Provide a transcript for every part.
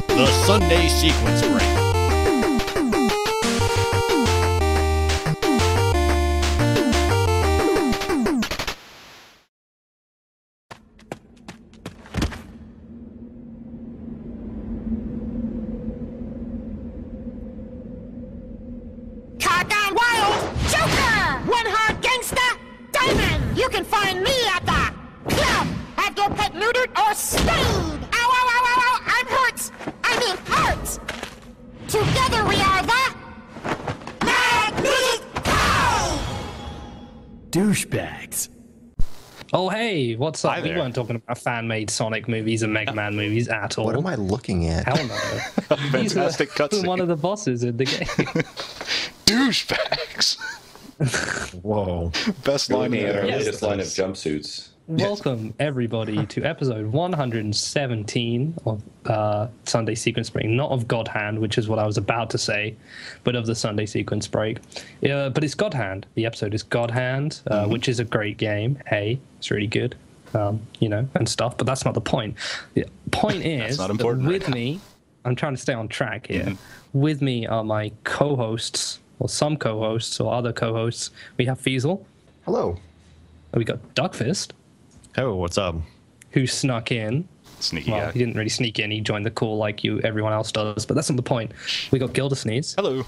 The Sunday Sequence Break. Card Wild Joker! One hard gangster Diamond! You can find me at the club! Have your pet neutered or spayed! Ow, ow, ow, ow, ow! I'm hurt! I mean hurt! Together we are the Magnetic Pow! Douchebags. Oh, hey, what's up? Hi We there. weren't talking about fan-made Sonic movies and Mega Man movies at all. What am I looking at? Hell no. Fantastic cutscene. One of the bosses in the game. Douchebags. Whoa. Best line Looking at our Yes. latest line of jumpsuits. Welcome, everybody, to episode 117 of Sunday Sequence Break. Not of God Hand, which is what I was about to say, but of the Sunday Sequence Break. But it's God Hand. The episode is God Hand, which is a great game. Hey, it's really good, you know, and stuff. But that's not the point. The point is not that important with right now. me, I'm trying to stay on track here. With me are my co-hosts, or some co-hosts, or other co-hosts. We have Feasel. Hello. We got Duckfist, Oh, what's up? who snuck in. Sneaky Well, guy. he didn't really sneak in. He joined the call like everyone else does, but that's not the point. We got Gildersneeze. Hello.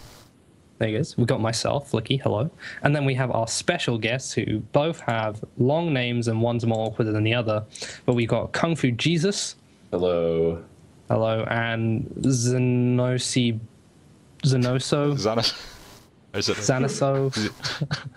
There he is. We got myself, Flicky. Hello. And then we have our special guests who both have long names and one's more awkward than the other. But we got Kung Fu Jesus. Hello. Hello. And Zanoso. Zanaso.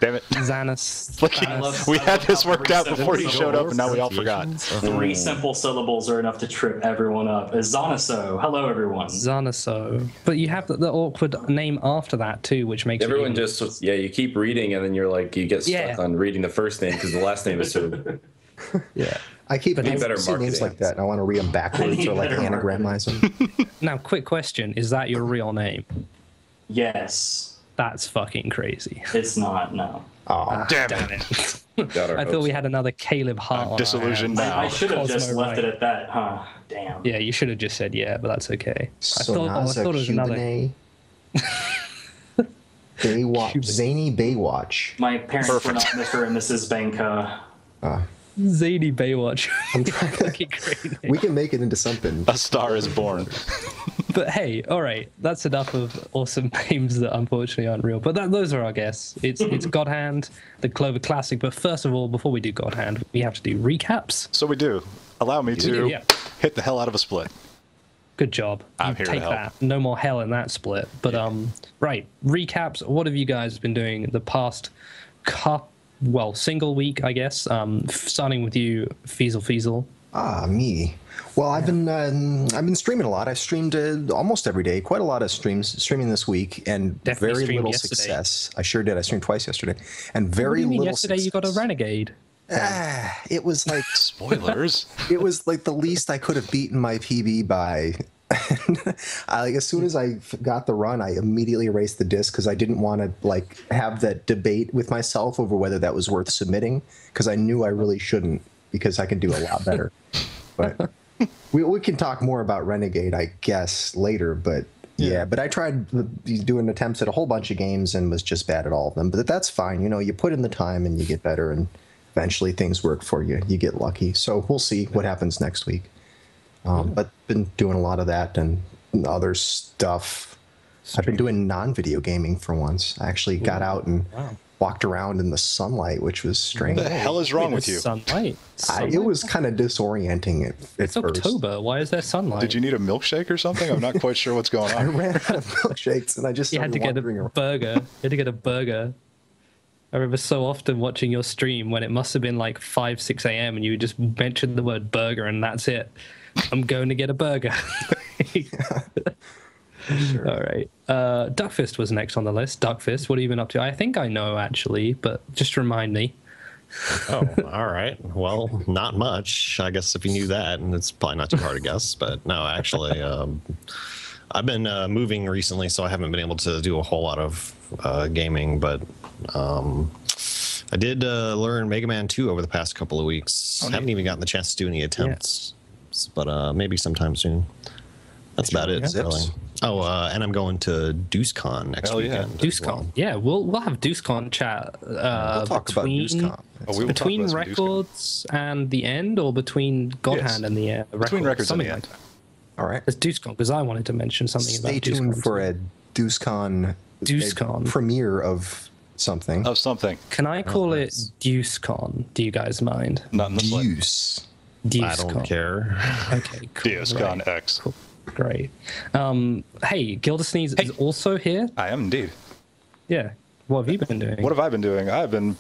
Damn it. Zanas. We had this how worked out three before you syllables showed up, and now we all forgot. Three simple syllables are enough to trip everyone up. Zanaso. Hello, everyone. Zanaso. But you have the awkward name after that, too, which makes Everyone it just, yeah, you keep reading and then you're like, you get stuck Yeah. on reading the first name because the last name is so. Yeah. I keep Need better see names marketing. like that, and I want to read them backwards need or like better anagramize them. Now, quick question. Is that your real name? Yes. That's fucking crazy. It's not, no. Oh, Damn Damn it. it. Got our I thought hopes. we had another Caleb Hart on I'm our disillusioned hands. now. I should have just Cosmo left it Right. at that, huh? Damn. Yeah, you should have just said yeah, but that's okay. I thought Sonaza it was another. Cubane. Baywatch. Zany Baywatch. My parents were Perfect. not Mr. and Mrs. Banka. Zany Baywatch. I'm trying Fucking great name. We can make it into something. A Star is Born. But hey, all right, that's enough of awesome names that unfortunately aren't real. But those are our guests. It's God Hand, the Clover Classic. But first of all, before we do God Hand, we have to do recaps. So we do. Allow me to Yeah. hit the hell out of a split. Good job. I'm You here to take help. that. No more hell in that split. But right, recaps. What have you guys been doing the past single week, I guess? Starting with you, Feasel. Me. Well, I've been streaming a lot. I streamed almost every day. Quite a lot of streaming this week, and Definitely very streamed little yesterday. success. I sure did. I streamed twice yesterday, and What very do you mean little. yesterday you got a success. Renegade? It was like Spoilers. it was like the least I could have beaten my PB by. As soon as I got the run, I immediately erased the disc because I didn't want to like have that debate with myself over whether that was worth submitting, because I knew I really shouldn't, because I can do a lot better. But we can talk more about Renegade, I guess, later. But yeah, but I tried doing attempts at a whole bunch of games and was just bad at all of them. But that's fine. You know, you put in the time and you get better. And eventually things work for you. You get lucky. So we'll see what happens next week. But been doing a lot of that and other stuff. I've been doing non-video gaming for once. I actually got out and walked around in the sunlight, which was strange. What the hell is wrong with you? Sunlight. It was kind of disorienting at It's first. October. Why is there sunlight? Did you need a milkshake or something? I'm not quite sure what's going I on. ran out of milkshakes and I just You had to get a burger. You had to get a burger. I remember so often watching your stream when it must have been like 5, 6 a.m. and you just mentioned the word burger and that's it. I'm going to get a burger. Sure. All right. Duckfist was next on the list. Duckfist, what have you been up to? I think I know, actually, but just remind me. Oh, all right. Well, not much. I guess if you knew that, and it's probably not too hard to guess. But no, actually, I've been moving recently, so I haven't been able to do a whole lot of gaming. But I did learn Mega Man 2 over the past couple of weeks. Haven't even gotten the chance to do any attempts, but maybe sometime soon. That's about it. Really. Oh, and I'm going to DeuceCon next weekend. DeuceCon. Yeah, we'll have DeuceCon chat. We'll talk about DeuceCon. Between Records and the End, or between God Hand and the End? Between Records and the End. All right. It's DeuceCon, because I wanted to mention something about DeuceCon. Stay tuned for a DeuceCon premiere of something. Of something. Can I call it DeuceCon? Do you guys mind? Not in the Deuce. I don't care. Okay, cool. DeuceCon X. Cool. Great. Hey, Gildersneeze is also here. I am indeed. Yeah. What have you been doing? What have I been doing? I've been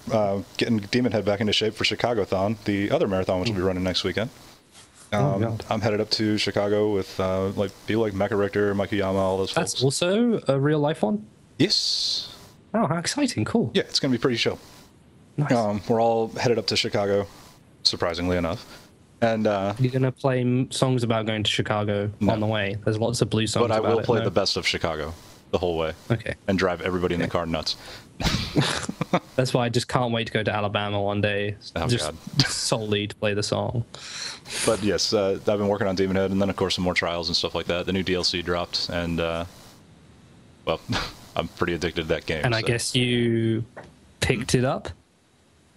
getting Demon Head back into shape for Chicago-thon, the other marathon, which will be running next weekend. I'm headed up to Chicago with people like Mecha Richter, Mikey Yama, all those folks. That's also a real life one? Yes. Oh, how exciting. Cool. Yeah, it's going to be pretty chill. Nice. We're all headed up to Chicago, surprisingly enough. And you're going to play songs about going to Chicago on the way. There's lots of blue songs but I about will play the best of Chicago the whole way. Okay. And drive everybody in the car nuts. That's why I just can't wait to go to Alabama one day. Oh, just God. solely to play the song. But yes, I've been working on Demon Head, and then of course some more trials and stuff like that. The new DLC dropped, and well, I'm pretty addicted to that game. And I guess you picked it up?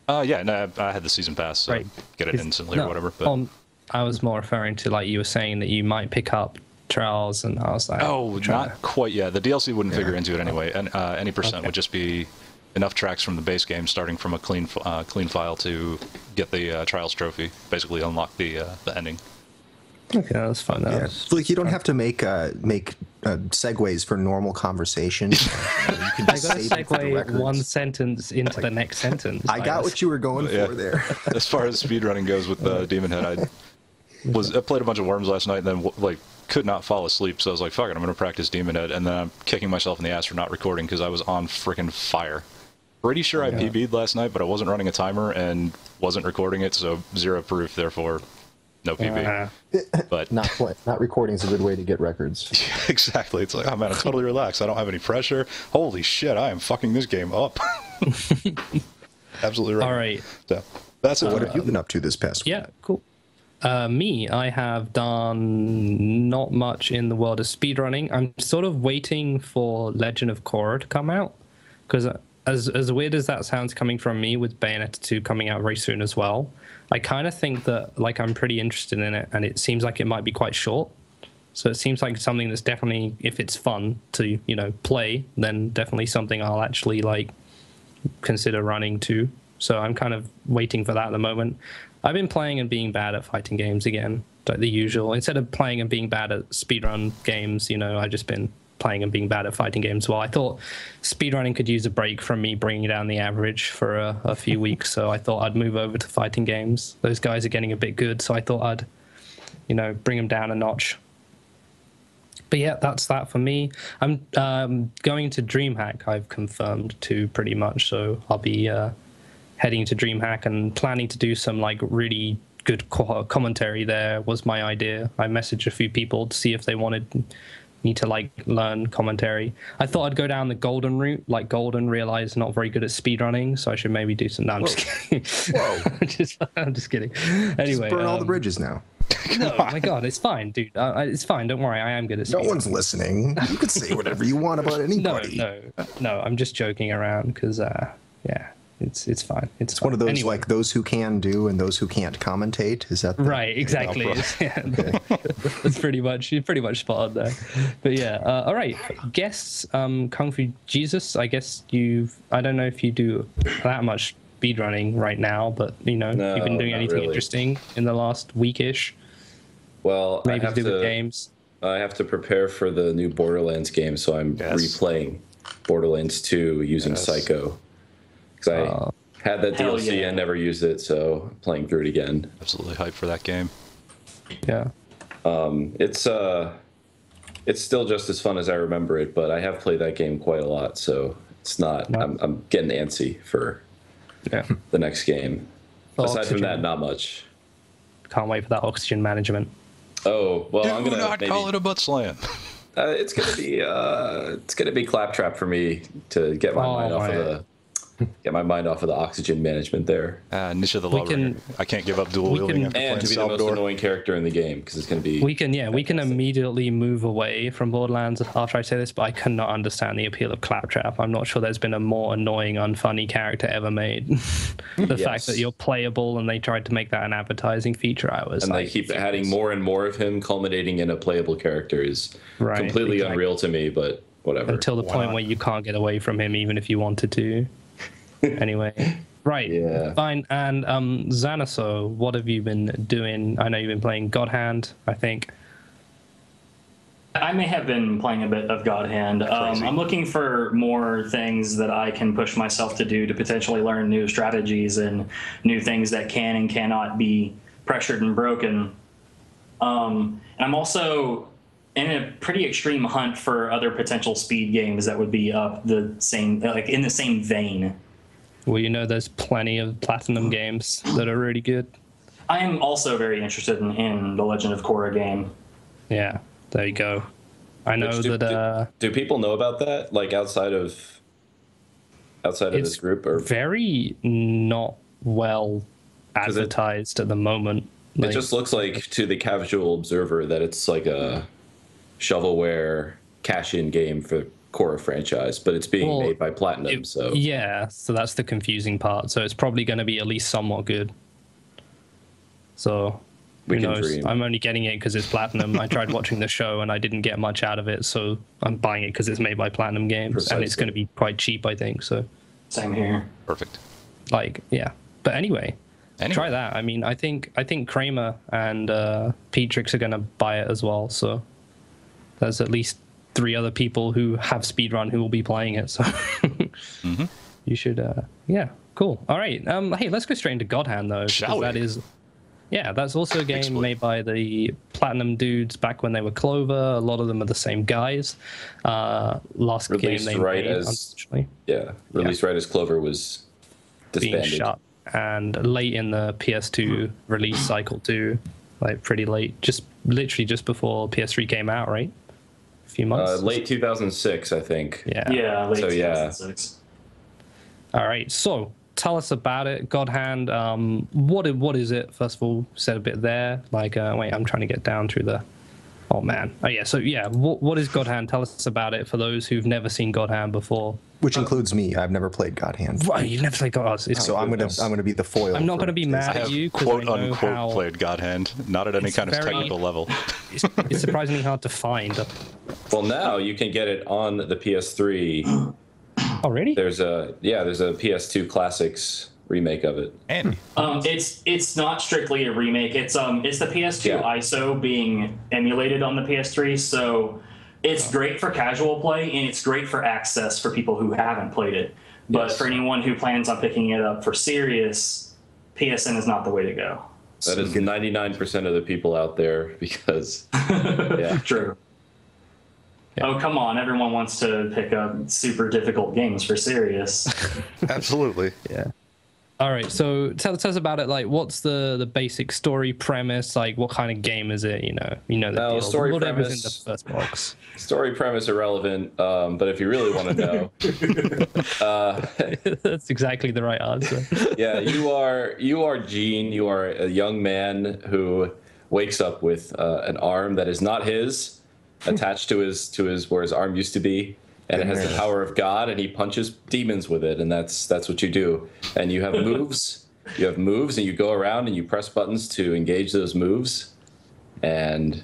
Yeah, no, I had the season pass, so Right. get it instantly or whatever. But I was more referring to, like, you were saying that you might pick up trials, and I was like, not quite yet. The DLC wouldn't figure into it anyway, and any percent would just be enough tracks from the base game, starting from a clean file to get the trials trophy, basically unlock the ending. Okay, that's fine. Yeah. Like, you don't have to make segues for normal conversation. You can I just got to save it for the segue records. one sentence into the next sentence. I got what you were going for there. As far as speedrunning goes with Demon Head, I played a bunch of Worms last night, and then could not fall asleep, so I was like, fuck it, I'm going to practice Demon Head, and then I'm kicking myself in the ass for not recording because I was on freaking fire. Pretty sure I PB'd last night, but I wasn't running a timer and wasn't recording it, so 0 proof, therefore no PB. But not recording is a good way to get records. Exactly. It's like, oh man, I'm totally relaxed. I don't have any pressure. Holy shit, I am fucking this game up. Absolutely right. All right. So that's it. What have you been up to this past week? Yeah, cool. I have done not much in the world of speedrunning. I'm sort of waiting for Legend of Korra to come out, because as weird as that sounds coming from me, with Bayonetta 2 coming out very soon as well, I kind of think that, like, I'm pretty interested in it, and it seems like it might be quite short. So it seems like something that's definitely, if it's fun to, play, then definitely something I'll actually, like, consider running too. So I'm kind of waiting for that at the moment. I've been playing and being bad at fighting games again, like the usual. Instead of playing and being bad at speedrun games, I've just been playing and being bad at fighting games. Well, I thought speedrunning could use a break from me bringing down the average for a few weeks, so I thought I'd move over to fighting games. Those guys are getting a bit good, so I thought I'd, bring them down a notch. But yeah, that's that for me. I'm going to DreamHack, I've confirmed to, pretty much, so I'll be heading to DreamHack and planning to do some, like, really good commentary there was my idea. I messaged a few people to see if they wanted me to, like, learn commentary. I thought I'd go down the Golden route, like Golden realized not very good at speedrunning, so I should maybe do some. No, I'm just kidding. Whoa. I'm just kidding. Anyway, Just burn all the bridges now. No, my God, it's fine, dude. It's fine. Don't worry. I am good at No speedrunning. one's listening. You can say whatever you want about anybody. No, I'm just joking around because, yeah. It's fine. It's one of those anyway. like those who can do and those who can't commentate. Is that Right, exactly. Yeah, that's pretty much spot on there. But yeah, all right. Guests, Kung Fu Jesus. I guess I don't know if you do that much speedrunning right now, but you know, No, you've been doing not anything really. interesting in the last weekish? Well, Maybe to do with games. I have to prepare for the new Borderlands game, so I'm replaying Borderlands 2 using Psycho. Because I had that Hell DLC yeah. and never used it, so I'm playing through it again. Absolutely hyped for that game. Yeah. It's still just as fun as I remember it, but I have played that game quite a lot, so it's not. Yeah. I'm getting antsy for the next game. Well, Aside from Oxygen. that, not much. Can't wait for that oxygen management. Oh well, I'm Do gonna not maybe, call it a butt slam. it's gonna be claptrap for me to get my mind off of the oxygen management there, Niche of the We Lawbringer. can- I can't give up dual we wielding can- after and playing to be the most Salvador. annoying character in the game because it's gonna be. We can immediately move away from Borderlands after I say this, but I cannot understand the appeal of Claptrap. I'm not sure there's been a more annoying, unfunny character ever made. The fact that you're playable and they tried to make that an advertising feature, I was And like, they keep adding more and more of him, culminating in a playable character, is Right, completely exactly. unreal to me. But whatever. until the point where you can't get away from him even if you wanted to. Anyway. Right. Yeah. Fine. And Zanaso, what have you been doing? I know you've been playing God Hand, I think. I may have been playing a bit of God Hand. I'm looking for more things that I can push myself to do to potentially learn new strategies and new things that can and cannot be pressured and broken. And I'm also in a pretty extreme hunt for other potential speed games that would be up the same, like in the same vein. Well, you know, there's plenty of platinum games that are really good. I am also very interested in the Legend of Korra game. Yeah, there you go. I know Do people know about that? Like outside of this group, or very not well advertised at the moment. it just looks like to the casual observer that it's like a shovelware cash-in game for Korra franchise, but it's being made by Platinum. So that's the confusing part. So it's probably going to be at least somewhat good. So We who can knows? dream. I'm only getting it because it's Platinum. I tried watching the show and I didn't get much out of it, so I'm buying it because it's made by Platinum Games and it's Precisely. going to be quite cheap, I think. So, Same here. Perfect. like, yeah. But anyway. Try that. I mean, I think Kramer and Petrix are going to buy it as well. So there's at least 3 other people who have speedrun who will be playing it. So you should, yeah, cool. All right. Hey, let's go straight into God Hand though. Shall we? That is, yeah, that's also a game Exploit. made by the Platinum dudes back when they were Clover. A lot of them are the same guys. Last Released game they right made, as- unfortunately, released right as Clover was being disbanded. shut, and late in the PS2 release cycle too, like pretty late, literally just before PS3 came out, right? A few months. Late 2006, I think. Yeah. Yeah, late So, yeah. 2006. All right. So tell us about it, God Hand. What is it? First of all, said a bit there. Like, wait, I'm trying to get down through the. Oh man. Oh yeah. So yeah, what is God Hand? Tell us about it for those who've never seen God Hand before. Which includes me. I've never played God Hand. Right, you've never played God Hand. So I'm gonna be the foil. I'm not going to be mad I at have you because quote I know unquote how played God Hand, not at any It's kind of very- technical level. it's surprisingly hard to find. Well, now you can get it on the PS3. Oh really? There's a PS2 Classics remake of it. Andy. It's not strictly a remake. It's the PS2 Yeah. ISO being emulated on the PS3, so it's great for casual play and it's great for access for people who haven't played it. But Yes. for anyone who plans on picking it up for serious, PSN is not the way to go. That is 99% of the people out there because yeah. True. Oh, come on. Everyone wants to pick up super difficult games for serious. Absolutely. Yeah. All right. So tell us about it. Like, what's the basic story premise? Like, what kind of game is it? You know the Well, deal. story Whatever's in premise- the first box. Story premise irrelevant, but if you really want to know, That's exactly the right answer. yeah, you are Gene. You are a young man who wakes up with an arm that is not his, attached to his where his arm used to be, and it has the power of God, and he punches demons with it, and that's what you do. And you have moves. You have moves, and you go around and you press buttons to engage those moves and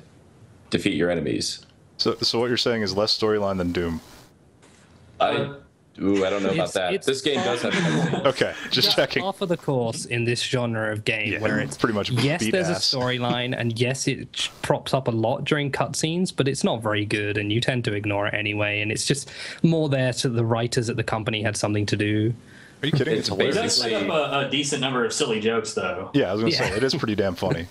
defeat your enemies. So what you're saying is less storyline than Doom. I don't know about that. This game does have. Okay, just checking. Half of the course in this genre of game, where it's pretty much yes, beat there's ass. a storyline, and yes, it props up a lot during cutscenes, but it's not very good, and you tend to ignore it anyway. And it's just more there so the writers at the company had something to do. Are you kidding? It's It hilarious. does set up a decent number of silly jokes, though. Yeah, I was gonna say it is pretty damn funny.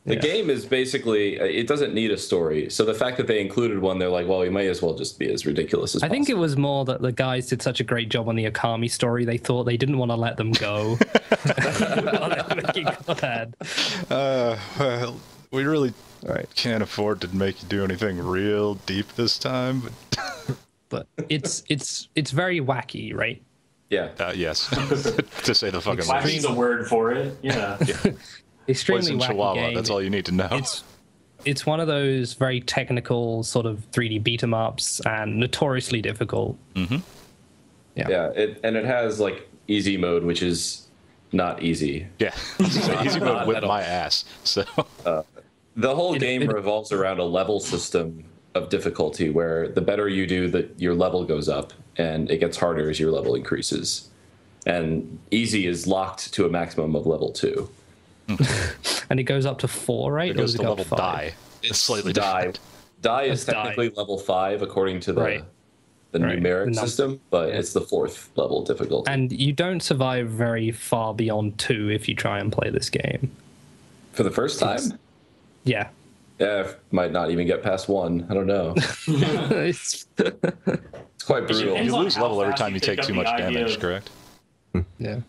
The game is basically, it doesn't need a story. So the fact that they included one, they're like, well, we may as well just be as ridiculous as I possible. think it was more that the guys did such a great job on the Akami story, they thought they didn't want to let them go. Well, we really can't afford to make you do anything real deep this time. But it's very wacky, right? Yeah. Yes. To say the fucking Wacky's a word for it. Yeah. Extremely Poison wacky Chihuahua. game. That's all you need to know. It's one of those very technical sort of 3D beat 'em ups and notoriously difficult. Mm-hmm. Yeah. It has like easy mode, which is not easy. Yeah. Easy mode with my ass. So the whole game revolves around a level system of difficulty where the better you do, your level goes up, and it gets harder as your level increases. And easy is locked to a maximum of level 2. And it goes up to 4, right? it goes to level 5? die. It's slightly Die. different. Die is That's technically level 5 according to the Right. numeric The system, but it's the 4th level difficulty. And you don't survive very far beyond 2 if you try and play this game. For the first time? Yeah. Yeah, might not even get past 1. I don't know. It's- It's quite brutal. depends You on lose how level every fast time you you take pick too up much the idea damage, of- correct? yeah.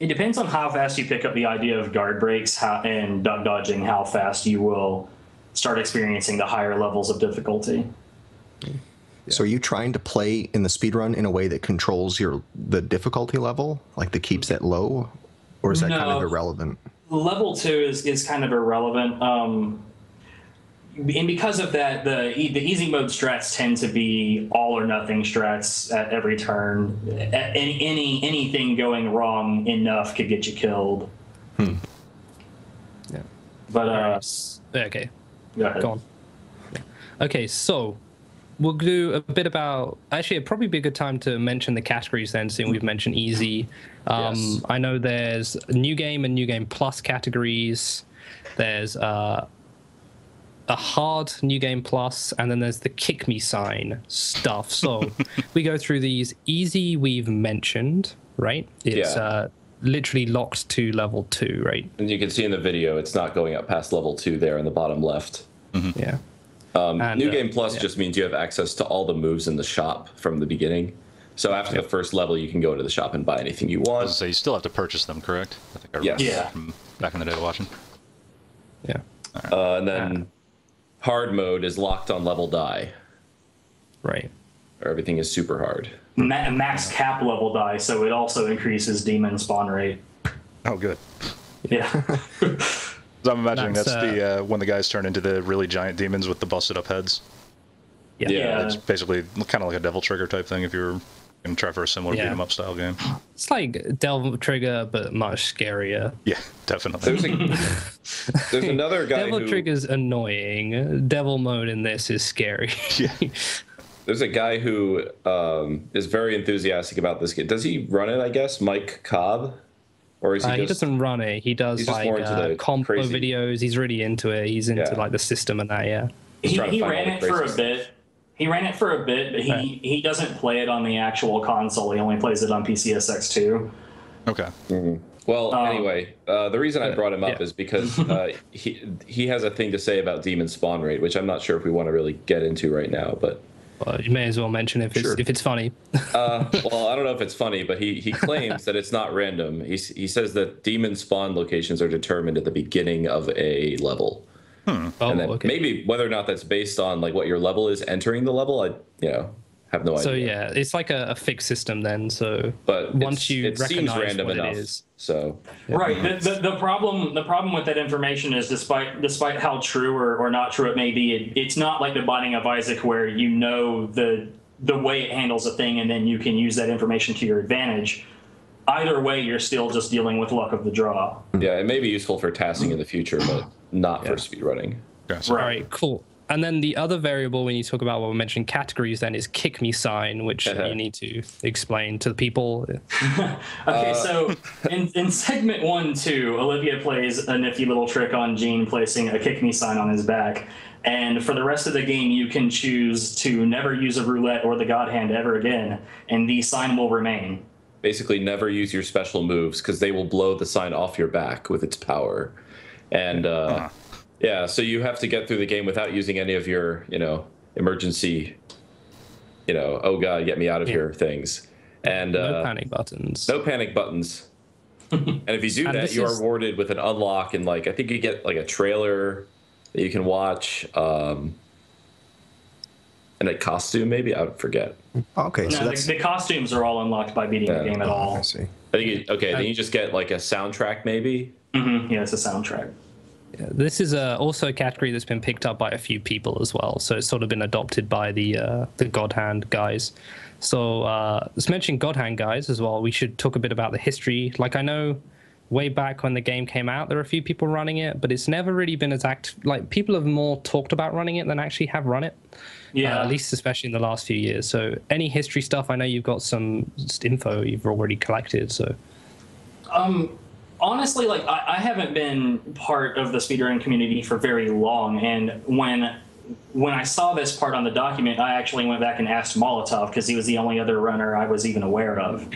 It depends on how fast you pick up the idea of guard breaks and duck dodging, how fast you will start experiencing the higher levels of difficulty. So are you trying to play in the speedrun in a way that controls the difficulty level, like that keeps it low, or is that kind of No. irrelevant? Level 2 is kind of irrelevant. And because of that, the easy mode strats tend to be all or nothing strats at every turn. Anything going wrong enough could get you killed. Yeah. But Okay. go ahead. Go on. Yeah. Okay, so we'll do a bit about. Actually, it'd probably be a good time to mention the categories then, seeing we've mentioned easy. Yes. I know there's new game and new game plus categories. There's a hard new game plus, and then there's the kick me sign stuff. So we go through these. Easy we've mentioned, right? It's literally locked to level 2, right? And you can see in the video, it's not going up past level 2 there in the bottom left. Yeah. New Game Plus just means you have access to all the moves in the shop from the beginning. So after the first level, you can go to the shop and buy anything you want. So you still have to purchase them, correct? I think I Yes. remember Yeah. from back in the day watching. Yeah. And then hard mode is locked on level die, Right. where everything is super hard. Max cap level die, so it also increases demon spawn rate. Oh, good. Yeah. So I'm imagining That's, that's the when the guys turn into the really giant demons with the busted up heads. Yeah. Yeah. It's basically kind of like a Devil Trigger type thing if you were going to try for a similar Yeah. beat 'em up style game. It's like Devil Trigger, but much scarier. Yeah, definitely. There's another guy Devil who Trigger's annoying. Devil mode in this is scary. Yeah. there's a guy who is very enthusiastic about this game. Does he run it? I guess Mike Cobb, or is he? He doesn't run it. He does he's just like more into the combo crazy- videos. He's really into it. He's into Yeah. like the system and that. Yeah. trying to He find ran all the it for a crazy bit. He ran it for a bit, but he doesn't play it on the actual console. He only plays it on PCSX2. Okay. Well, anyway, the reason I brought him up yeah. is because he has a thing to say about demon spawn rate, which I'm not sure if we want to really get into right now, but. Well, you may as well mention if it's funny. Well, I don't know if it's funny, but he claims that it's not random. He says that demon spawn locations are determined at the beginning of a level. Oh, And then okay. maybe whether or not that's based on like what your level is entering the level, I have no idea. So yeah, it's like a fixed system then. So But once you it seems recognize random what enough. it is, So Right. The problem with that information is despite how true or not true it may be, it's not like the Binding of Isaac where you know the the way it handles a thing, and then you can use that information to your advantage. Either way, you're still just dealing with luck of the draw. Yeah, it may be useful for tasking in the future, but not for speedrunning. Gotcha. All right, cool. And then the other variable when you talk about what we mentioned categories then is kick me sign, which you need to explain to the people. Okay, so in segment 1-2, Olivia plays a nifty little trick on Gene, placing a kick me sign on his back. And for the rest of the game, you can choose to never use a roulette or the God Hand ever again, and the sign will remain. Basically, never use your special moves because they will blow the sign off your back with its power. And yeah, so you have to get through the game without using any of your, emergency, oh God, get me out of here things. And no panic buttons. No panic buttons. And if you do that, you are rewarded with an unlock, and I think you get a trailer that you can watch, and a costume maybe, I forget. Okay, so the costumes are all unlocked by beating the game at all. I see. I think then you just get a soundtrack maybe. Yeah, it's a soundtrack. Yeah, this is also a category that's been picked up by a few people as well, so it's sort of been adopted by the God Hand guys. So let's mention God Hand guys as well. We should talk a bit about the history. I know way back when the game came out, there were a few people running it, but it's never really been as active. People have more talked about running it than actually have run it. Yeah, at least especially in the last few years. So any history stuff, I know you've got some info you've already collected. So, honestly, I haven't been part of the speedrun community for very long, and when I saw this part on the document, I actually went back and asked Molotov because he was the only other runner I was even aware of.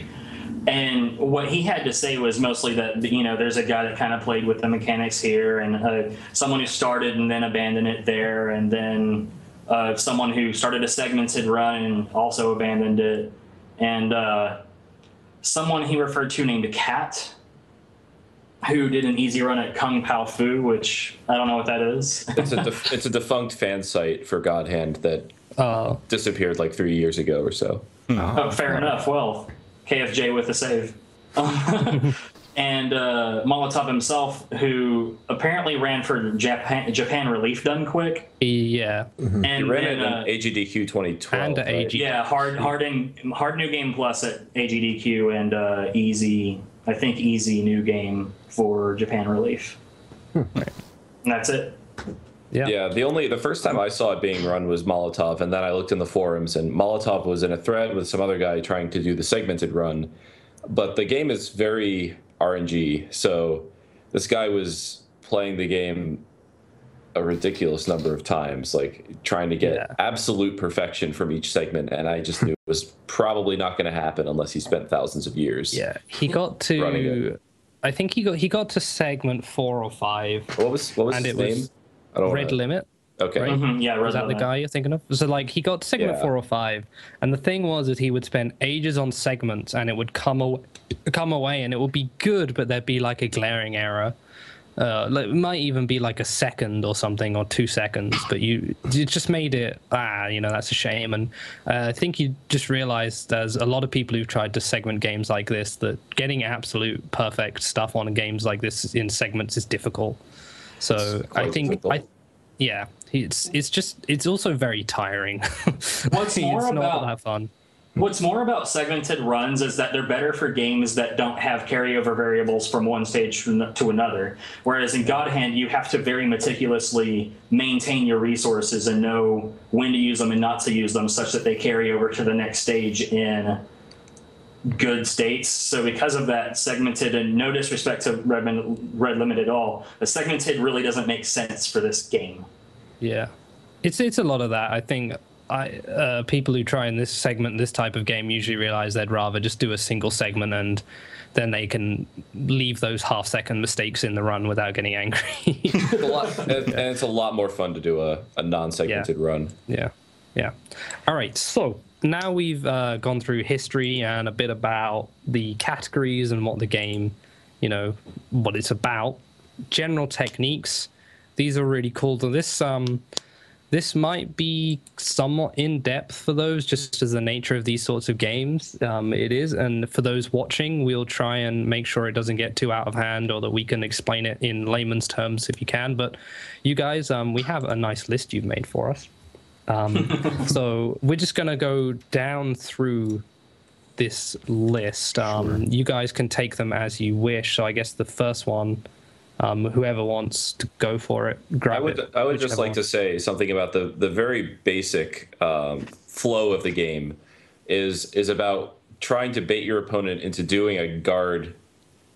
And what he had to say was mostly that, there's a guy that kind of played with the mechanics here, and someone who started and then abandoned it there, and then someone who started a segmented run and also abandoned it, and someone he referred to named Cat, who did an easy run at Kung Pao Fu, which I don't know what that is. It's a defunct fan site for God Hand that disappeared 3 years ago or so. Oh, fair enough. Well, KFJ with a save. And Molotov himself, who apparently ran for Japan Relief done quick. Yeah. And he ran it in AGDQ 2012. And right? Yeah, hard new game plus at AGDQ, and easy new game for Japan Relief. And that's it. Yeah. The first time I saw it being run was Molotov, and then I looked in the forums, and Molotov was in a thread with some other guy trying to do the segmented run. But the game is very RNG, so this guy was playing the game a ridiculous number of times, trying to get absolute perfection from each segment, and I just knew it was probably not going to happen unless he spent thousands of years. Yeah, he got to. I think he got to segment 4 or 5. What was his name? Red Limit. Okay. Right? Mm-hmm, yeah, was that the guy you're thinking of? So he got to segment 4 or 5, and the thing was that he would spend ages on segments, and it would come away, and it would be good, but there'd be a glaring error. It might even be a second or something, or 2 seconds, but it just made it that's a shame. And I think you just realized there's a lot of people who've tried to segment games like this, that getting absolute perfect stuff on games like this in segments is difficult. So I think it's also very tiring. What's more not that fun. What's more about segmented runs is that they're better for games that don't have carryover variables from one stage to another. Whereas in God Hand, you have to very meticulously maintain your resources and know when to use them and not to use them, such that they carry over to the next stage in good states. So because of that, segmented, and no disrespect to Red Limit at all, the segmented really doesn't make sense for this game. Yeah, it's a lot of that. I think people who try in this type of game usually realize they'd rather just do a single segment, and then they can leave those half-second mistakes in the run without getting angry. And it's a lot more fun to do a non-segmented run. Yeah. All right, so now we've gone through history and a bit about the categories and what the game, what it's about. General techniques. These are really cool. So this might be somewhat in-depth for those, just as the nature of these sorts of games. It is, and for those watching, we'll try and make sure it doesn't get too out of hand, or that we can explain it in layman's terms if you can. But you guys, we have a nice list you've made for us. So we're just going to go down through this list. You guys can take them as you wish. So I guess the first one, whoever wants to go for it, grab it. I would just like to say something about the very basic flow of the game is about trying to bait your opponent into doing a guard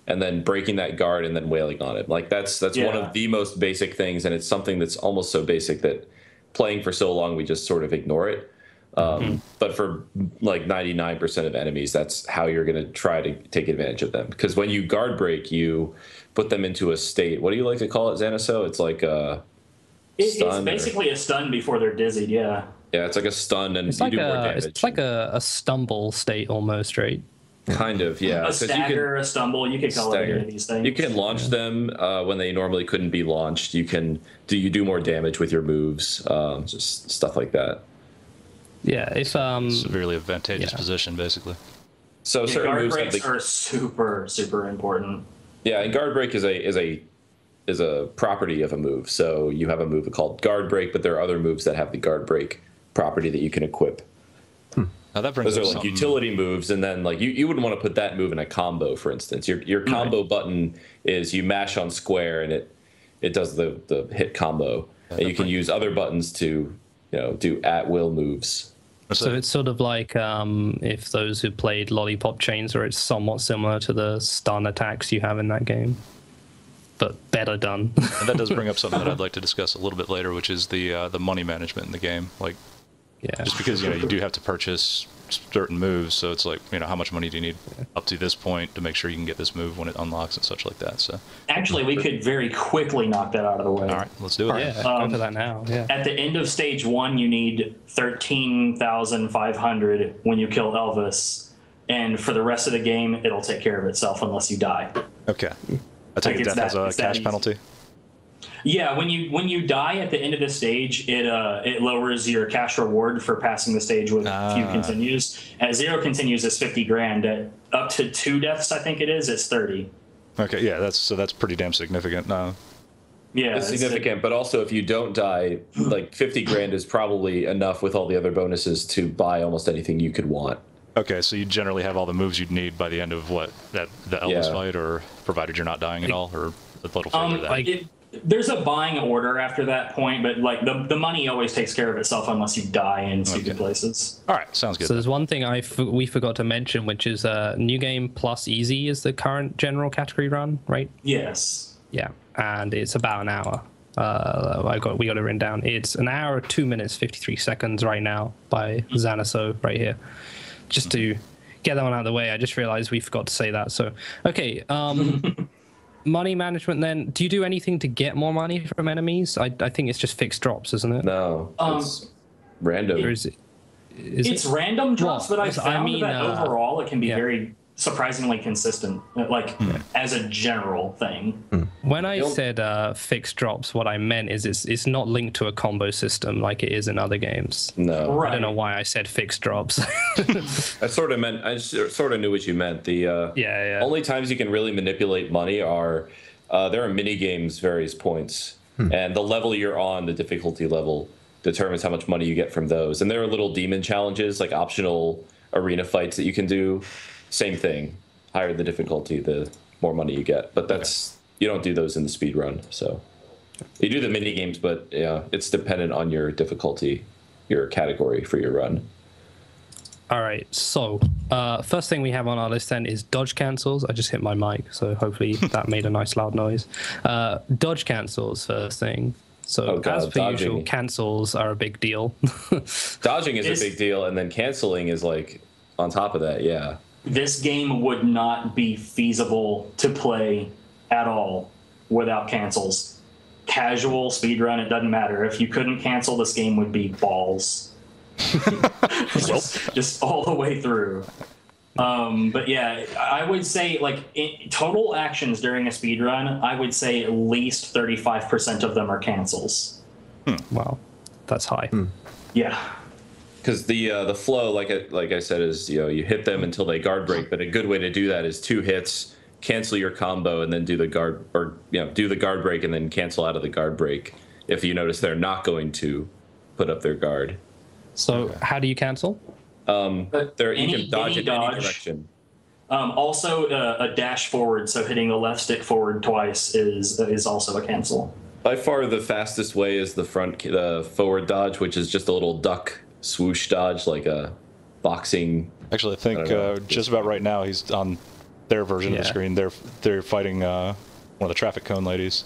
and then breaking that guard and then wailing on it. Like that's one of the most basic things, and it's something that's almost so basic that playing for so long we just sort of ignore it. But for like 99% of enemies, that's how you're going to try to take advantage of them. Because when you guard break, you put them into a state. What do you like to call it, Zanaso? It's like a stun. It's basically a stun before they're dizzied. Yeah. Yeah, it's like a stun, and you do more damage. It's like a stumble state almost, right? Kind of, yeah. A stagger, a stumble. You could call it any of these things. You can launch them when they normally couldn't be launched. You do more damage with your moves, just stuff like that. Yeah, if severely advantageous position, basically. So certain guard moves breaks are super important. Yeah, and guard break is a property of a move. So you have a move called guard break, but there are other moves that have the guard break property that you can equip. Now that brings Those are like utility moves, and then like you wouldn't want to put that move in a combo, for instance. Your combo button is you mash on square and it does the hit combo. And you can use other buttons to do at will moves. So it's sort of like if those who played Lollipop Chains, where it's somewhat similar to the stun attacks you have in that game, but better done. And that does bring up something that I'd like to discuss a little bit later, which is the money management in the game. Like, just because you do have to purchase certain moves, so it's like how much money do you need up to this point to make sure you can get this move when it unlocks and such like that. So actually, we could very quickly knock that out of the way. All right, let's do it. Yeah, go to that now. Yeah. At the end of stage 1, you need 13,500 when you kill Elvis, and for the rest of the game, it'll take care of itself unless you die. Okay, I take it death has a cash penalty. Yeah, when you die at the end of the stage, it lowers your cash reward for passing the stage with few continues. At 0 continues, it's 50 grand. At up to 2 deaths, I think it's 30. Okay, yeah, that's pretty damn significant. Yeah, it's significant, but also if you don't die, like 50 grand is probably enough with all the other bonuses to buy almost anything you could want. Okay, so you generally have all the moves you'd need by the end of the Elvis fight, or provided you're not dying at all, or a little further that. There's a buying order after that point, but like the money always takes care of itself unless you die in stupid places. All right, sounds good. So there's one thing we forgot to mention, which is New Game plus Easy is the current general category run, right? Yes. Yeah, and it's about an hour. We got it written down. It's an hour, 2 minutes, 53 seconds right now by Zanaso right here. Just to get that one out of the way, I just realized we forgot to say that. So, okay. Money management then. Do you do anything to get more money from enemies? I think it's just fixed drops, isn't it? No, it's random. Or is it's random drops, but I found that overall it can be yeah. very surprisingly consistent, like as a general thing. When I said fixed drops, what I meant is it's not linked to a combo system like it is in other games. No, right. I don't know why I said fixed drops. I sort of knew what you meant. The only times you can really manipulate money are there are mini games, various points, and the level you're on, the difficulty level, determines how much money you get from those. And there are little demon challenges, like optional arena fights that you can do. Same thing. Higher the difficulty, the more money you get. But you don't do those in the speed run. So you do the mini games, but yeah, it's dependent on your difficulty, your category for your run. All right. So first thing we have on our list then is dodge cancels. I just hit my mic, so hopefully that made a nice loud noise. Dodge cancels first thing. So as per usual, cancels are a big deal. Dodging is a big deal, and then canceling is like on top of that. Yeah. This game would not be feasible to play at all without cancels. Casual, speedrun, it doesn't matter. If you couldn't cancel, this game would be balls. just all the way through. But yeah, I would say like total actions during a speedrun, I would say at least 35% of them are cancels. Wow, that's high. Yeah. Because the flow, like I said, is you hit them until they guard break. But a good way to do that is 2 hits, cancel your combo, and then do the guard do the guard break and then cancel out of the guard break. If you notice they're not going to put up their guard. So how do you cancel? You can dodge in any direction. Also, a dash forward, so hitting the left stick forward twice is also a cancel. By far, the fastest way is the forward dodge, which is just a little duck swoosh dodge, like a boxing. Actually, I think just about right now he's on their version of the screen. They're fighting one of the traffic cone ladies.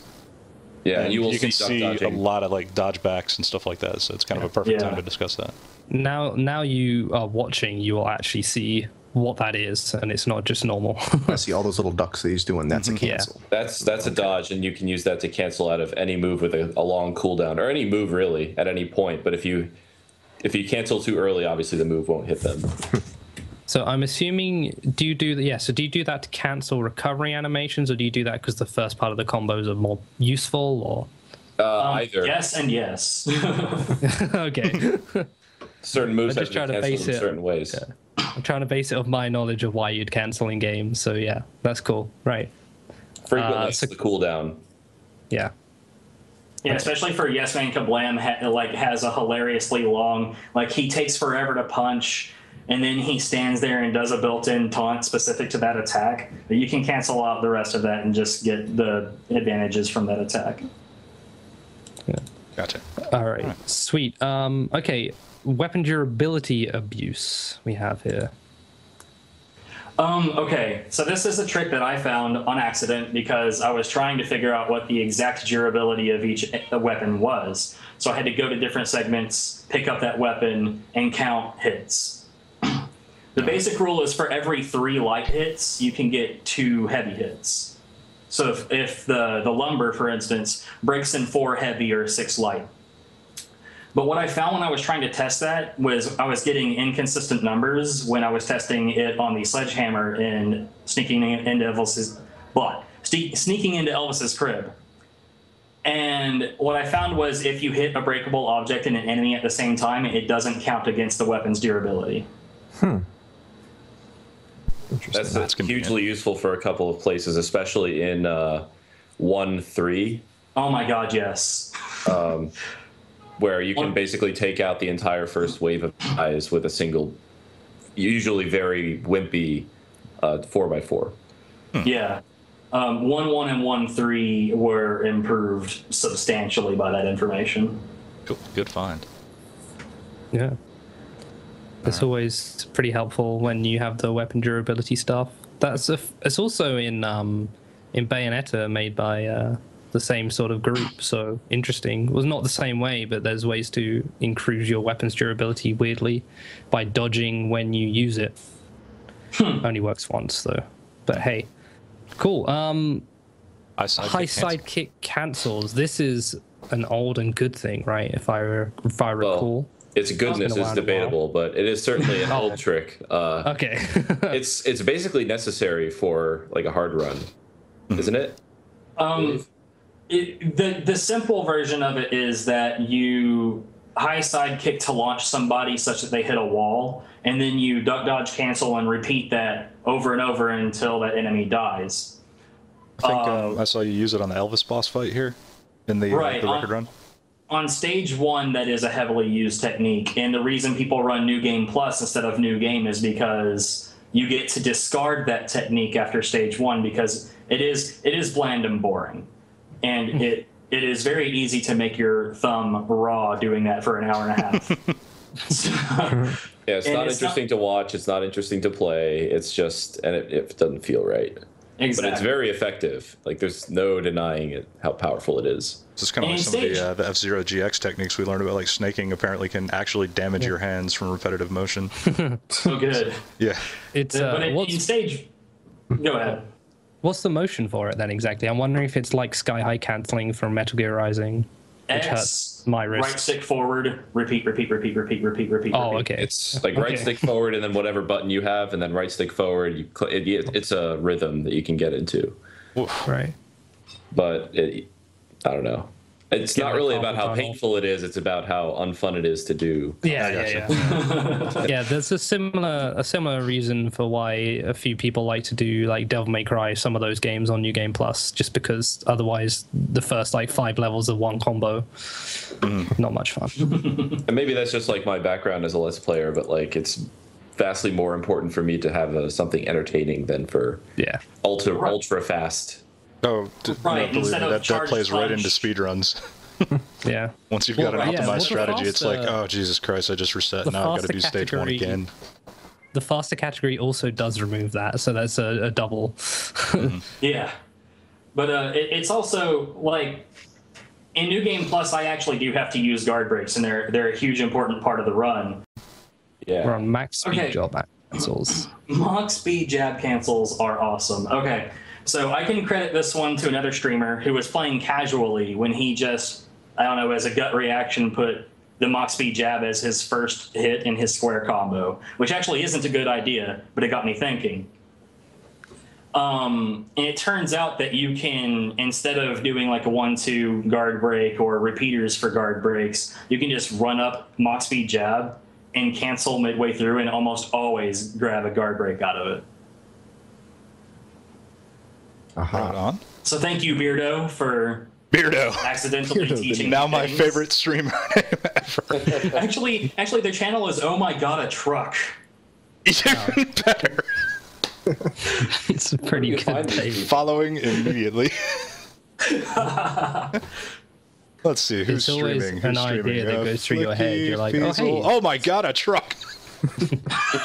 Yeah, and you can see a lot of like dodge backs and stuff like that. So it's kind of a perfect time to discuss that. Now you are watching, you will actually see what that is, and it's not just normal. I see all those little ducks that he's doing. That's a cancel. That's a dodge, and you can use that to cancel out of any move with a long cooldown, or any move really at any point. But if you cancel too early, obviously the move won't hit them. So I'm assuming, do you do that to cancel recovery animations, or do you do that because the first part of the combos are more useful, or? Either. Yes and yes. Okay. Certain moves have to be canceled in certain ways. Yeah. I'm trying to base it off my knowledge of why you'd cancel in games. So yeah, that's cool. Right. Frequently, the cooldown. Yeah. Yeah, especially for Yes Man Kablam, has a hilariously long, he takes forever to punch, and then he stands there and does a built-in taunt specific to that attack. But you can cancel out the rest of that and just get the advantages from that attack. Yeah. Gotcha. All right. Sweet. Okay. Weapon durability abuse we have here. Okay, so this is a trick that I found on accident because I was trying to figure out what the exact durability of each weapon was. So I had to go to different segments, pick up that weapon, and count hits. The basic rule is for every 3 light hits, you can get 2 heavy hits. So if the lumber, for instance, breaks in 4 heavy or 6 light. But what I found when I was trying to test that was I was getting inconsistent numbers when I was testing it on the sledgehammer and sneaking into Elvis's crib. And what I found was if you hit a breakable object and an enemy at the same time, it doesn't count against the weapon's durability. That's hugely useful for a couple of places, especially in 1-3. Oh my god, yes. Where you can basically take out the entire first wave of guys with a single, usually very wimpy 4x4. Yeah. 1-1 and 1-3 were improved substantially by that information. Cool. Good find. Yeah. It's always pretty helpful when you have the weapon durability stuff. It's also in Bayonetta, made by the same sort of group, so interesting. Well, not the same way, but there's ways to increase your weapon's durability weirdly by dodging when you use it. Only works once though. But hey, cool. High side kick cancels. This is an old and good thing, right? If I recall. Well, its goodness is debatable, but it is certainly an old trick. Okay. It's basically necessary for like a hard run, isn't it? The simple version of it is that you high side kick to launch somebody such that they hit a wall, and then you duck, dodge, cancel, and repeat that over and over until that enemy dies. I think I saw you use it on the Elvis boss fight here in the record run. On stage 1, that is a heavily used technique, and the reason people run New Game Plus instead of New Game is because you get to discard that technique after stage 1 because it is bland and boring. And it is very easy to make your thumb raw doing that for an hour and a half. Yeah, it's not interesting to watch. It's not interesting to play. It's just, and it doesn't feel right. Exactly. But it's very effective. Like, there's no denying it, how powerful it is. This is kind of like some of the F-Zero GX techniques we learned about, like snaking apparently can actually damage your hands from repetitive motion. So good. Yeah. It's but in stage... Go ahead. What's the motion for it then exactly? I'm wondering if it's like sky high canceling from Metal Gear Rising, which hurts my wrist. Right stick forward, repeat. Oh, okay. It's like right stick forward and then whatever button you have, and then right stick forward. It's a rhythm that you can get into. Right. But I don't know. It's not really about how painful it is. It's about how unfun it is to do. Yeah. Yeah, there's a similar reason for why a few people like to do like Devil May Cry, some of those games on New Game Plus, just because otherwise the first like 5 levels of one combo, not much fun. And maybe that's just like my background as a Let's Player, but like it's vastly more important for me to have something entertaining than for ultra fast. Oh, right. Believe me, that plays right into punch. speedruns. Yeah. Once you've got an optimized strategy, it's like, oh, Jesus Christ, I just reset. Now I've got to do stage 1 again. The faster category also does remove that, so that's a double. Yeah. But it's also, like, in New Game Plus, I actually do have to use guard breaks, and they're a huge important part of the run. Yeah. We're on max speed jab cancels. Max speed jab cancels are awesome. Okay. So I can credit this one to another streamer who was playing casually when he just, I don't know, as a gut reaction, put the Mach Speed Jab as his first hit in his square combo, which actually isn't a good idea, but it got me thinking. And it turns out that you can, instead of doing like a 1-2 guard break or repeaters for guard breaks, you can just run up Mach Speed Jab and cancel midway through and almost always grab a guard break out of it. Right on. So thank you, Beardo, for accidentally teaching now me my things. favorite streamer name ever. Actually, their channel is Oh My God, a Truck. Even better. It's a pretty good name. Following immediately. Let's see who's streaming. An idea that goes through your head. You're like, oh hey, oh my God, a truck.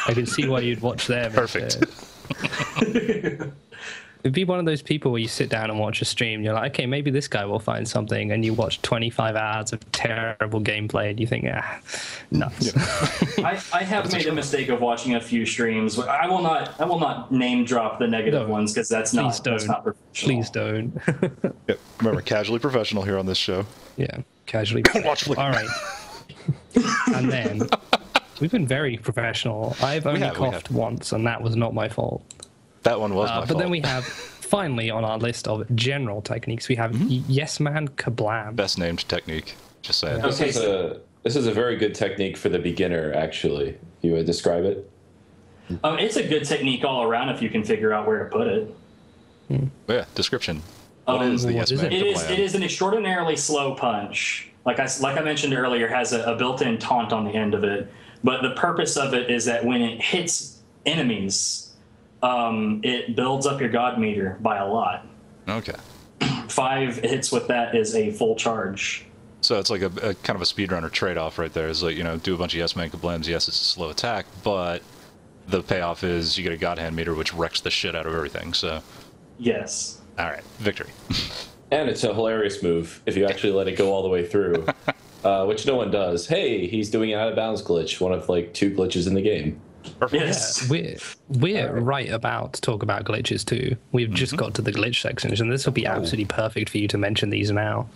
I can see why you'd watch them. Perfect. It'd be one of those people where you sit down and watch a stream. You're like, okay, maybe this guy will find something, and you watch 25 hours of terrible gameplay, and you think, nuts. Yeah. I have made a mistake of watching a few streams. I will not name drop the negative ones because that's not professional. Please don't. Yep. Remember, casually professional here on this show. Yeah, casually. Watch Flick. All right. And then we've been very professional. I've only coughed once, and that was not my fault. That one was my fault. But then we have, finally, on our list of general techniques, we have Yes Man Kablam. Best named technique. Just saying. This is a very good technique for the beginner, actually. You would describe it? It's a good technique all around if you can figure out where to put it. Yeah, description. What is the Yes Man Kablam? It is an extraordinarily slow punch. Like I mentioned earlier, has a built-in taunt on the end of it. But the purpose of it is that when it hits enemies, it builds up your God meter by a lot. Okay. 5 hits with that is a full charge. So it's like a kind of a speedrunner trade-off right there. It's like, do a bunch of Yes Man Kablams. Yes, it's a slow attack, but the payoff is you get a God hand meter, which wrecks the shit out of everything. So. Yes. All right, victory. And it's a hilarious move if you actually let it go all the way through, which no one does. Hey, he's doing an out-of-bounds glitch, one of like 2 glitches in the game. Perfect. Yes. We're right about to talk about glitches too. We've just got to the glitch sections, and this will be absolutely perfect for you to mention these now.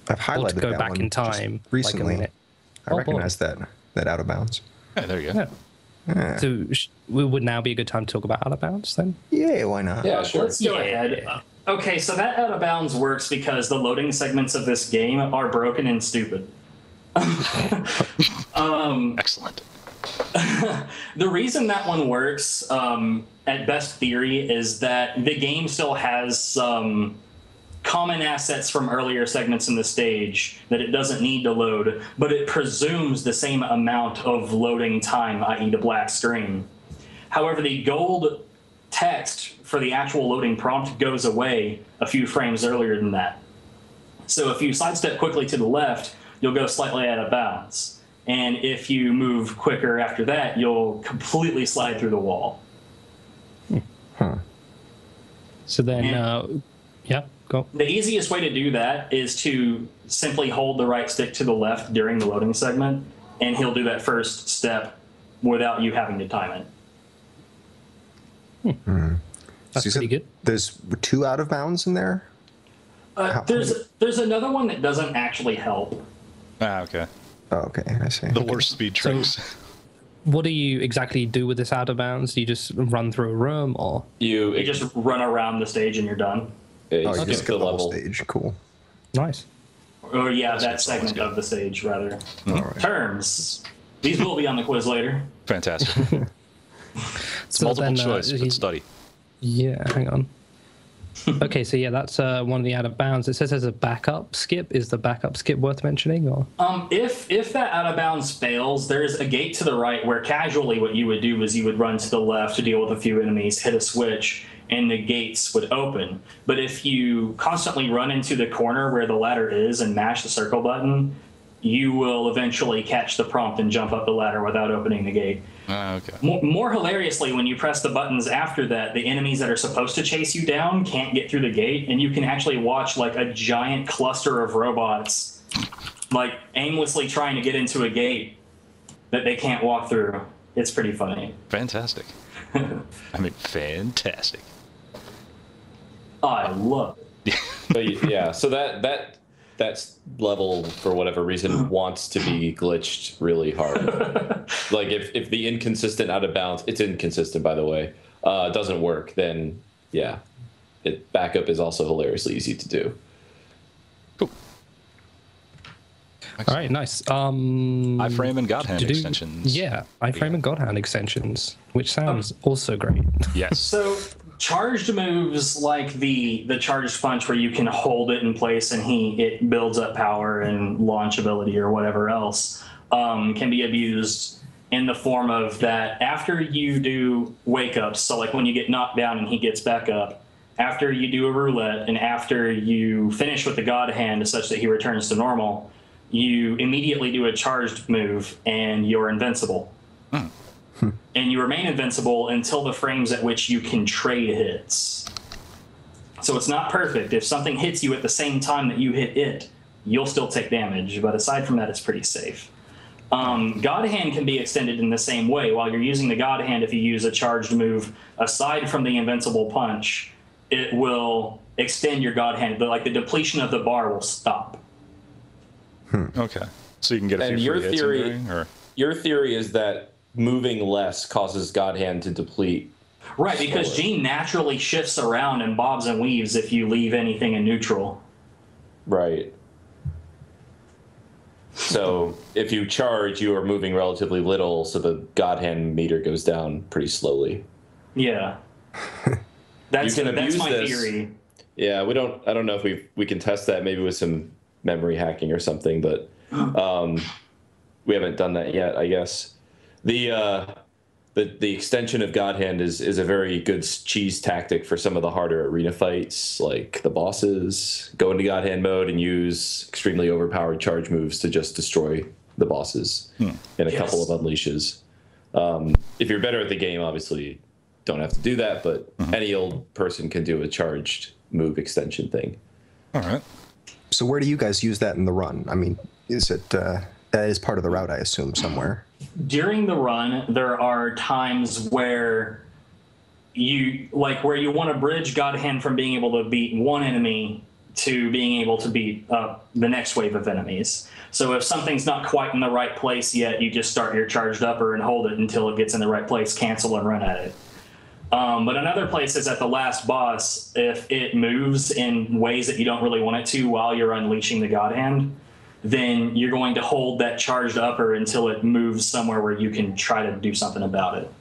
I've highlighted or to go that back one in time recently. Like I recognize that out of bounds. Yeah, there you go. Yeah. So would now be a good time to talk about out of bounds then? Yeah, why not? Yeah, sure. Let's go ahead. Okay, so that out of bounds works because the loading segments of this game are broken and stupid. Excellent. The reason that one works, at best theory, is that the game still has some common assets from earlier segments in the stage that it doesn't need to load, but it presumes the same amount of loading time, i.e. the black screen. However, the gold text for the actual loading prompt goes away a few frames earlier than that. So if you sidestep quickly to the left, you'll go slightly out of bounds. And if you move quicker after that, you'll completely slide through the wall. So then, go. The easiest way to do that is to simply hold the right stick to the left during the loading segment, and he'll do that first step without you having to time it. That's So pretty good. There's 2 out of bounds in there? There's another one that doesn't actually help. Okay. Oh, okay, I see. The worst speed tricks. What do you exactly do with this out of bounds? Do you just run through a room, or You just run around the stage and you're done. You Oh, you skip just the get the whole level. stage. Cool. nice? Or yeah, that That's always segment good. of the stage, rather. All right. Terms. These will be on the quiz later. Fantastic. It's So multiple then, choice, but he- study. Yeah, hang on. Okay, so yeah, that's one of the out of bounds. It says there's a backup skip. Is the backup skip worth mentioning? Or If that out of bounds fails, there's a gate to the right where casually what you would do is you would run to the left to deal with a few enemies, hit a switch, and the gates would open. But if you constantly run into the corner where the ladder is and mash the circle button, you will eventually catch the prompt and jump up the ladder without opening the gate. Okay. More hilariously, when you press the buttons after that, the enemies that are supposed to chase you down can't get through the gate, and you can actually watch like a giant cluster of robots like aimlessly trying to get into a gate that they can't walk through. It's pretty funny. Fantastic. I mean, fantastic. I love it. But yeah, so that level, for whatever reason, wants to be glitched really hard. Like if the inconsistent out of bounds, it's inconsistent by the way, doesn't work, then yeah, backup is also hilariously easy to do. Cool. all right, nice. iframe and God Hand to do- extensions. Yeah, iframe and God Hand extensions, which sounds also great. Yes. So charged moves like the charged punch where you can hold it in place and it builds up power and launch ability or whatever else can be abused in the form of that after you do wake ups. So like when you get knocked down and he gets back up, after you do a roulette and after you finish with the God Hand such that he returns to normal, you immediately do a charged move and you're invincible. And you remain invincible until the frames at which you can trade hits. So it's not perfect. If something hits you at the same time that you hit it, you'll still take damage. But aside from that, it's pretty safe. God Hand can be extended in the same way. While you're using the God Hand, if you use a charged move, aside from the invincible punch, it will extend your God Hand. Like the depletion of the bar will stop. Okay. So you can get a And few your free hits theory- in there, or Your theory is that moving less causes God Hand to deplete. Right, because Slower. Gene naturally shifts around and bobs and weaves if you leave anything in neutral. Right. So if you charge, you are moving relatively little, so the God Hand meter goes down pretty slowly. Yeah. That's You can that's abuse my this. theory. Yeah, I don't know if we can test that maybe with some memory hacking or something, but we haven't done that yet, I guess. The extension of God Hand is a very good cheese tactic for some of the harder arena fights, like the bosses. Go into God Hand mode and use extremely overpowered charge moves to just destroy the bosses in a couple of unleashes. If you're better at the game, obviously don't have to do that, but any old person can do a charged move extension thing. all right. So where do you guys use that in the run? I mean, is it that is part of the route, I assume, somewhere? During the run, there are times where you want to bridge God Hand from being able to beat one enemy to being able to beat the next wave of enemies. So if something's not quite in the right place yet, you just start your charged upper and hold it until it gets in the right place, cancel and run at it. But in other places at the last boss, if it moves in ways that you don't really want it to while you're unleashing the God Hand, then you're going to hold that charged upper until it moves somewhere where you can try to do something about it.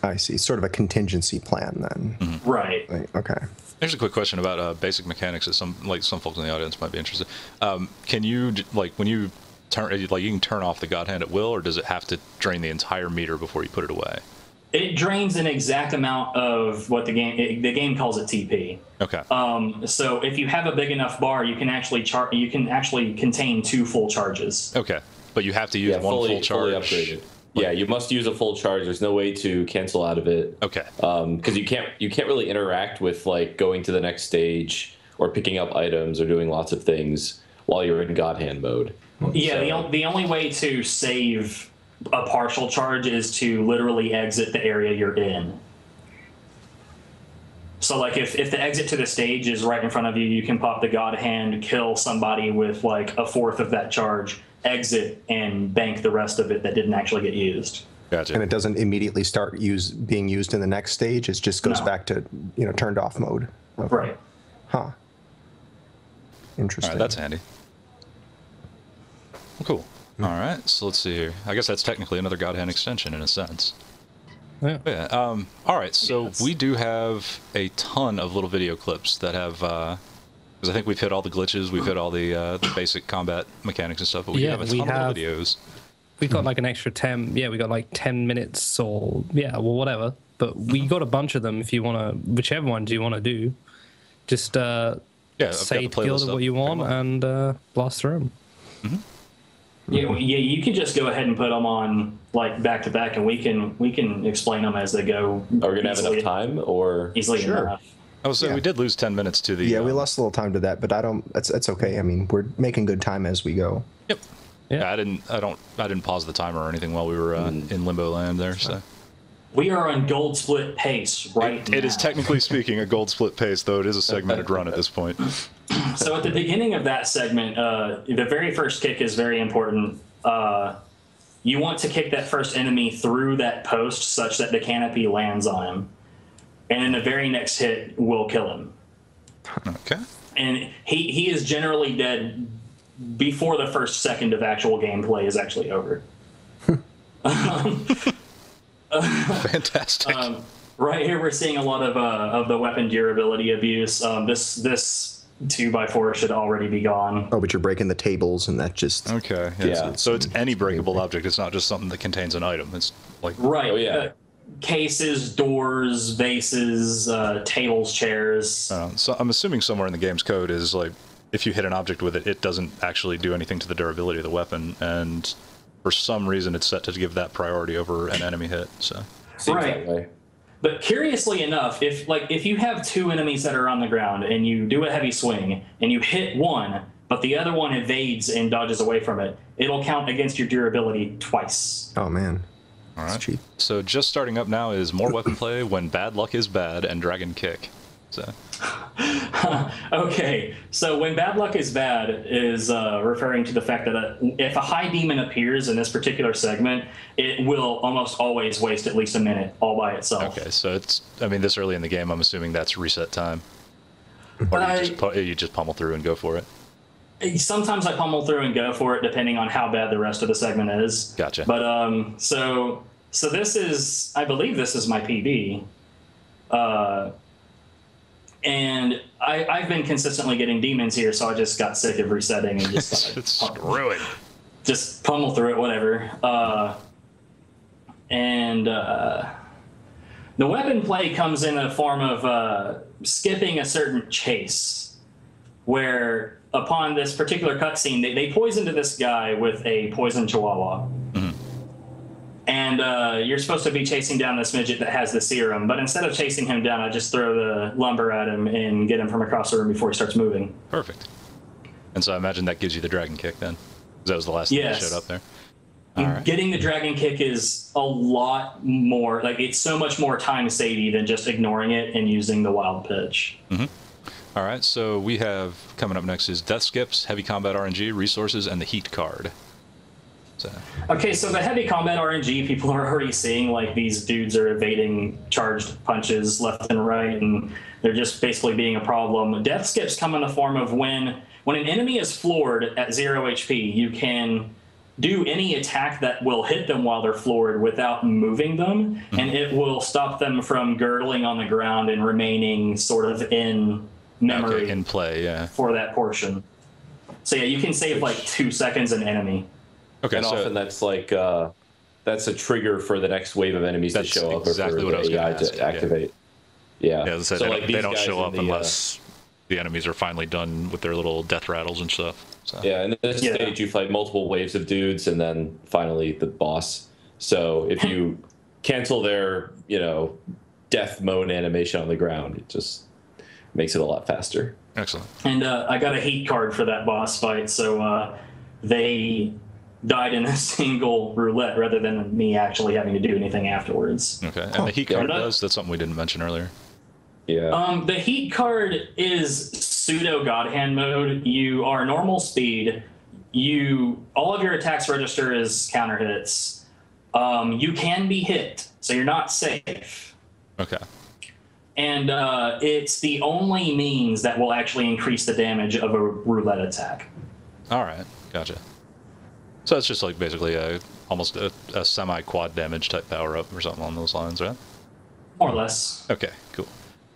I see. Sort of a contingency plan then. Right. Like, okay. Here's a quick question about basic mechanics that some folks in the audience might be interested. Can you when you turn you can turn off the God Hand at will, or does it have to drain the entire meter before you put it away? It drains an exact amount of what the game calls it TP. Okay. So if you have a big enough bar, you can actually contain 2 full charges. Okay, but you have to use one full charge. Fully upgraded. Yeah, you must use a full charge. There's no way to cancel out of it. Okay. Because you can't really interact with like going to the next stage or picking up items or doing lots of things while you're in God Hand mode. Yeah, So- the only way to save a partial charge is to literally exit the area you're in. So like if the exit to the stage is right in front of you, you can pop the God Hand, kill somebody with like a fourth of that charge, exit, and bank the rest of it that didn't actually get used. Gotcha. And it doesn't immediately start being used in the next stage. It just goes No. back to turned off mode. Okay. Right. Huh. Interesting. All right, that's handy. Cool. All right, so let's see here. I guess that's technically another God Hand extension in a sense. Yeah. Yeah. All right, so we do have a ton of little video clips that have, because I think we've hit all the glitches, we've hit all the basic combat mechanics and stuff, but we have a ton of little videos. We got like an extra 10. Yeah, we got like 10 minutes or whatever. But we got a bunch of them. If you want to, whichever ones you want to do, just say guild of what you want and blast through them. Yeah, you can just go ahead and put them on like back to back, and we can explain them as they go. Are we gonna have enough time, or easily enough? I was saying we did lose 10 minutes to the. Yeah, we lost a little time to that, but It's okay. I mean, we're making good time as we go. Yep. Yeah, I didn't pause the timer or anything while we were in limbo land there. So. We are on gold split pace now. It is technically speaking a gold split pace, though it is a segmented run at this point. So at the beginning of that segment, the very first kick is very important. You want to kick that first enemy through that post such that the canopy lands on him. And then the very next hit will kill him. Okay. And he is generally dead before the first second of actual gameplay is actually over. Fantastic. Right here, we're seeing a lot of the weapon durability abuse. This 2x4 should already be gone. Oh, but you're breaking the tables, and that just okay. Yeah. So it's any breakable object. It's not just something that contains an item. It's like right. Oh, yeah. Cases, doors, vases, tables, chairs. So I'm assuming somewhere in the game's code is like if you hit an object with it, it doesn't actually do anything to the durability of the weapon, and for some reason it's set to give that priority over an enemy hit. So right. But curiously enough, if you have two enemies that are on the ground and you do a heavy swing and you hit one, but the other one evades and dodges away from it, it'll count against your durability twice. Oh man. All right. So just starting up now is more weapon play when bad luck is bad and dragon kick. So. Okay, so when bad luck is bad is referring to the fact that if a high demon appears in this particular segment, it will almost always waste at least a minute all by itself. Okay, so this early in the game, I'm assuming that's reset time. Or you just pummel through and go for it. Sometimes I pummel through and go for it, depending on how bad the rest of the segment is. Gotcha. But so this is, I believe this is my PB. And I've been consistently getting demons here, so I just got sick of resetting and just screw it. Just pummel through it, whatever. The weapon play comes in a form of skipping a certain chase, where upon this particular cutscene, they poisoned this guy with a poison chihuahua. Mm-hmm. And you're supposed to be chasing down this midget that has the serum, but instead of chasing him down, I just throw the lumber at him and get him from across the room before he starts moving. Perfect. And so I imagine that gives you the dragon kick then? That was the last thing that showed up there? Right. Getting the dragon kick is a lot more, it's so much more time-savvy than just ignoring it and using the wild pitch. Mm-hmm. All right, so we have, coming up next is Death Skips, Heavy Combat RNG, Resources, and the Heat card. Okay, so the heavy combat RNG, people are already seeing these dudes are evading charged punches left and right, and they're just basically being a problem. Death skips come in the form of when an enemy is floored at 0 HP, you can do any attack that will hit them while they're floored without moving them, and it will stop them from girdling on the ground and remaining sort of in memory in play, yeah, for that portion. So yeah, you can save 2 seconds an enemy. Okay, and often that's that's a trigger for the next wave of enemies to show up, exactly or for the AI to activate. Yeah. So they don't show up unless the enemies are finally done with their little death rattles and stuff. So. Yeah, and in this stage you fight multiple waves of dudes, and then finally the boss. So if you cancel their, death moan animation on the ground, it just makes it a lot faster. Excellent. And I got a heat card for that boss fight, so they died in a single roulette rather than me actually having to do anything afterwards. Okay, and the heat card that's something we didn't mention earlier. Yeah. The heat card is pseudo God Hand mode. You are normal speed. All of your attacks register as counter hits. You can be hit, so you're not safe. Okay. And it's the only means that will actually increase the damage of a roulette attack. All right, gotcha. So it's just like basically almost a semi-quad damage type power-up or something along those lines, right? More or less. Okay, cool.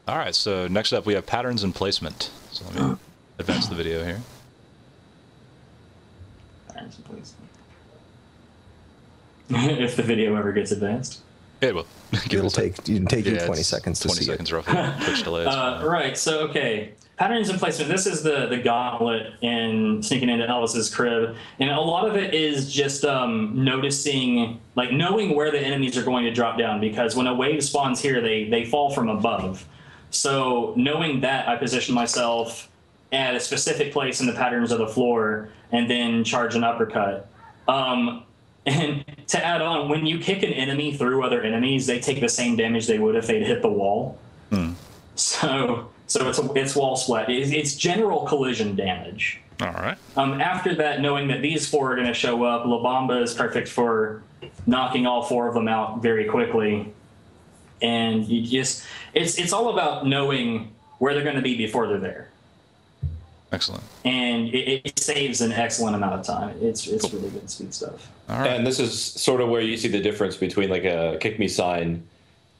All right, so next up we have patterns and placement. So let me advance the video here. Patterns and placement. If the video ever gets advanced. It will. It'll take you 20 seconds to 20 see seconds it. roughly. Twitch delays. Right, so okay. Patterns and placement. This is the gauntlet in sneaking into Elvis's crib. And a lot of it is just noticing, like knowing where the enemies are going to drop down, because when a wave spawns here, they fall from above. So knowing that, I position myself at a specific place in the patterns of the floor and then charge an uppercut. And to add on, when you kick an enemy through other enemies, they take the same damage they would if they'd hit the wall. So it's wall splat. It's general collision damage. All right. After that, knowing that these four are going to show up, La Bamba is perfect for knocking all four of them out very quickly. And you just it's all about knowing where they're going to be before they're there. Excellent. And it saves an excellent amount of time. It's really good speed stuff. All right. And this is sort of where you see the difference between like a kick me sign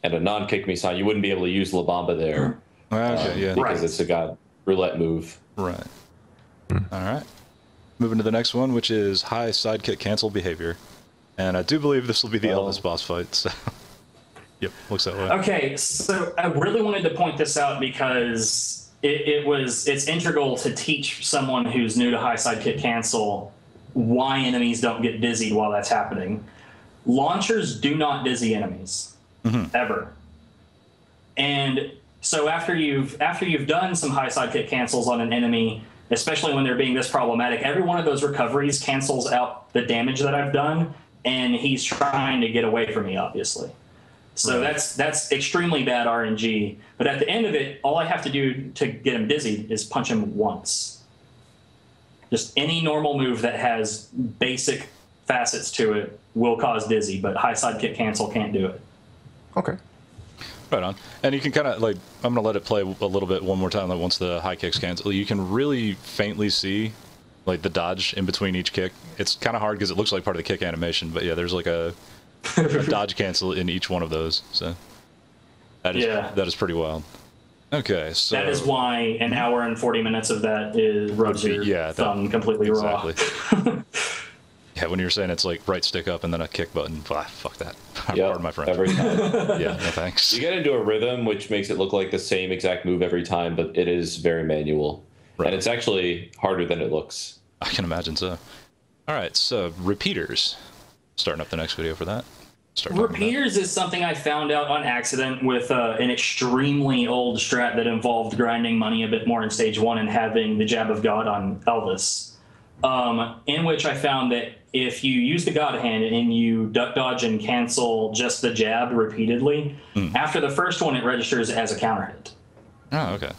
and a non-kick me sign. You wouldn't be able to use La Bamba there. Okay, yeah. Because it's a god roulette move. Right. All right. Moving to the next one, which is high sidekick cancel behavior. And I do believe this will be the Elvis boss fight. So. Yep, looks that way. Okay, so I really wanted to point this out because it's integral to teach someone who's new to high sidekick cancel why enemies don't get dizzied while that's happening. Launchers do not dizzy enemies ever. And so after you've done some high sidekick cancels on an enemy, especially when they're being this problematic, every one of those recoveries cancels out the damage that I've done, and he's trying to get away from me, obviously. So that's extremely bad RNG. But at the end of it, all I have to do to get him dizzy is punch him once. Just any normal move that has basic facets to it will cause dizzy, but high sidekick cancel can't do it. Okay. Right on. And you can kind of, like, I'm going to let it play a little bit one more time, like once the high kicks cancel. You can really faintly see, like, the dodge in between each kick. It's kind of hard because it looks like part of the kick animation, but yeah, there's like a dodge cancel in each one of those. So that is pretty wild. Okay, so that is why an hour and 40 minutes of that is rubs your thumb completely raw. Yeah, when you're saying it's like right stick up and then a kick button, fuck that. Pardon my French. Every time. Yeah, no thanks. You get into a rhythm, which makes it look like the same exact move every time, but it is very manual. Right. And it's actually harder than it looks. I can imagine so. All right, so repeaters. Starting up the next video for that. Repeaters is something I found out on accident with an extremely old strat that involved grinding money a bit more in stage 1 and having the Jab of God on Elvis. In which I found that if you use the God Hand and you duck, dodge, and cancel just the jab repeatedly, after the first one it registers as a counter hit. Oh, okay.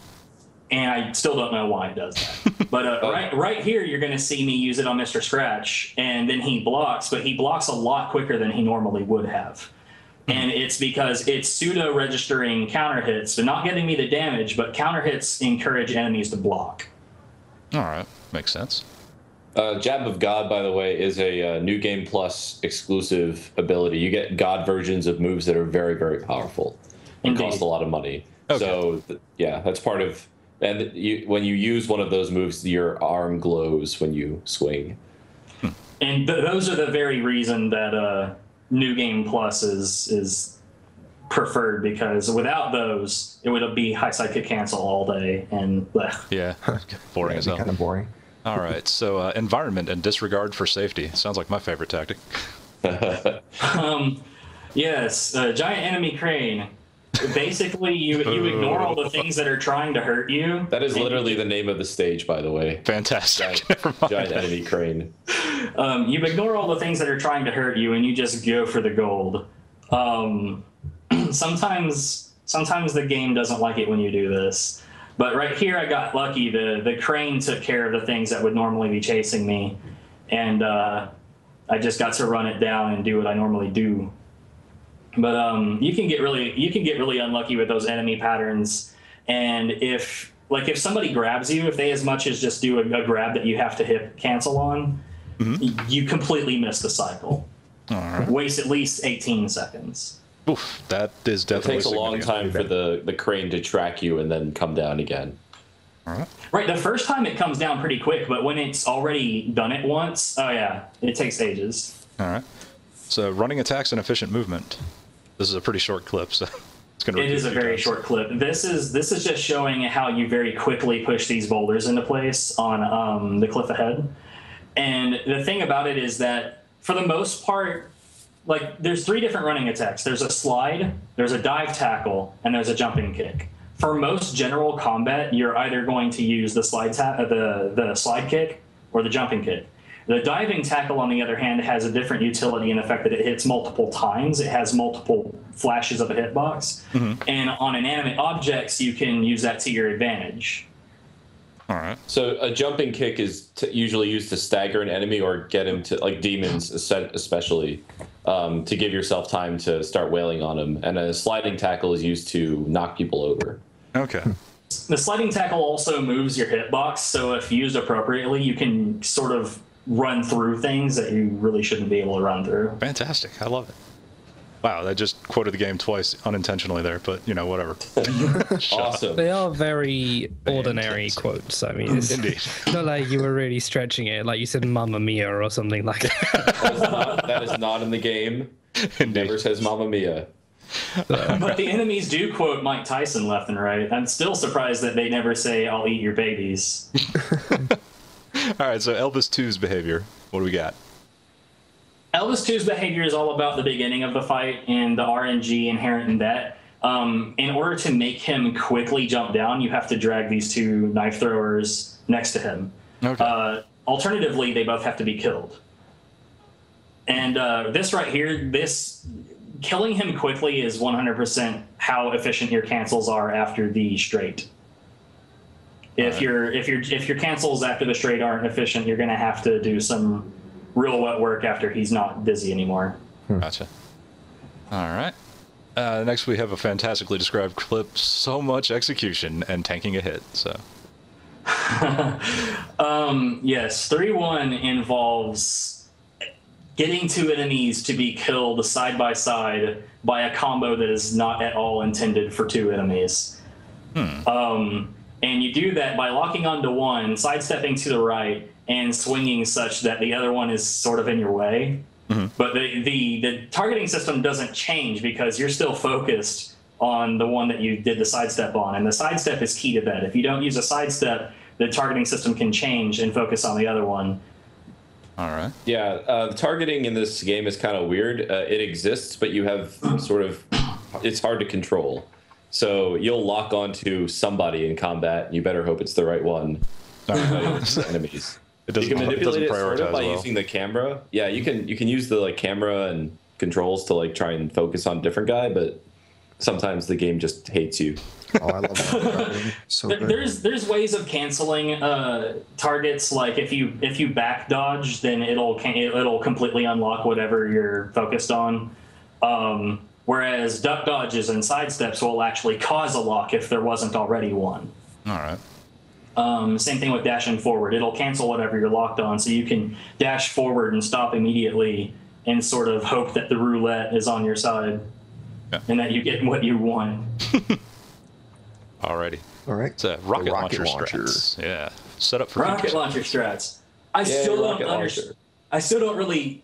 And I still don't know why it does that. But right here, you're going to see me use it on Mr. Scratch, and then he blocks, but he blocks a lot quicker than he normally would have. And it's because it's pseudo-registering counter hits, so not getting me the damage, but counter hits encourage enemies to block. All right, makes sense. Jab of God, by the way, is a New Game Plus exclusive ability. You get God versions of moves that are very, very powerful and cost a lot of money. Okay. So, yeah, that's part of... And when you use one of those moves, your arm glows when you swing. And those are the very reason that New Game Plus is preferred, because without those, it would be high sidekick cancel all day. And yeah, boring as hell. Kind of boring. All right, so environment and disregard for safety. Sounds like my favorite tactic. Yes, giant enemy crane. Basically, you ignore all the things that are trying to hurt you. That is literally the name of the stage, by the way. Fantastic. Giant enemy crane. You ignore all the things that are trying to hurt you, and you just go for the gold. Sometimes the game doesn't like it when you do this. But right here, I got lucky. The crane took care of the things that would normally be chasing me, and I just got to run it down and do what I normally do. But you can get really unlucky with those enemy patterns, and if somebody grabs you, if they as much as just do a grab that you have to hit cancel on, you completely miss the cycle. All right. Waste at least 18 seconds. Oof, that is It definitely takes a long time for the crane to track you and then come down again. All right. Right, the first time it comes down pretty quick, but when it's already done it once, oh yeah, it takes ages. All right. So running attacks and efficient movement. This is a pretty short clip, so it's going to. It is a very short clip. This is just showing how you very quickly push these boulders into place on the cliff ahead. And the thing about it is that for the most part, like there's 3 different running attacks. There's a slide, there's a dive tackle, and there's a jumping kick. For most general combat, you're either going to use the slide the slide kick or the jumping kick. The diving tackle, on the other hand, has a different utility in the fact that it hits multiple times. It has multiple flashes of a hitbox. And on inanimate objects, you can use that to your advantage. All right. So a jumping kick is usually used to stagger an enemy or get him to, like demons especially, to give yourself time to start wailing on them. And a sliding tackle is used to knock people over. Okay. The sliding tackle also moves your hitbox, so if used appropriately, you can sort of run through things that you really shouldn't be able to run through. Fantastic. I love it. Wow, I just quoted the game twice unintentionally there, but you know, whatever. Awesome. They are very ordinary quotes. I mean, it's Indeed. not like you were really stretching it, like you said Mamma Mia or something like that. That is not in the game. Indeed. Never says Mamma Mia. But the enemies do quote Mike Tyson left and right. I'm still surprised that they never say, "I'll eat your babies." All right, so Elvis 2's behavior. What do we got? Elvis 2's behavior is all about the beginning of the fight and the RNG inherent in that. In order to make him quickly jump down, you have to drag these 2 knife throwers next to him. Okay. Alternatively, they both have to be killed. And this right here, killing him quickly is 100% how efficient your cancels are after the straight. If your cancels after the straight aren't efficient, you're going to have to do some real wet work after he's not dizzy anymore. Gotcha. All right. Next, we have a fantastically described clip. So much execution and tanking a hit. So. Yes, 3-1 involves getting 2 enemies to be killed side by side by a combo that is not at all intended for 2 enemies. And you do that by locking onto one, sidestepping to the right, and swinging such that the other one is sort of in your way. But the targeting system doesn't change because you're still focused on the one that you did the sidestep on. And the sidestep is key to that. If you don't use a sidestep, the targeting system can change and focus on the other one. All right. Yeah, the targeting in this game is kind of weird. It exists, but you have it's hard to control. So you'll lock onto somebody in combat, and you better hope it's the right one. Enemies. It doesn't, you can manipulate it prioritize sort of by well. using the camera. Yeah, you can use the camera and controls to try and focus on a different guy, but sometimes the game just hates you. Oh, I love that. So good. There's ways of canceling targets. Like if you back dodge, then it'll completely unlock whatever you're focused on. Whereas duck dodges and sidesteps will actually cause a lock if there wasn't already one. All right. Same thing with dashing forward. It'll cancel whatever you're locked on, so you can dash forward and stop immediately and sort of hope that the roulette is on your side and that you get what you want. Alrighty. All right. It's a rocket launcher strats. Yeah. Set up for rocket launcher strats. I still don't really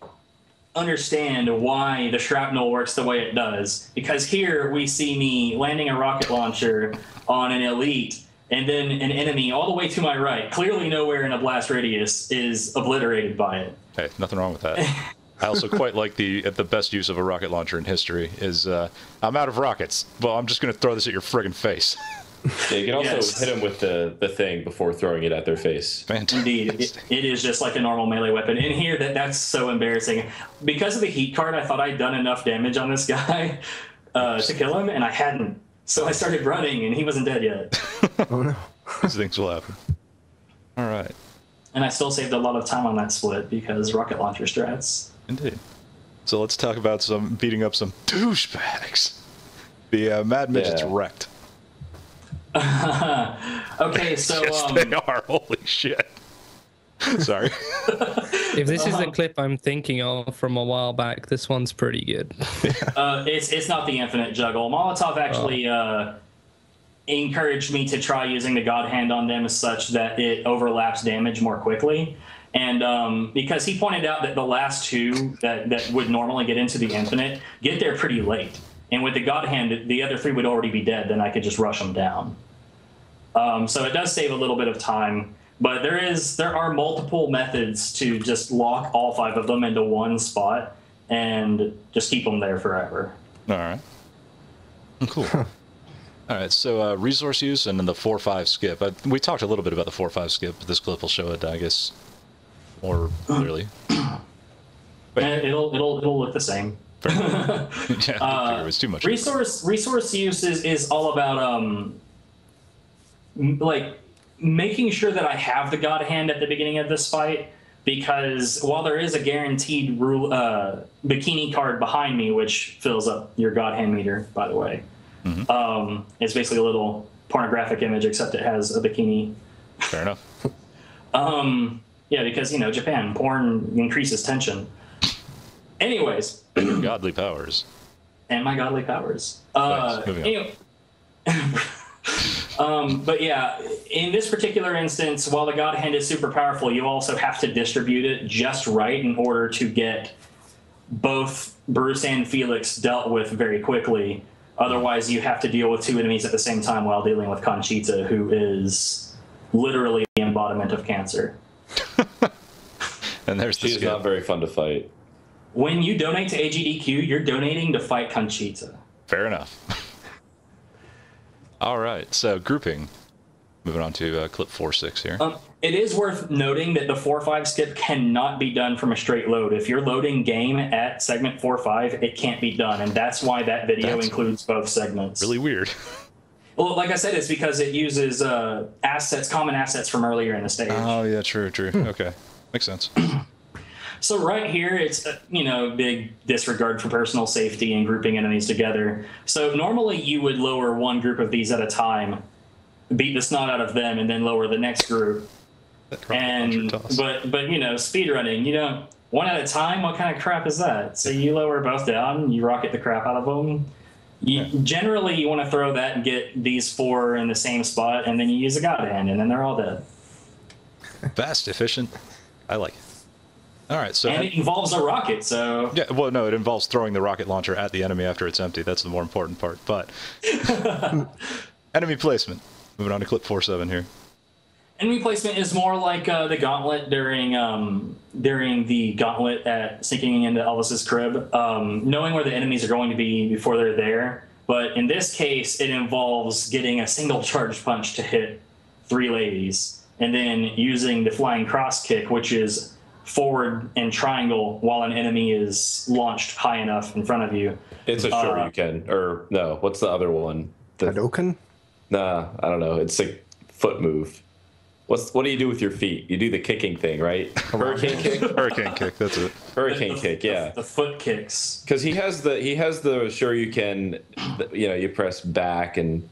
understand why the shrapnel works the way it does, because here we see me landing a rocket launcher on an elite, and then an enemy all the way to my right, clearly nowhere in a blast radius, is obliterated by it. Hey, nothing wrong with that. I also quite like the best use of a rocket launcher in history is I'm out of rockets. Well, I'm just going to throw this at your friggin' face. Yeah, you can also hit them with the thing before throwing it at their face. Fantastic. Indeed, it is just like a normal melee weapon. And here, that's so embarrassing. Because of the heat card, I thought I'd done enough damage on this guy to kill him, and I hadn't. So I started running, and he wasn't dead yet. Oh no. These things will happen. All right. And I still saved a lot of time on that split because rocket launcher strats. Indeed. So let's talk about beating up some douchebags. The Mad Midget's wrecked. Okay, so Yes, they are. Holy shit. Sorry. If this is the clip I'm thinking of from a while back, this one's pretty good. It's not the infinite juggle. Molotov actually encouraged me to try using the God Hand on them such that it overlaps damage more quickly. And because he pointed out that the last two that would normally get into the infinite get there pretty late. And with the God Hand, the other three would already be dead. Then I could just rush them down. So it does save a little bit of time. But there are multiple methods to just lock all 5 of them into one spot and just keep them there forever. All right. Cool. All right, so resource use and then the 4-5 skip. We talked a little bit about the 4-5 skip, but this clip will show it, I guess, more clearly. And it'll look the same. Yeah, I figure it was too much. Resource use is all about like making sure that I have the God Hand at the beginning of this fight, because while there is a guaranteed bikini card behind me, which fills up your God Hand meter, by the way, it's basically a little pornographic image, except it has a bikini. Fair enough. Yeah, because, Japan, porn increases tension. Anyways. Your godly powers. And my godly powers. Nice. Anyway. But yeah, in this particular instance, while the God Hand is super powerful, you also have to distribute it just right in order to get both Bruce and Felix dealt with very quickly. Otherwise, you have to deal with 2 enemies at the same time while dealing with Conchita, who is literally the embodiment of cancer. And there's the She's not very fun to fight. When you donate to AGDQ, you're donating to fight Conchita. Fair enough. All right, so grouping. Moving on to clip 4-6 here. It is worth noting that the 4-5 skip cannot be done from a straight load. If you're loading game at segment 4-5, it can't be done, and that's why that video includes both segments. Really weird. Well, like I said, it's because it uses common assets from earlier in the stage. Oh, yeah, true. Okay, makes sense. So right here, it's, big disregard for personal safety and grouping enemies together. So normally you would lower one group of these at a time, beat the snot out of them, and then lower the next group. But speedrunning, you don't, one at a time, what kind of crap is that? So you lower both down, you rocket the crap out of them. Generally, you want to throw that and get these 4 in the same spot, and then you use a God Hand, and then they're all dead. Fast, efficient. I like it. All right, so and it involves a rocket, so yeah. Well, no, it involves throwing the rocket launcher at the enemy after it's empty. That's the more important part. But enemy placement. Moving on to clip 4-7 here. Enemy placement is more like the gauntlet during the gauntlet at sinking into Elvis's crib, knowing where the enemies are going to be before they're there. But in this case, it involves getting a single charge punch to hit 3 ladies, and then using the flying cross kick, which is forward and triangle while an enemy is launched high enough in front of you. It's a shoryuken, or no, what's the other one? Hadouken? Nah, I don't know. It's a foot move. What do you do with your feet? You do the kicking thing, right? Hurricane kick? Hurricane kick, that's it. Hurricane kick, yeah. The foot kicks. Because he has the shoryuken, you press back and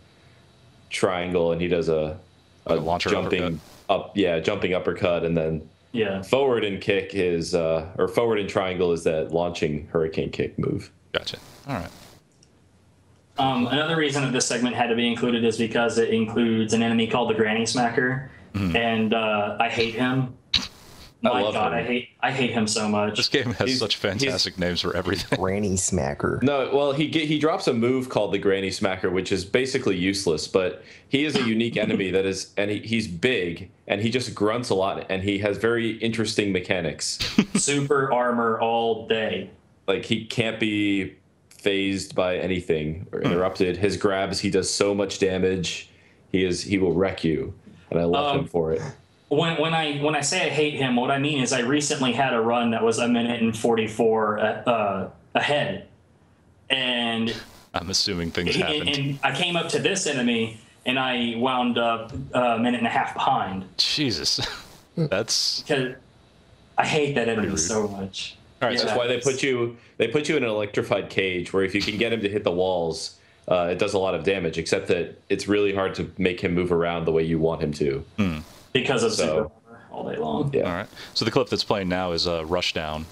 triangle, and he does a launcher jumping jumping uppercut, and then forward and kick is or forward and triangle is that launching hurricane kick move. Gotcha. All right. Another reason that this segment had to be included is because it includes an enemy called the Granny Smacker, and I hate him. My God, I hate him so much. This game has such fantastic names for everything. Granny Smacker. No, well, he drops a move called the Granny Smacker, which is basically useless, but he is a unique enemy that is, and he's big, and he just grunts a lot, and he has very interesting mechanics. Super armor all day. Like, he can't be phased by anything or interrupted. His grabs, he does so much damage. He will wreck you, and I love him for it. When I say I hate him, what I mean is I recently had a run that was 1:44 ahead, and I'm assuming things happened. And I came up to this enemy, and I wound up 1.5 minutes behind. Jesus, that's because I hate that enemy so much. All right, so that's why they put you in an electrified cage where if you can get him to hit the walls, it does a lot of damage. Except that it's really hard to make him move around the way you want him to. Because of super all day long. Yeah. All right. So the clip that's playing now is Rushdown.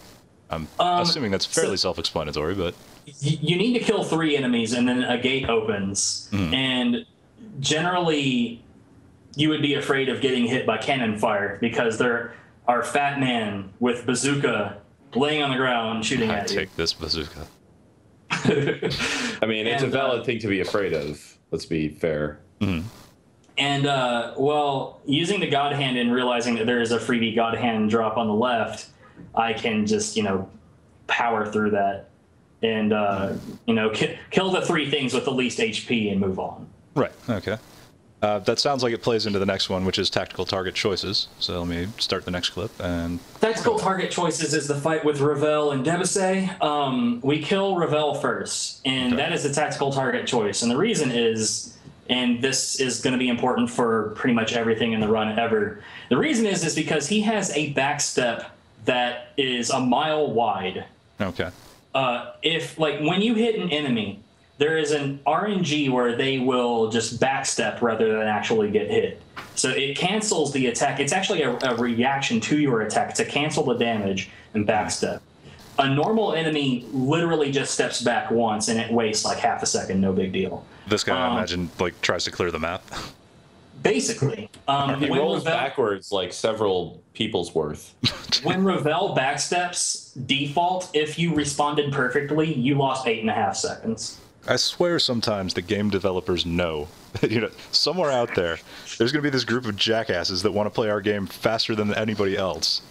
I'm assuming that's fairly self-explanatory, but You need to kill 3 enemies, and then a gate opens. And generally, you would be afraid of getting hit by cannon fire because there are fat man with bazooka laying on the ground shooting at you. Take this bazooka. I mean, it's a valid thing to be afraid of. Let's be fair. And, well, using the God Hand and realizing that there is a freebie God Hand drop on the left, I can just, power through that and, kill the 3 things with the least HP and move on. Right, okay. That sounds like it plays into the next one, which is tactical target choices. So let me start the next clip. And Tactical target choices is the fight with Ravel and Debusay. We kill Ravel first, and that is the tactical target choice. And the reason is, and this is going to be important for pretty much everything in the run ever, the reason is because he has a backstep that is a mile wide. Okay. When you hit an enemy, there is an RNG where they will just backstep rather than actually get hit. So it cancels the attack. It's actually a reaction to your attack to cancel the damage and backstep. A normal enemy literally just steps back once and it wastes like half a second, no big deal. This guy, I imagine, tries to clear the map. Basically. He rolls backwards like several people's worth. When Ravel backsteps, default, if you responded perfectly, you lost 8.5 seconds. I swear sometimes the game developers know that, somewhere out there, there's going to be this group of jackasses that want to play our game faster than anybody else.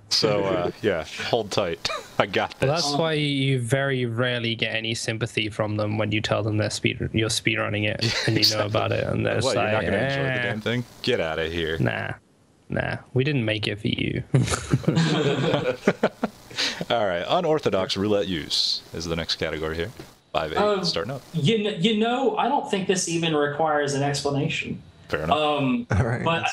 So, yeah, hold tight. I got this. Well, that's why you very rarely get any sympathy from them when you tell them you're speedrunning it and you know about it. And they're What, like, you're not going to enjoy the damn thing? Get out of here. Nah, we didn't make it for you. All right, unorthodox roulette use is the next category here. 5-8, starting up. I don't think this even requires an explanation. Fair enough. All right. But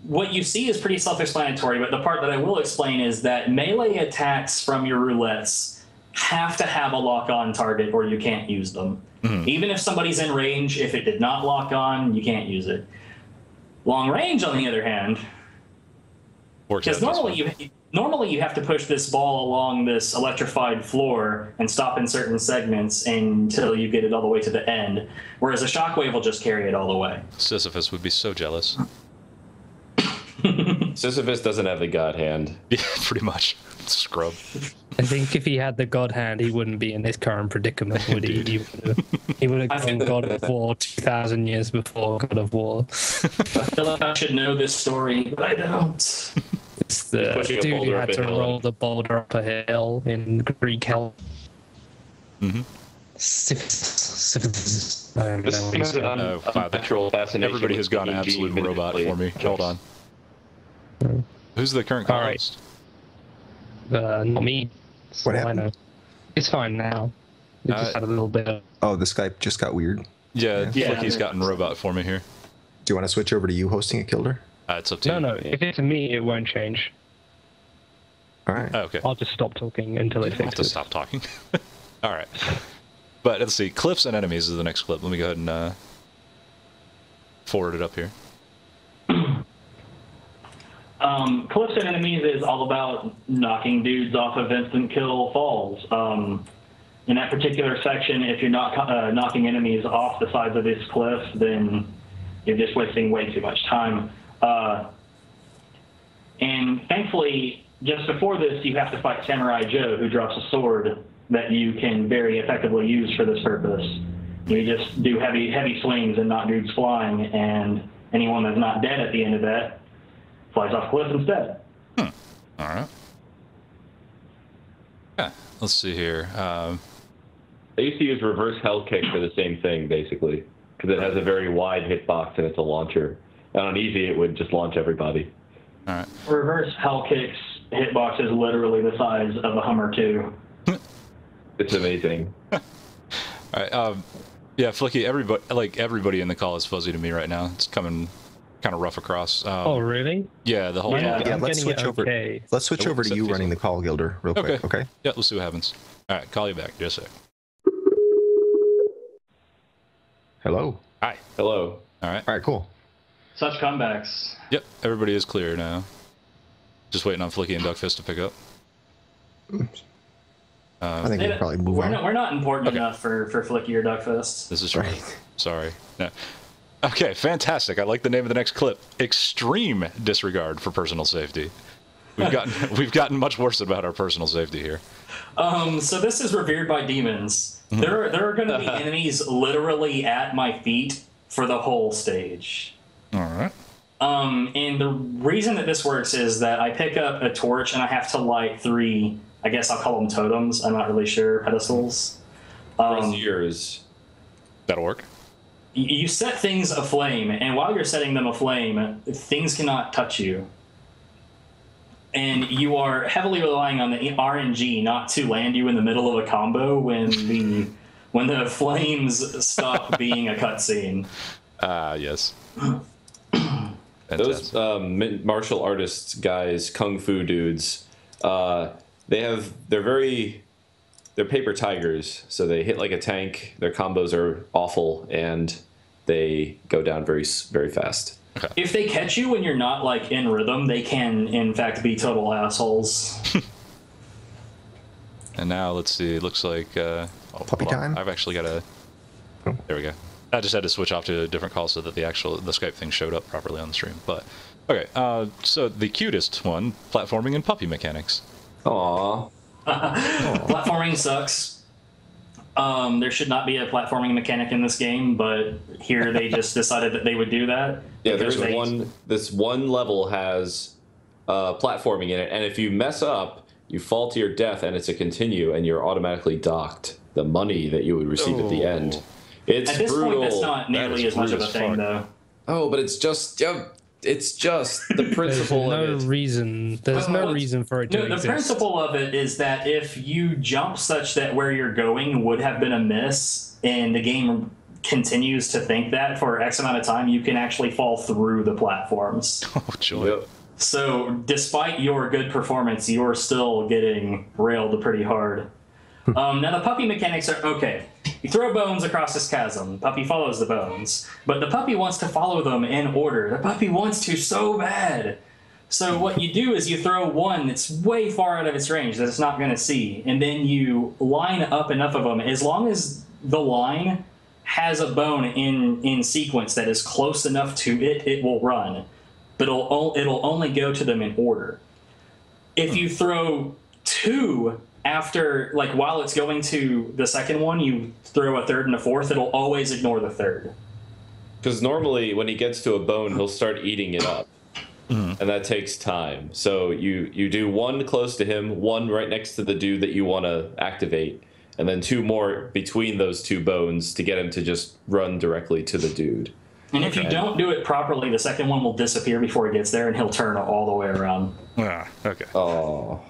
what you see is pretty self-explanatory, but the part that I will explain is that melee attacks from your roulettes have to have a lock-on target or you can't use them. Even if somebody's in range, if it did not lock on, you can't use it. Long range, on the other hand, because normally you have to push this ball along this electrified floor and stop in certain segments until you get it all the way to the end, whereas a shockwave will just carry it all the way. Sisyphus would be so jealous. Sisyphus doesn't have the God Hand. Yeah, pretty much. Scrub. I think if he had the God Hand, he wouldn't be in this current predicament, would he? He would have gone God of War 2,000 years before God of War. I feel like I should know this story, but I don't. It's the dude who had to roll the boulder up a hill in Greek hell. This is an unnatural fascination. Everybody has gone absolute robot for me. Hold on. Who's the current co-host? Not me. What happened? I know. It's fine now. It just had a little bit. Oh, the Skype just got weird. Yeah, Flicky's gotten robot for me here. Do you want to switch over to you hosting it, Kilder? It's up to you. No. If it's me, it won't change. All right. Oh, okay. I'll just stop talking until it I'll have to fixes. stop talking. All right. But let's see. Cliffs and enemies is the next clip. Let me go ahead and forward it up here. Cliffs and enemies is all about knocking dudes off of instant kill falls. In that particular section, if you're not knocking enemies off the sides of this cliff, then you're just wasting way too much time. And thankfully, just before this, you have to fight Samurai Joe, who drops a sword that you can very effectively use for this purpose. You just do heavy swings and knock dudes flying, and anyone that's not dead at the end of that flies off a cliff instead. All right. Yeah, let's see here. I used to use reverse hell kick for the same thing, basically, because it has a very wide hitbox and it's a launcher. And on easy, it would just launch everybody. All right. Reverse hell kick's hitbox is literally the size of a Hummer 2. It's amazing. All right. Yeah, Flicky, everybody in the call is fuzzy to me right now. It's coming kind of rough across. Oh, really? Yeah, the whole. Yeah, I'm let's getting switch it over. okay. Let's switch over to you Set running the call, Gilder, real quick. Okay. Yeah, let's see what happens. All right, call you back. Just a sec. Hello. Hi. Hello. All right. All right. Cool. Such comebacks. Yep, everybody is clear now. Just waiting on Flicky and Duckfist to pick up. I think we can probably move on. We're not important enough for Flicky or Duckfist. This is true. Sorry. No. Okay, fantastic. I like the name of the next clip. Extreme disregard for personal safety. We've gotten much worse about our personal safety here. So this is revered by demons. There are going to be enemies literally at my feet for the whole stage. All right. And the reason that this works is that I pick up a torch and I have to light 3, I guess I'll call them totems, I'm not really sure, pedestals. Braziers. That'll work. You set things aflame, and while you're setting them aflame, things cannot touch you. And you are heavily relying on the RNG not to land you in the middle of a combo when the flames stop being a cutscene. Yes. Those martial artists guys, kung fu dudes, they're paper tigers, so they hit like a tank. Their combos are awful, and they go down very, very fast. Okay. If they catch you when you're not like in rhythm, they can in fact be total assholes. And now let's see. It looks like puppy time. I've actually got a. There we go. I just had to switch off to a different call so that the Skype thing showed up properly on the stream. But okay, so the cutest one, platforming and puppy mechanics. Aww. Platforming sucks. There should not be a platforming mechanic in this game, but here they just decided that they would do that. Yeah, this one level has platforming in it, and if you mess up, you fall to your death, and it's a continue, and you're automatically docked the money that you would receive at the end. It's at this brutal. point, that's not nearly as much of a thing, though. Oh, but it's just the principle of it. There's no reason for it to exist. The principle of it is that if you jump such that where you're going would have been a miss, and the game continues to think that for X amount of time, you can actually fall through the platforms. Oh, joy. Yep. So despite your good performance, you're still getting railed pretty hard. Now the puppy mechanics are okay. You throw bones across this chasm. The puppy follows the bones, but the puppy wants to follow them in order. The puppy wants to so bad. So what you do is you throw one that's way far out of its range that it's not going to see, and then you line up enough of them. As long as the line has a bone in sequence that is close enough to it, it will run, but it'll only go to them in order. If you throw 2 after, like, while it's going to the second one, you throw a third and a fourth, it'll always ignore the third. Because normally when he gets to a bone, he'll start eating it up. And that takes time. So you do 1 close to him, 1 right next to the dude that you want to activate, and then 2 more between those 2 bones to get him to just run directly to the dude. And if you don't do it properly, the second one will disappear before he gets there, and he'll turn all the way around. Okay. Oh.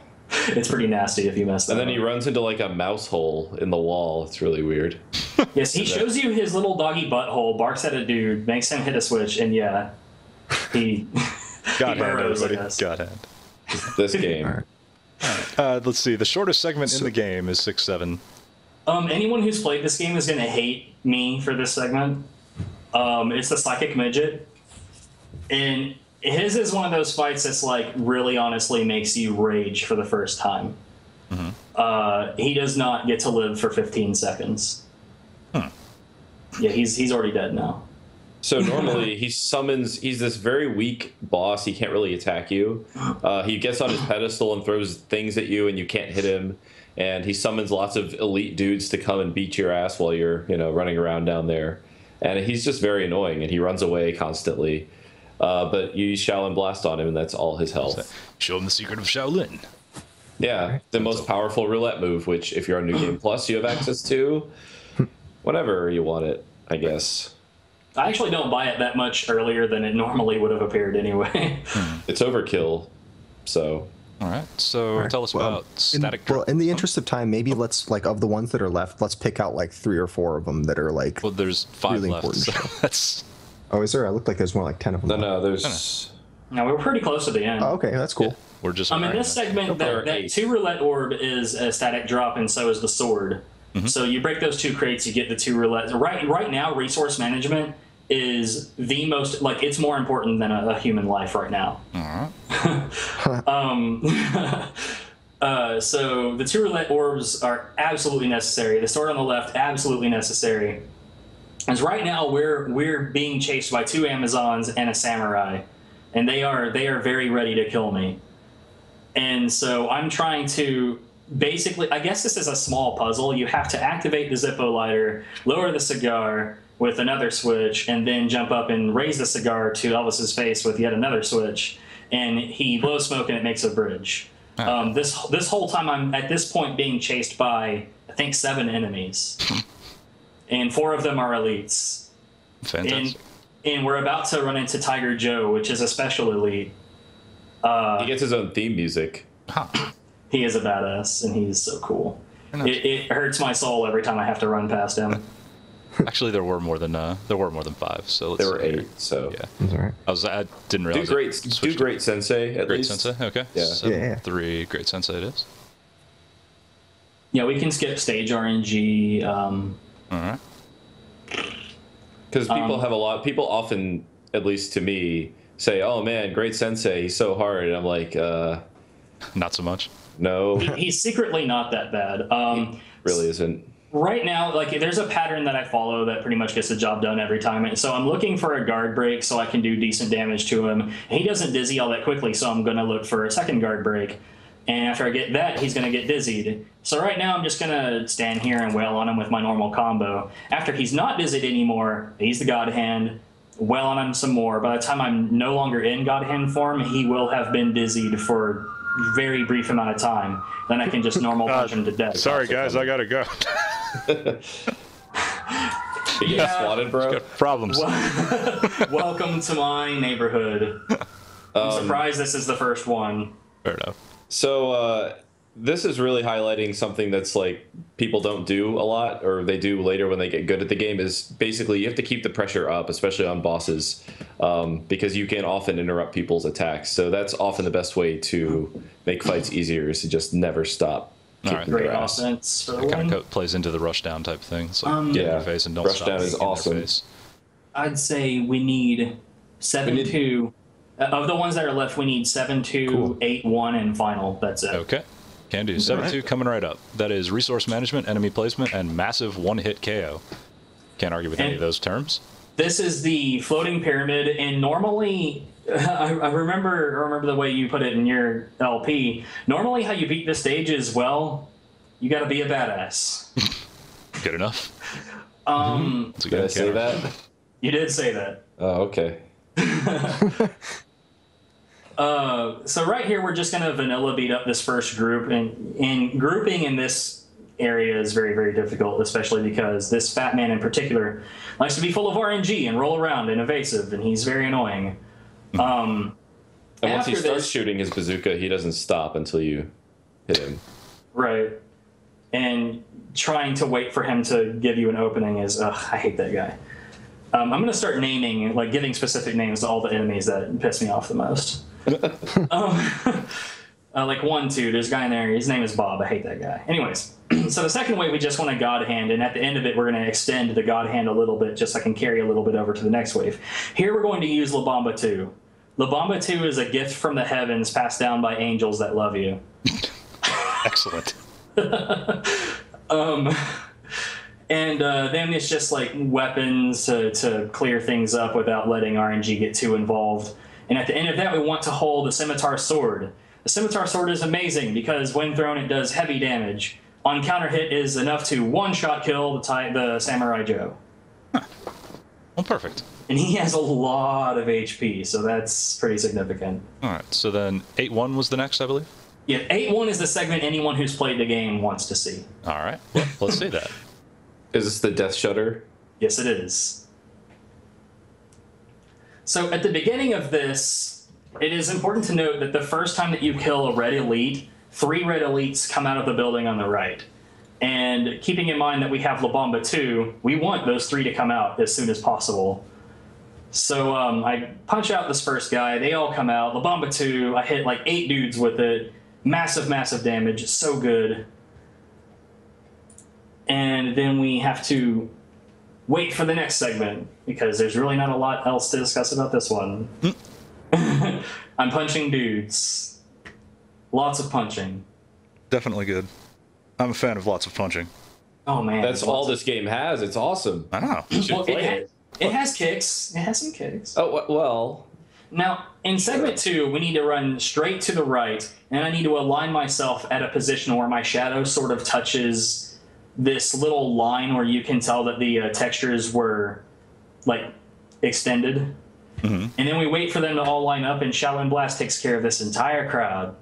It's pretty nasty if you mess that up. And then he runs into like a mouse hole in the wall. It's really weird. Yes, he shows you his little doggy butthole, barks at a dude, makes him hit a switch, and yeah, he God he hand, burrows, I everybody. guess. God hand. This game. Let's see. The shortest segment in the game is 6-7. Anyone who's played this game is going to hate me for this segment. It's the Psychic Midget. And his is one of those fights that's like really honestly makes you rage for the first time. He does not get to live for 15 seconds. Yeah, he's already dead now. So normally he's this very weak boss. He can't really attack you. He gets on his pedestal and throws things at you, and you can't hit him. And he summons lots of elite dudes to come and beat your ass while you're, running around down there. And he's just very annoying, and he runs away constantly. But you use Shaolin Blast on him, and that's all his health. Show him the secret of Shaolin. Yeah, the most powerful roulette move, which if you're on New Game Plus, you have access to whenever you want it, I guess. I actually don't buy it that much earlier than it normally would have appeared anyway. It's overkill, so... All right, so tell us about static drop. Well, in the interest of time, maybe let's, like, of the ones that are left, let's pick out, like, 3 or 4 of them that are, like... Well, there's 5 really left, important so that's... Oh, is there? I looked like there's more like 10 of them. No, there's... No, we're pretty close to the end. Oh, okay, that's cool. Yeah, we're just... in this segment, that 2 roulette orb is a static drop, and so is the sword. So you break those 2 crates, you get the 2 roulette. Right now, resource management is the most, like, it's more important than a human life right now. So the two roulette orbs are absolutely necessary. The sword on the left, absolutely necessary. As right now we're being chased by 2 Amazons and a samurai, and they are very ready to kill me. And so I'm trying to basically, I guess this is a small puzzle. You have to activate the Zippo lighter, lower the cigar with another switch, and then jump up and raise the cigar to Elvis's face with yet another switch, and he blows smoke and it makes a bridge. This whole time I'm at this point being chased by, I think, 7 enemies, and 4 of them are elites. Fantastic. And we're about to run into Tiger Joe, which is a special elite. He gets his own theme music. He is a badass, and he's so cool. It hurts my soul every time I have to run past him. Actually, there were more than 5. So let's there were 8. So yeah, That's all right. I didn't realize. Do great sensei. At Great least. sensei. Okay. Yeah. 7-3 great sensei it is. Yeah, we can skip stage RNG. All right. Because people often, at least to me, say, "Oh man, great sensei, he's so hard," and I'm like, not so much. No, He's secretly not that bad. he really isn't. Right now, like, there's a pattern that I follow that pretty much gets the job done every time. And so I'm looking for a guard break so I can do decent damage to him. He doesn't dizzy all that quickly, so I'm going to look for a second guard break. And after I get that, he's going to get dizzied. So right now, I'm just going to stand here and wail on him with my normal combo. After he's not dizzied anymore, he's the God Hand, wail on him some more. By the time I'm no longer in God Hand form, he will have been dizzied for a very brief amount of time. Then I can just normal punch him to death. Sorry, guys, I gotta go. You get swatted, bro? Got problems. Welcome to my neighborhood. I'm surprised this is the first one. Fair enough. So this is really highlighting something that's like people don't do a lot, or they do later when they get good at the game, is basically you have to keep the pressure up, especially on bosses, because you can often interrupt people's attacks. So that's often the best way to make fights easier, is to just never stop. All right. Great offense for the It kind one. of plays into the rush down type thing. So get in their face and don't rush stop down is in their awesome. face. I'd say we need 7-2. Of the ones that are left, we need 7-2, 8-1, and final. That's it. Okay. Can do. 7-2 coming right up. That is resource management, enemy placement, and massive one-hit KO. Can't argue with any of those terms. This is the floating pyramid, and normally, I remember the way you put it in your LP. Normally, how you beat the stage is, well, you got to be a badass. Good enough. Did I say that? You did say that. Oh, okay. So right here, we're just going to vanilla beat up this first group, and grouping in this area is very, very difficult, especially because this fat man in particular likes to be full of RNG and roll around and evasive, and he's very annoying. And once he starts this, shooting his bazooka, he doesn't stop until you hit him. Right. And trying to wait for him to give you an opening is, I hate that guy. I'm going to start naming, like giving specific names to all the enemies that piss me off the most. Like 1, 2, there's a guy in there, his name is Bob, I hate that guy. Anyways, so the second wave, we just want a God Hand, and at the end of it, we're going to extend the God Hand a little bit, just so I can carry a little bit over to the next wave. Here, we're going to use La Bamba 2. La Bamba 2 is a gift from the heavens passed down by angels that love you. Excellent. And then it's just like weapons to clear things up without letting RNG get too involved. And at the end of that, we want to hold the Scimitar Sword. The Scimitar Sword is amazing because when thrown, it does heavy damage. On counter hit is enough to one-shot kill the Samurai Joe. Huh. Well, perfect. And he has a lot of HP, so that's pretty significant. All right, so then 8-1 was the next, I believe? Yeah, 8-1 is the segment anyone who's played the game wants to see. All right, well, let's see that. Is this the Death Shudder? Yes, it is. So at the beginning of this, it is important to note that the first time that you kill a red elite, 3 red elites come out of the building on the right. And keeping in mind that we have La Bamba 2, we want those 3 to come out as soon as possible. So I punch out this first guy, they all come out. La Bamba 2, I hit like 8 dudes with it. Massive, massive damage, so good. And then we have to wait for the next segment because there's really not a lot else to discuss about this one. I'm punching dudes. Lots of punching. Definitely good. I'm a fan of lots of punching. Oh man, That's all this game has. It's awesome. I know. You should Well, play it. it has kicks. It has some kicks. Oh, well. Now, in segment 2, we need to run straight to the right, and I need to align myself at a position where my shadow sort of touches this little line where you can tell that the textures were, like, extended. And then we wait for them to all line up, and Shaolin Blast takes care of this entire crowd.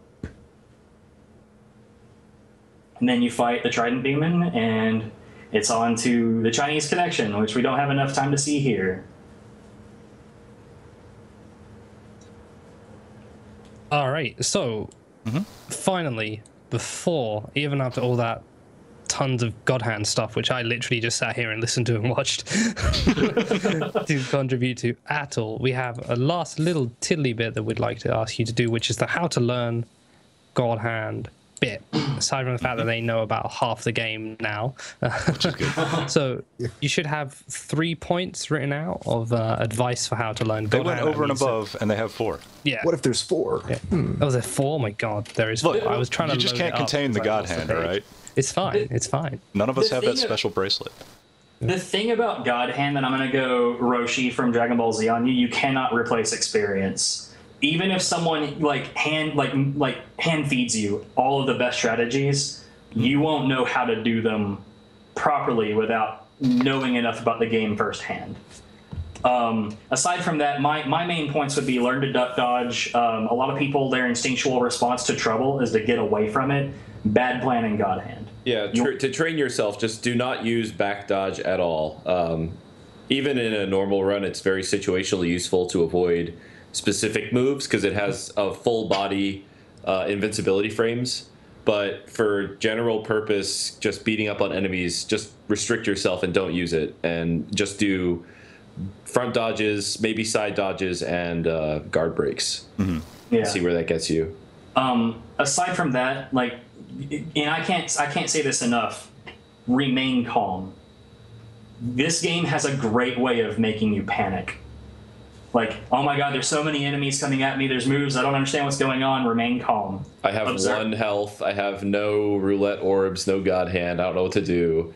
And then you fight the Trident Demon, and it's on to the Chinese Connection, which we don't have enough time to see here. All right, so finally, before, even after all that tons of God Hand stuff, which I literally just sat here and listened to and watched to contribute to at all, we have a last little tiddly bit that we'd like to ask you to do, which is the how to learn God Hand bit, aside from the fact that they know about half the game now. Which is good. So you should have 3 points written out of advice for how to learn God Hand. They went over and above, and they have 4. Yeah. What if there's 4? Yeah. Oh, there's 4? Oh my god, there is 4. Look, I was trying to you just load can't it up contain the because I God lost Hand, the all page. right? It's fine. It's fine. None of us The have thing that special bracelet. The thing about God Hand, and I'm going to go Roshi from Dragon Ball Z on you, you cannot replace experience. Even if someone hand feeds you all of the best strategies, you won't know how to do them properly without knowing enough about the game firsthand. Aside from that, my main points would be learn to duck dodge. A lot of people, their instinctual response to trouble is to get away from it. Bad plan in God Hand. Yeah, to train yourself, just do not use back dodge at all. Even in a normal run, it's very situationally useful to avoid specific moves because it has a full body invincibility frames. But for general purpose, just beating up on enemies, just restrict yourself and don't use it. And just do front dodges, maybe side dodges, and guard breaks. Yeah. See where that gets you. Aside from that, and I can't say this enough, remain calm. This game has a great way of making you panic. Like, oh my god, there's so many enemies coming at me, there's moves, I don't understand what's going on, remain calm. I have 1 health, I have no roulette orbs, no God Hand, I don't know what to do.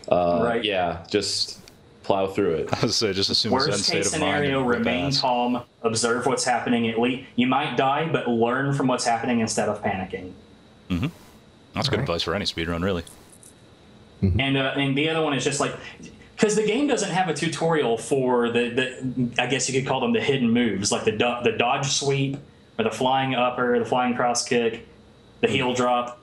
Right. Yeah, just plow through it. I was say, just assume Worst case scenario, remain calm, observe what's happening. At least you might die, but learn from what's happening instead of panicking. That's good advice for any speedrun, really. And the other one is just like, because the game doesn't have a tutorial for the I guess you could call them the hidden moves, like the dodge sweep, or the flying upper, the flying cross kick, the heel drop.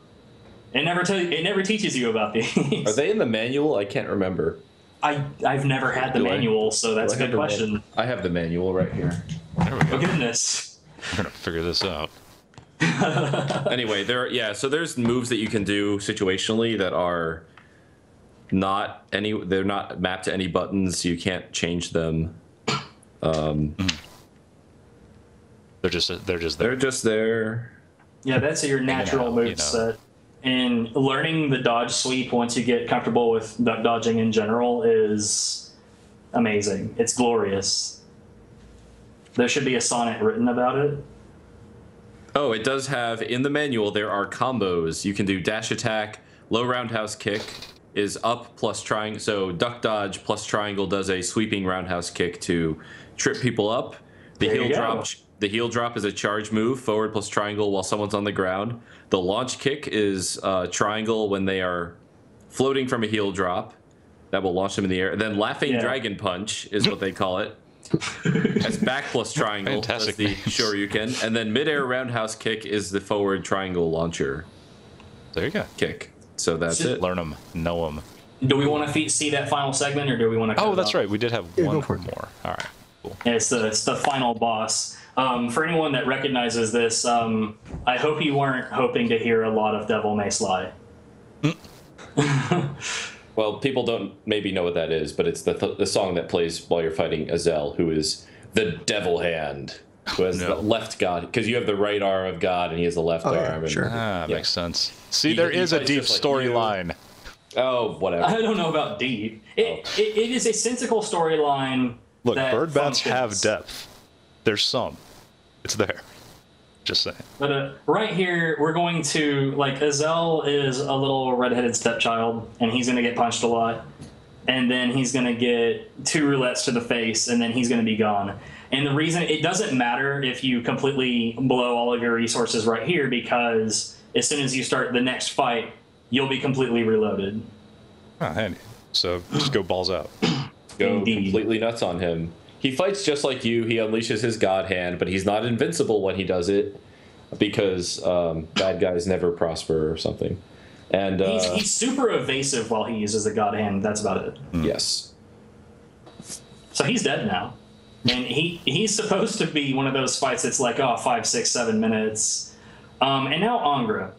It never teaches you about these. Are they in the manual? I can't remember. I've never had the manual, so that's a good question. I have the manual right here. There we go. Oh goodness. We're going to figure this out. Anyway, so there's moves that you can do situationally that are they're not mapped to any buttons. You can't change them. They're just there. They're just there. Yeah, that's your natural move set. And learning the dodge sweep once you get comfortable with duck dodging in general is amazing. It's glorious. There should be a sonnet written about it. Oh, it does have, in the manual, there are combos. You can do dash attack, low roundhouse kick is up plus triangle. So duck dodge plus triangle does a sweeping roundhouse kick to trip people up. The heel drop is a charge move, forward plus triangle while someone's on the ground. The launch kick is triangle when they are floating from a heel drop. That will launch them in the air. And then laughing dragon punch is what they call it. That's back plus triangle. Fantastic. That's the shoryuken. And then midair roundhouse kick is the forward triangle launcher. There you go. Kick. So that's it. Learn them, know them. Do we want to see that final segment, or do we want to? Oh, that's right. We did have one more. All right. Cool. Yeah, it's the final boss. For anyone that recognizes this, I hope you weren't hoping to hear a lot of Devil May Slay. Well, people don't maybe know what that is, but it's the song that plays while you're fighting Azel, who is the Devil Hand, who has the left God, because you have the right arm of God and he has the left arm. Yeah, sure. Makes sense. See, there is a deep storyline. Oh, whatever. I don't know about deep. It is a sensical storyline. Look, that bird bats have functions. depth. There's some. It's there. Just saying. But right here, we're going to, like, Azel is a little redheaded stepchild, and he's going to get punched a lot. And then he's going to get 2 roulettes to the face, and then he's going to be gone. And the reason, it doesn't matter if you completely blow all of your resources right here, because as soon as you start the next fight, you'll be completely reloaded. Oh, handy. So just go balls out. Go Indeed. completely nuts on him. He fights just like you. He unleashes his god hand, but he's not invincible when he does it because bad guys never prosper or something. And He's super evasive while he uses the god hand. That's about it. yes. So he's dead now. And he's supposed to be one of those fights that's like, 5, 6, 7 minutes. And now Angra.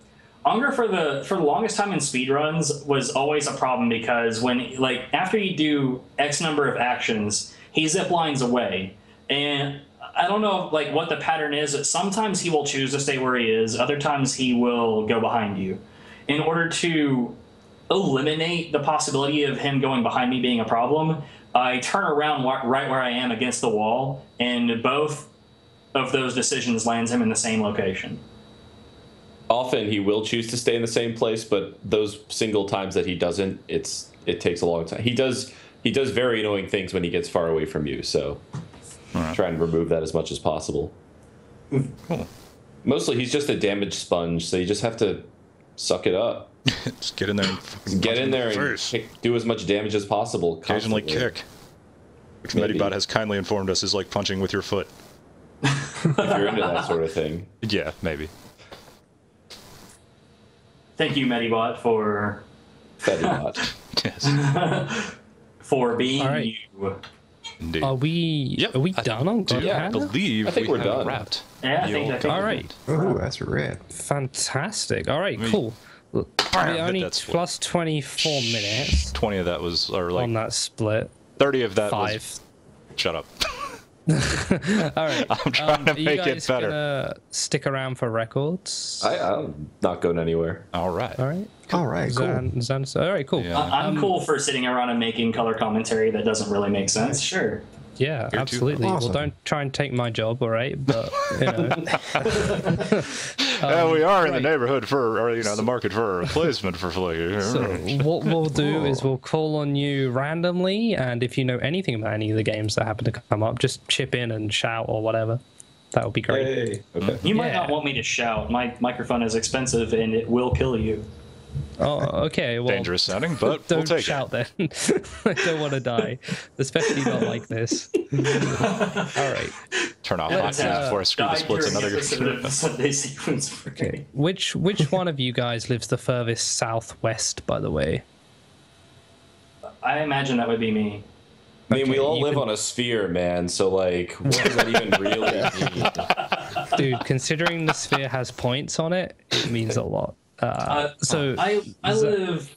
Angra for the longest time in speedruns was always a problem because when, like, after you do X number of actions, he zip lines away. And I don't know, like, what the pattern is, but sometimes he will choose to stay where he is. Other times he will go behind you. In order to eliminate the possibility of him going behind me being a problem, I turn around right where I am against the wall, and both of those decisions lands him in the same location. Often he will choose to stay in the same place, but those single times that he doesn't, it takes a long time. He does very annoying things when he gets far away from you, so try and remove that as much as possible. Cool. Mostly he's just a damage sponge, so you just have to suck it up. Just get in there and fucking Get punch in him there the and face. do as much damage as possible. Occasionally Constantly. kick. Which Maybe. Medibot has kindly informed us is like punching with your foot. If you're into that sort of thing. Yeah, maybe. Thank you, Medibot, for Fedibot. Yes. for being All right. you. Indeed. Are we done on God I Hand? believe I think we we're have done. wrapped. Yeah, I think All right. Oh, that's rad. Fantastic. All right, cool. We Bam, hit only that split. plus 24 minutes 20 of that was, or like on that split. 30 of that 5. was. Shut up. All right. I'm trying to are you make it guys better. Gonna stick around for records? I'm not going anywhere. All right. All right. All right, cool. Zanaso. All right, cool. Yeah. I'm cool for sitting around and making color commentary that doesn't really make sense. Sure. Yeah, You're too absolutely. Well, awesome. don't try and take my job, all right? But you know, Yeah, we are in the neighborhood for, or the market for a replacement for Flicker. so what we'll do is we'll call on you randomly, and if you know anything about any of the games that happen to come up, just chip in and shout or whatever. That would be great. Hey. Okay. You might Yeah. not want me to shout. My microphone is expensive and it will kill you. Oh, okay. Well, Dangerous sounding, but don't we'll take shout then. I don't want to die, especially not like this. All right. it. Turn off Let's Hotkeys before I screw the die splits during another episode of the Sunday sequence. Okay. Which one of you guys lives the furthest southwest, by the way? I imagine that would be me. I mean, we Okay, all you live can- on a sphere, man, so, like, what does that even really mean? Dude, considering the sphere has points on it, it means a lot. So I live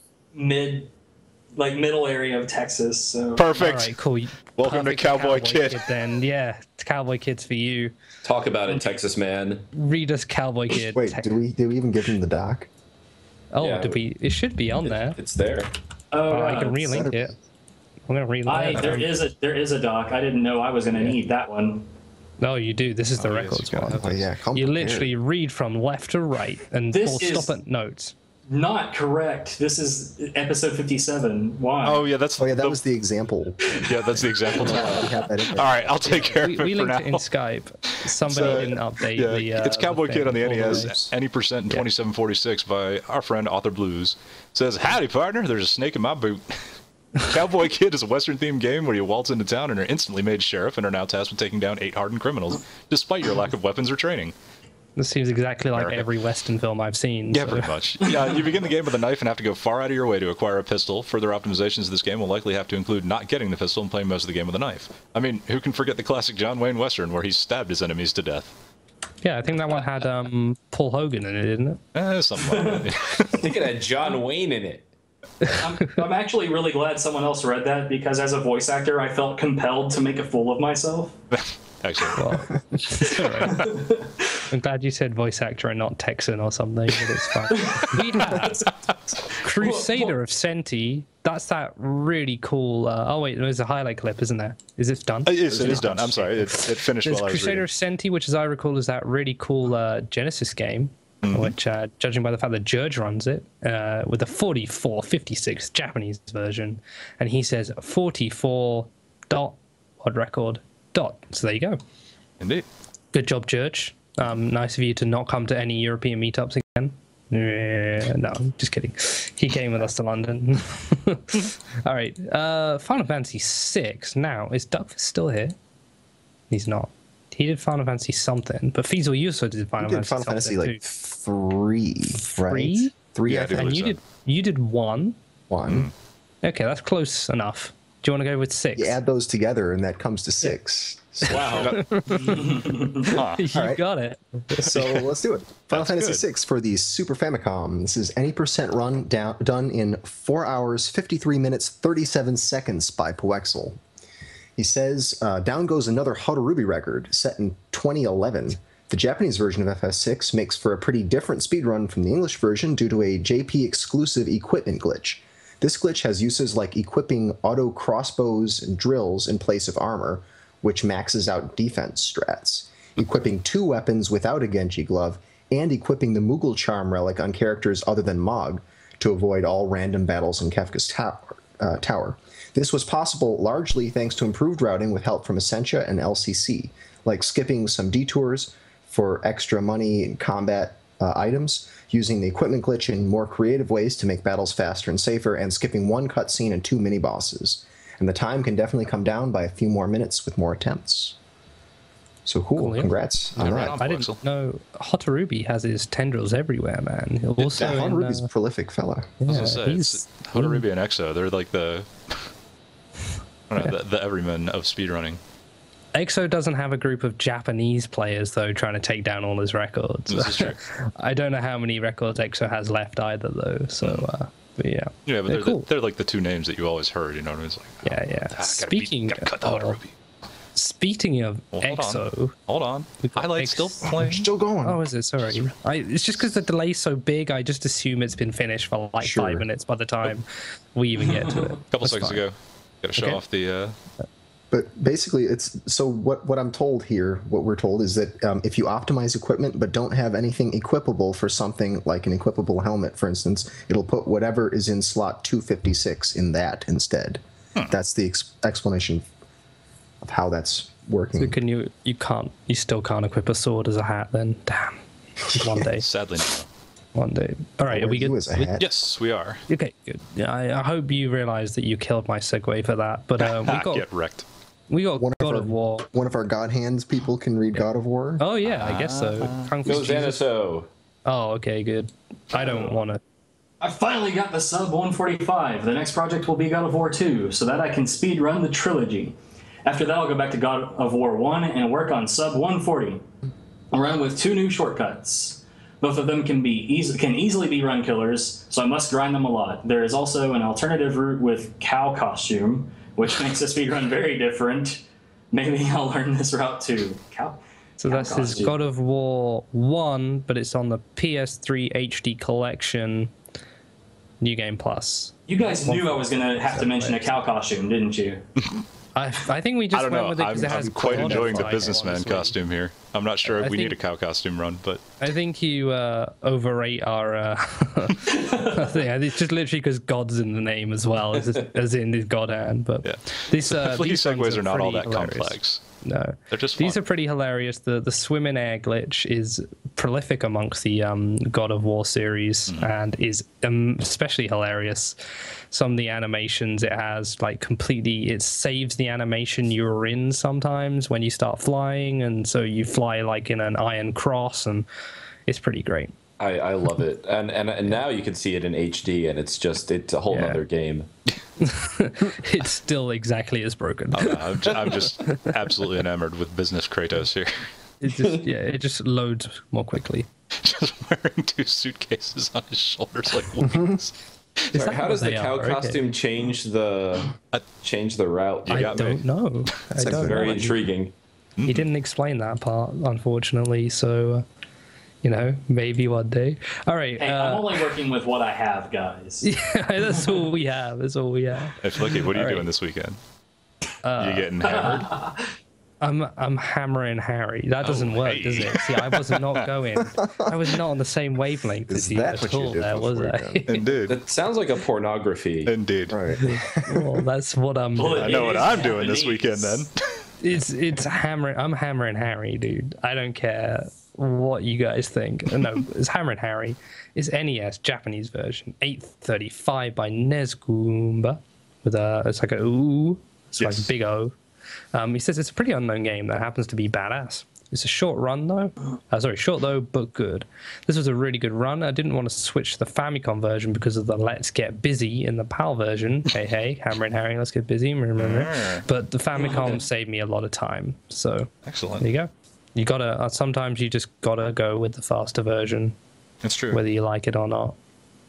middle area of Texas. So all Perfect. right, cool. Welcome to Perfect Cowboy Kid. Then yeah, it's Cowboy Kid's for you. Talk about it, Texas man. Read us Cowboy Kid. Wait, did we even give him the doc? Oh, Yeah. did we? It should be on there. It's there. I can relink it. I'm gonna relink it. there is a doc. I didn't know I was gonna need that one. No, you do. This is the Oh, yes, records you gotta one. have Oh yeah, come You prepared. literally read from left to right and This or is- stop at notes. Not correct. This is episode 57. Why? Oh yeah, that's Oh yeah, that was the example. yeah, that's the example. We have that in there. All right, I'll take care We of it for linked now. it in Skype. Somebody So, didn't update yeah, the. it's Cowboy Kid on the thing all way. NES. Any percent in 2746 by our friend Author Blues says, "Howdy, partner. There's a snake in my boot." Cowboy Kid is a Western-themed game where you waltz into town and are instantly made sheriff and are now tasked with taking down 8 hardened criminals, despite your lack of weapons or training. This seems exactly like America. every Western film I've seen. Yeah, so- pretty much. Yeah, you begin the game with a knife and have to go far out of your way to acquire a pistol. Further optimizations of this game will likely have to include not getting the pistol and playing most of the game with a knife. I mean, who can forget the classic John Wayne Western where he stabbed his enemies to death? Yeah, I think that one had Paul Hogan in it, didn't it? Something like that. I think it had John Wayne in it. I'm actually really glad someone else read that because as a voice actor, I felt compelled to make a fool of myself. Actually, Well, it's all right. I'm glad you said voice actor and not Texan or something, but it's fine. We have Crusader of Senti. That's that really cool. Oh wait, there's a highlight clip, isn't there? Is this done? It is done. I'm sorry, it finished There's while I was Crusader reading. of Senti, which, as I recall, is that really cool Genesis game, which, judging by the fact that Judge runs it, with a 4456 Japanese version, and he says 44 dot odd record dot. So there you go. Indeed. Good job, Judge. Nice of you to not come to any European meetups again. No, I'm just kidding. He came with us to London. All right. Final Fantasy VI. Now, is Douglas still here? He's not. He did Final Fantasy something, but Feasel, you also did Final Fantasy. Final Fantasy like three, 3, right? 3, Yeah, I think. And you did 1. 1. Okay, that's close enough. Do you want to go with 6? You add those together, and that comes to 6. So, Wow. You right. got it. so let's do it. Final Fantasy VI for the Super Famicom. This is any percent run done in 4 hours, 53 minutes, 37 seconds by Poexel. He says, down goes another Harubi record set in 2011. The Japanese version of FS6 makes for a pretty different speedrun from the English version due to a JP exclusive equipment glitch. This glitch has uses like equipping auto crossbows and drills in place of armor, which maxes out defense strats, equipping 2 weapons without a Genji glove, and equipping the Moogle Charm relic on characters other than Mog to avoid all random battles in Kefka's tower. This was possible largely thanks to improved routing with help from Essentia and LCC, like skipping some detours for extra money and combat items, using the equipment glitch in more creative ways to make battles faster and safer, and skipping 1 cutscene and 2 mini-bosses. And the time can definitely come down by a few more minutes with more attempts. So cool. Yeah. Congrats on that. I didn't know Hotarubi has his tendrils everywhere, man. Also, Harubi's a prolific fella. I was gonna say, it's Harubi and Exo. They're like the everyman of speedrunning. EXO doesn't have a group of Japanese players, though, trying to take down all his records. This is true. I don't know how many records EXO has left either, though. So, but yeah. Yeah, but they're cool. they're like the 2 names that you always heard, you know what I mean? It's like, Yeah. Speaking of Speaking of EXO... Hold on. Highlight's still We're playing. still going. Oh, is it? Sorry. It's just because the delay's so big, I just assume it's been finished for like 5 minutes by the time we even get to it. A couple seconds ago. Got to show off the... But basically, it's so what I'm told here, what we're told is that if you optimize equipment but don't have anything equipable for something like an equipable helmet, for instance, it'll put whatever is in slot 256 in that instead. That's the explanation of how that's working. So can you still can't equip a sword as a hat then? Damn. One day. Sadly, no. One day. All right, are we good? You as a hat. Yes, we are. Okay, good. Yeah, I hope you realize that you killed my segue for that. But Get wrecked. we got God of War. One of our God Hands people can read God of War. Oh yeah, I guess so. Kung Fu Go Jesus. Zanaso. Oh, okay, good. I don't want to. I finally got the sub 145. The next project will be God of War 2, so that I can speed run the trilogy. After that, I'll go back to God of War 1 and work on sub 140. I'll run with 2 new shortcuts. Both of them can easily be run killers, so I must grind them a lot. There is also an alternative route with cow costume, which makes the speedrun very different. Maybe I'll learn this route too. So that's his God of War 1, but it's on the PS3 HD collection. New Game Plus. You guys knew I was going to have to mention a cow costume, didn't you? I think we just I don't went know. with it because it has I'm quite God enjoying the on it, businessman honestly. costume here. I'm not sure if we need a think- cow costume run, but I think you overrate our thing. It's just literally because God's in the name as well, as in his God hand. But yeah. these Flicky runs segues are not all that pretty hilarious. complex. No, They're just these fun. are pretty hilarious. The swim in air glitch is prolific amongst the God of War series and is especially hilarious. Some of the animations it has, like completely, it saves the animation you're in sometimes when you start flying, and so you fly like in an iron cross, and it's pretty great. I love it, and now you can see it in HD, and it's a whole nother game. It's still exactly as broken. I'm just absolutely enamored with business Kratos here. It just loads more quickly. Just wearing 2 suitcases on his shoulders like wings. Is Sorry, how does the cow Okay. costume change the route? You I got me. don't know. I don't Very know. intriguing. He didn't explain that part, unfortunately. So You know, maybe one day. All right. Hey, I'm only working with what I have, guys. Yeah, that's all we have. That's all we have. Hey, Flicky, what are you doing this weekend? You getting hammered? I'm hammering Harry. That doesn't work, does it? See, I was not going. I was not on the same wavelength as you at all. There was I? Indeed. That sounds like a pornography. Indeed. Right. Well, that's what I'm. I know what I'm doing this weekend then. It's hammering. I'm hammering Harry, dude. I don't care what you guys think. No, it's hammering Harry. It's NES Japanese version, 835 by Nezgumba, with it's like a ooh, it's like a big O. He says it's a pretty unknown game that happens to be badass. It's a short run though. Short though, but good. This was a really good run. I didn't want to switch to the Famicom version because of the Let's Get Busy in the PAL version. Hey, Hammer and Harry, let's get busy. But the Famicom saved me a lot of time. So excellent. There you go. You gotta. Sometimes you just gotta go with the faster version. That's true. Whether you like it or not.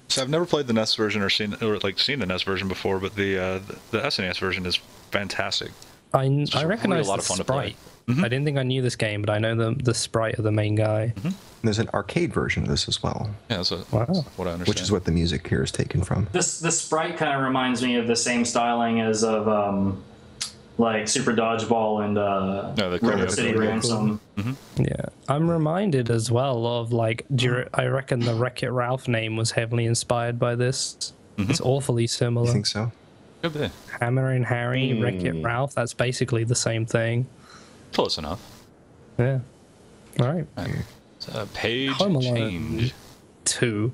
So I've never played the NES version or seen the NES version before, but the SNES version is fantastic. I recognize the sprite. I didn't think I knew this game, but I know the sprite of the main guy. There's an arcade version of this as well. Yeah, that's what I understand. Which is what the music here is taken from. The sprite kind of reminds me of the same styling as of like Super Dodgeball and River City Ransom. Yeah, I'm reminded as well of like I reckon the Wreck-It Ralph name was heavily inspired by this. It's awfully similar. You think so? Could be. Hammer and Harry, Wreck-It Ralph. That's basically the same thing. Close enough. Yeah. All right. Page Home Alone change. 2.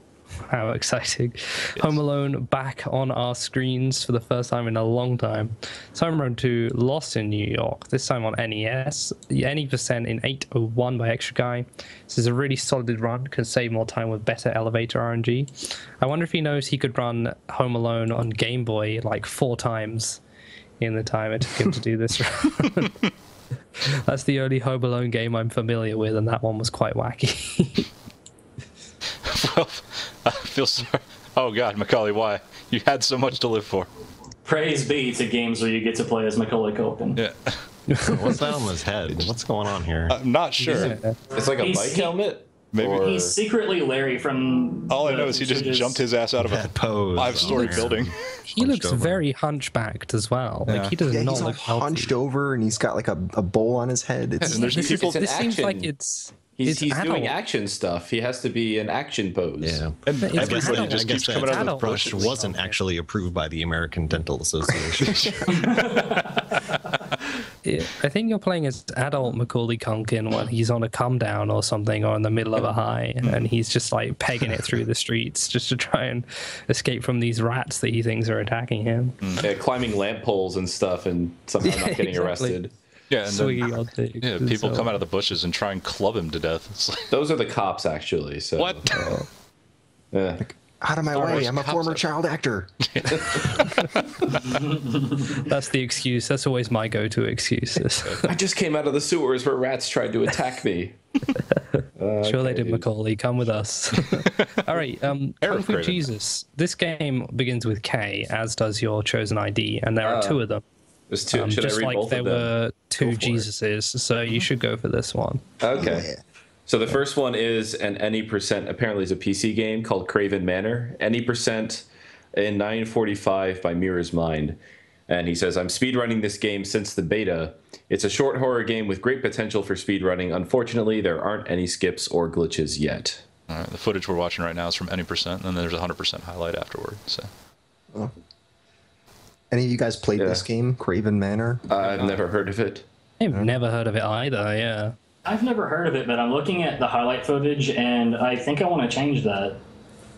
How exciting. Yes. Home Alone back on our screens for the first time in a long time. So Home Alone 2 Lost in New York, this time on NES. Any percent in 801 by Extra Guy. This is a really solid run, can save more time with better elevator RNG. I wonder if he knows he could run Home Alone on Game Boy like 4 times in the time it took him to do this run. That's the only Home Alone game I'm familiar with, and that one was quite wacky. Well, I feel sorry. Oh God, Macaulay, why? You had so much to live for. Praise be to games where you get to play as Macaulay Culkin. Yeah. What's that on his head? What's going on here? I'm not sure. It's like a bike helmet? Maybe. He's secretly Larry from... All I know is he just jumped his ass out of a 5-story building. He looks very hunchbacked as well. Like he does not look healthy. Hunched over, and he's got like a bowl on his head. And there's people. This seems like it's He's doing action stuff. He has to be an action pose. Yeah. And everybody just keeps coming out of the brush wasn't actually approved by the American Dental Association. I think you're playing as adult Macaulay Culkin when he's on a come down or something, or in the middle of a high, and he's just like pegging it through the streets just to try and escape from these rats that he thinks are attacking him. Yeah, climbing lamp poles and stuff, and somehow not getting arrested. Yeah, and people come out of the bushes and try and club him to death. It's like, those are the cops, actually. So what? Yeah. Out of my way! I'm a former child actor. That's the excuse. That's always my go-to excuse. I just came out of the sewers where rats tried to attack me. Sure they did, Macaulay. Come with us. All right, Kung Fu Jesus. This game begins with K, as does your chosen ID, and there are 2 of them. There's 2. Should just I read like both there of them? were 2 Jesuses, so you should go for this one. Okay. Yeah. So the first one is an any percent, apparently is a PC game called Craven Manor. Any percent in 945 by Mirror's Mind. And he says, I'm speedrunning this game since the beta. It's a short horror game with great potential for speedrunning. Unfortunately, there aren't any skips or glitches yet. All right, the footage we're watching right now is from any percent, and then there's a 100% highlight afterward. So. Oh. Any of you guys played this game, Craven Manor? I've never heard of it. I've never heard of it either, yeah. I've never heard of it, but I'm looking at the highlight footage, and I think I want to change that.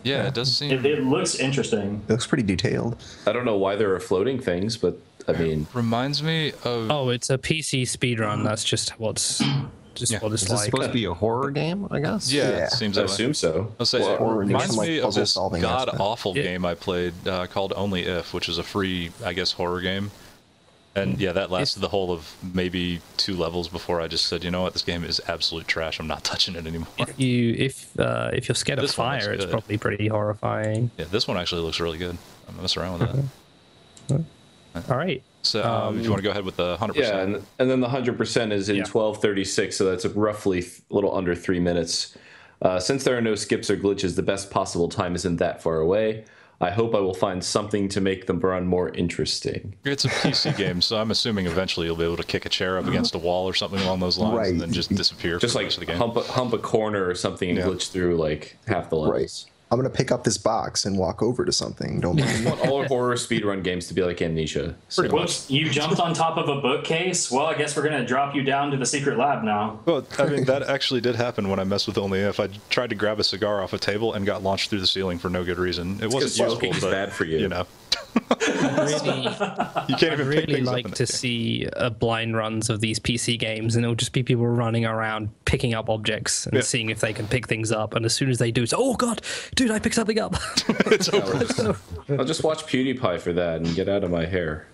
Yeah, it does seem... It looks interesting. It looks pretty detailed. I don't know why there are floating things, but, I mean... Reminds me of... Oh, it's a PC speedrun. That's just what it's Is like. this supposed to be a horror game, I guess? Yeah, it seems I that way. assume so. I'll say, Well, it reminds like me of this puzzle-solving god-awful game I played called Only If, which is a free, I guess, horror game. And yeah, that lasted the whole of maybe 2 levels before I just said, you know what, this game is absolute trash. I'm not touching it anymore. If you're scared of fire, it's probably pretty horrifying. Yeah, this one actually looks really good. I'm gonna mess around with that. All right. So if you want to go ahead with the 100%. Yeah, and then the 100% is in 12:36, so that's roughly a little under 3 minutes. Since there are no skips or glitches, the best possible time isn't that far away. I hope I will find something to make them run more interesting. It's a PC game, so I'm assuming eventually you'll be able to kick a chair up against a wall or something along those lines, and then just disappear. Just for like the rest of the game. hump a corner or something and glitch through like half the levels. Right. I'm gonna pick up this box and walk over to something. Don't I mind. want all horror speedrun games to be like Amnesia. So. Whoops, you jumped on top of a bookcase? Well, I guess we're going to drop you down to the secret lab now. Well, I mean, that actually did happen when I messed with Only If. I tried to grab a cigar off a table and got launched through the ceiling for no good reason. It wasn't smoking useful, is but, bad for you. You know. Really, You can't even pick really things up like in to that game. see blind runs of these PC games, and it'll just be people running around picking up objects and seeing if they can pick things up. And as soon as they do, it's oh god, dude, I picked something up. It's over. I'll just watch PewDiePie for that and get out of my hair.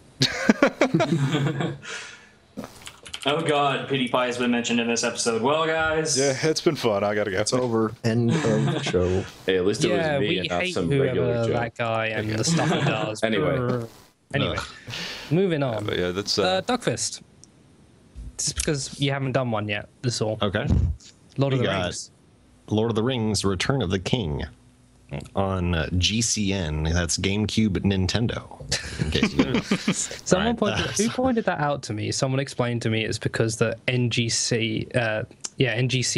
Oh god, PewDiePie has been mentioned in this episode. Well, guys. Yeah, it's been fun. I gotta go. It's over. End of show. Hey, at least it Yeah, was me we and not hate some regular whoever joke. that guy and the stuff he does. Anyway. Anyway, moving on. But yeah, that's Duckfist. Just because you haven't done one yet, that's all. Okay. Lord of We the got Rings. Lord of the Rings: Return of the King on GCN. That's GameCube, Nintendo. In case you didn't know. Someone Right. who pointed that out to me. Someone explained to me it's because the NGC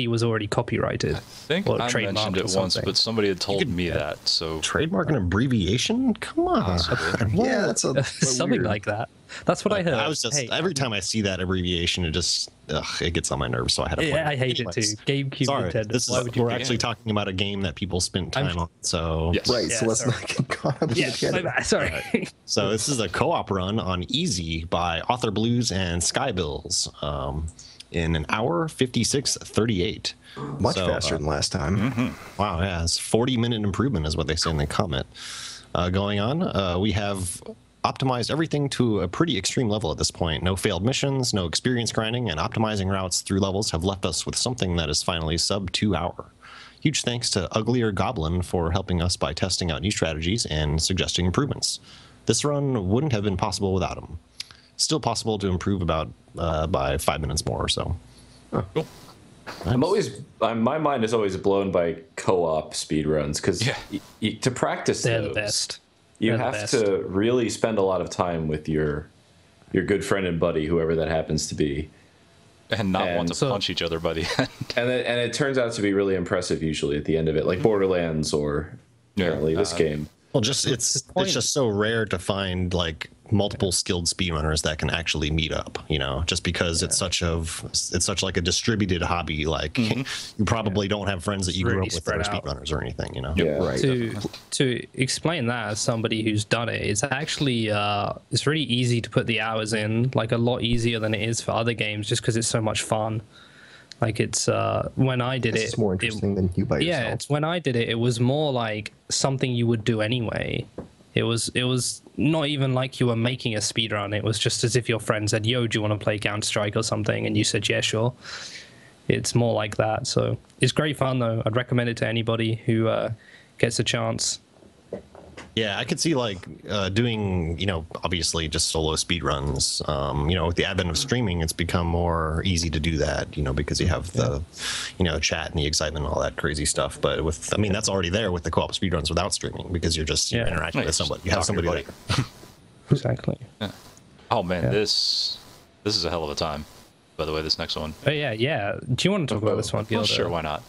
was already copyrighted. I think or I trademarked mentioned or it once, something. but somebody had told me that. So Trademark and abbreviation? Come on. Yeah, that's a something weird. like that. That's what I heard. I was just Hey, every time I see that abbreviation, it gets on my nerves. So I had to. I hate it too. GameCube, Sorry, Nintendo. Why would you we're pick actually it? talking about a game that people spent time on. So yes. Right, so Yeah, let's sorry. not get caught up in Yeah, the category. my bad, sorry. So this is a co-op run on Easy by Author Blues and Skybills in an hour 56:38. Much So, faster than last time. Wow, yeah, it's 40-minute improvement is what they say in the comment. Going on, we have optimized everything to a pretty extreme level at this point. No failed missions, no experience grinding, and optimizing routes through levels have left us with something that is finally sub 2 hour. Huge thanks to Uglier Goblin for helping us by testing out new strategies and suggesting improvements. This run wouldn't have been possible without him. Still possible to improve about by 5 minutes more or so. Cool. My mind is always blown by co-op speedruns because to practice They're those, the best. you They're the have best. to really spend a lot of time with your good friend and buddy, whoever that happens to be. And not want to so- punch each other by the end. And it turns out to be really impressive usually at the end of it, like Borderlands or apparently this game. Well, just it's just so rare to find like multiple skilled speedrunners that can actually meet up, you know, just because it's such like a distributed hobby. Like you probably don't have friends that you grew Really up with that are spread out. speedrunners or anything, you know. Yeah. Right. To explain that as somebody who's done it, it's actually it's really easy to put the hours in, like a lot easier than it is for other games, just because it's so much fun. Like it's when I did It's it, more interesting than you by yeah, yourself. it's when I did it, it was more like something you would do anyway. It was not even like you were making a speedrun. It was just as if your friend said, yo, do you want to play Counter-Strike or something? And you said, yeah, sure. It's more like that. So it's great fun, though. I'd recommend it to anybody who gets a chance. Yeah, I could see like doing, you know, obviously just solo speedruns. You know, with the advent of streaming, it's become more easy to do that, you know, because you have the, you know, chat and the excitement and all that crazy stuff. But with, I mean, that's already there with the co-op speedruns without streaming because you're just interacting with somebody. You have Talk to somebody your there. Exactly. Oh man, this is a hell of a time. By the way, this next one. Oh, yeah. Do you want to talk about this one, Oh, Gilda? sure, why not?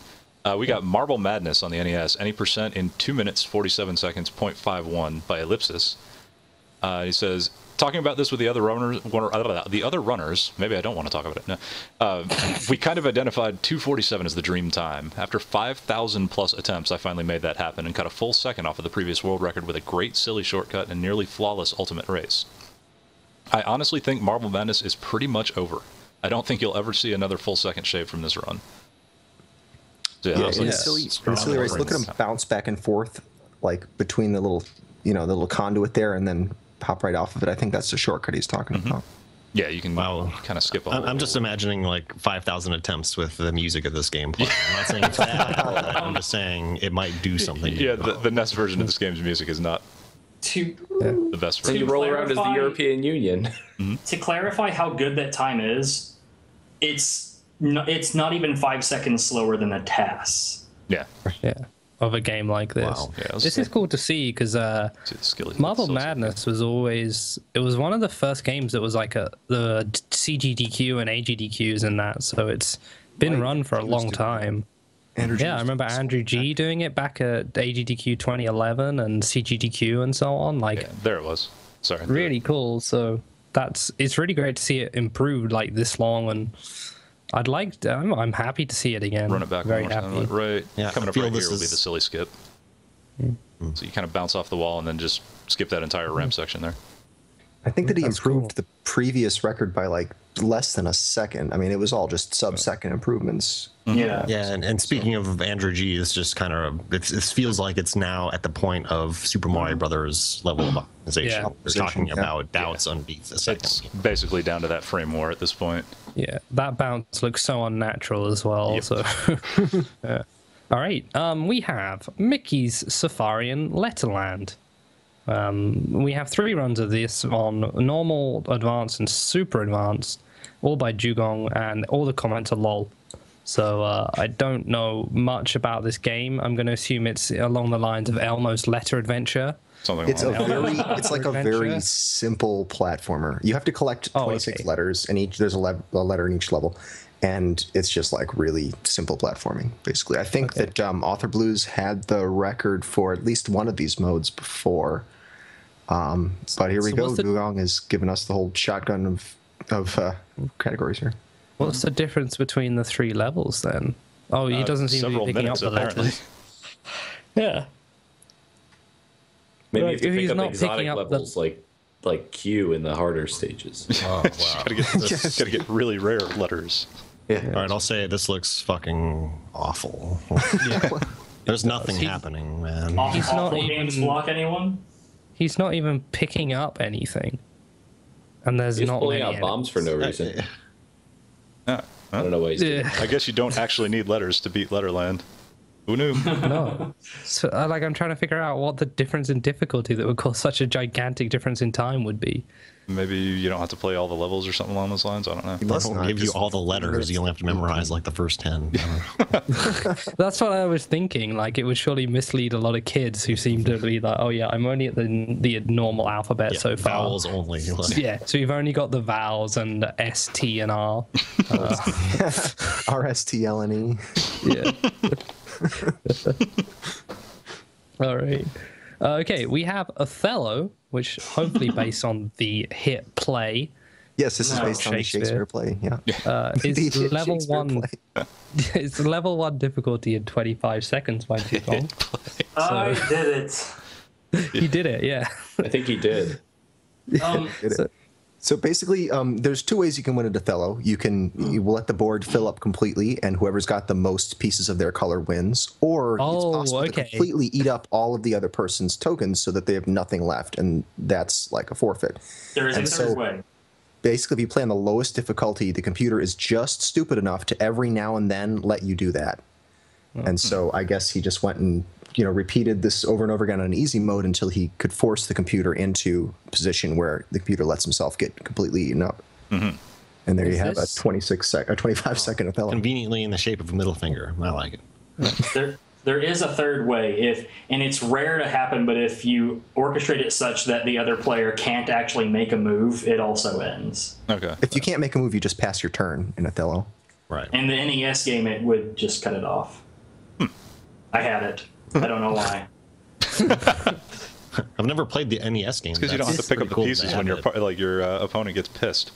We got Marble Madness on the NES. Any percent in 2 minutes 47 seconds 0.51 by Ellipsis. He says, talking about this with the other runners. Maybe I don't want to talk about it. No. We kind of identified 2:47 as the dream time. After 5,000 plus attempts, I finally made that happen and cut a full second off of the previous world record with a great silly shortcut and nearly flawless ultimate race. I honestly think Marble Madness is pretty much over. I don't think you'll ever see another full second shave from this run. So, Yeah, it's in like- silly race, look at him bounce back and forth, like between the little, you know, the little conduit there, and then pop right off of it. I think that's the shortcut he's talking about. Yeah, you can kind of skip all I'm just imagining like 5,000 attempts with the music of this game playing. I'm not saying it's bad. I'm just saying it might do something. Yeah, the NES version of this game's music is not To the best So version. you roll around as the clarify- European Union. to clarify how good that time is, it's not even 5 seconds slower than the TAS. Yeah. Yeah. Of a game like this. Wow. Yeah, This is cool to see because Marble Madness was always, it was one of the first games that was like the CGDQ and AGDQs and that, so it's been run for a long time. Yeah, I remember Andrew G doing it back at AGDQ 2011 and CGDQ and so on. Like, yeah, there it was. Sorry. Really cool. So it's really great to see it improved like this long, and I'm happy to see it again. Run it back Very one more happy. time. Right. Yeah, Coming I up feel right here this will be is- the silly skip. So you kind of bounce off the wall and then just skip that entire ramp section there. I think that he That's improved cool. the previous record by like less than a second. I mean, it was all just sub-second improvements. Yeah. Yeah, and speaking of Andrew G, it's just kind of it feels like it's now at the point of Super Mario Brothers level of optimization. Yeah. We're talking Yeah. about doubts underneath the second. It's basically down to that frame war at this point. Yeah, that bounce looks so unnatural as well. Yep. So, yeah. All right, we have Mickey's Safarian Letterland. We have 3 runs of this on normal, advanced, and super advanced, all by Jugong, and all the comments are lol. So I don't know much about this game. I'm going to assume it's along the lines of Elmo's Letter Adventure. Something It's like that. it's like a very simple platformer. You have to collect 26 okay. letters, and there's a letter in each level, and it's just like really simple platforming, basically. I think that Author Blues had the record for at least one of these modes before. But here we So go. what's the- Dugong has given us the whole shotgun of categories here. What's the difference between the 3 levels then? Oh, he doesn't seem to several be picking up minutes, the apparently. letters. Yeah. Maybe Right, you if have to he's pick up not exotic picking up the- levels like Q in the harder stages. Oh, wow. Gotta get really rare letters. All right, I'll say this looks fucking awful. There's nothing happening, man. He's not Awful games even- block anyone? He's not even picking up anything. And there's He's not pulling many out bombs for no reason. Yeah. I don't know why he's doing Yeah. I guess you don't actually need letters to beat Letterland. Who knew? No. So, I'm trying to figure out what the difference in difficulty that would cause such a gigantic difference in time would be. Maybe you don't have to play all the levels or something along those lines. I don't know. They Must don't not, give you 'cause all the letters. You only have to memorize like the first 10. That's what I was thinking. Like, it would surely mislead a lot of kids who seem to be like, oh, yeah, I'm only at the normal alphabet Yeah, so far. vowels only. Like, Yeah, so you've only got the vowels and the S, T, and R. RSTLNE. Yeah. All right. Okay, we have Othello, which hopefully based on the hit play. Yes, this is No, based on the Shakespeare play. Yeah. It's The level Shakespeare 1. play. It's level 1 difficulty in 25 seconds by Jugong. I did it. He did it, yeah. I think he did. So basically, there's 2 ways you can win at Othello. You will let the board fill up completely, and whoever's got the most pieces of their color wins. Or it's possible to completely eat up all of the other person's tokens so that they have nothing left, and that's like a forfeit. There is a And third so- way. Basically, if you play on the lowest difficulty, the computer is just stupid enough to every now and then let you do that. And so I guess he just went and repeated this over and over again on easy mode until he could force the computer into a position where the computer lets himself get completely eaten up. And there you have a 25-second Othello. conveniently in the shape of a middle finger. I like it. There is a third way, and it's rare to happen, but if you orchestrate it such that the other player can't actually make a move, it also ends. Okay. If you can't make a move, you just pass your turn in Othello. Right. In the NES game, it would just cut it off. I had it. I don't know why. I've never played the NES game. Because you don't have to pick up the pieces when your opponent gets pissed.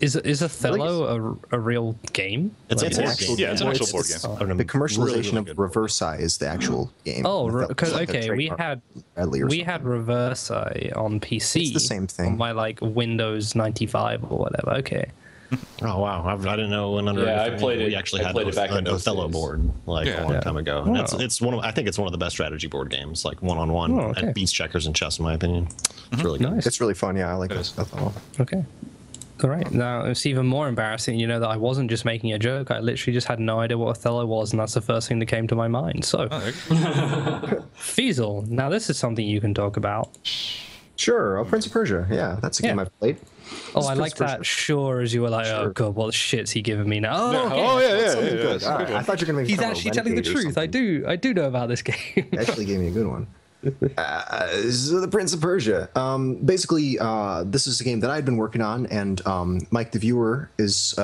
Is Othello a real game? It's Like, a board actual- game. Yeah, it's an actual board game. The commercialization really of good Reversi is the actual game. Oh, Othello's because like a okay, we trademark had Bradley or we something. had Reversi on PC. It's the same thing. On my Windows 95 or whatever. Okay. Oh wow! I didn't know when under. Yeah, I played it- We actually I had played it back in an those Othello days. board like Yeah. a long Yeah. time ago. And Wow. it's one of I think it's one of the best strategy board games, like one-on-one. Oh, okay. It beats checkers and chess, in my opinion. It's really good. Nice. It's really fun. Yeah, I like It it. is. Othello. Okay. All right. Now it's even more embarrassing, that I wasn't just making a joke. I literally just had no idea what Othello was, and that's the first thing that came to my mind. So, Oh, there you go. Feasel. Now this is something you can talk about. Sure. Oh, Prince of Persia. Yeah, that's a game Yeah. I've played. Oh, I like that. Sure, as you were like, oh god, what shit's he giving me now? Oh, okay. Oh yeah. Good. All right. I thought you were going to. He's actually telling the truth. I do know about this game. He actually gave me a good one. So the Prince of Persia. Basically, this is a game that I'd been working on, and Mike the viewer is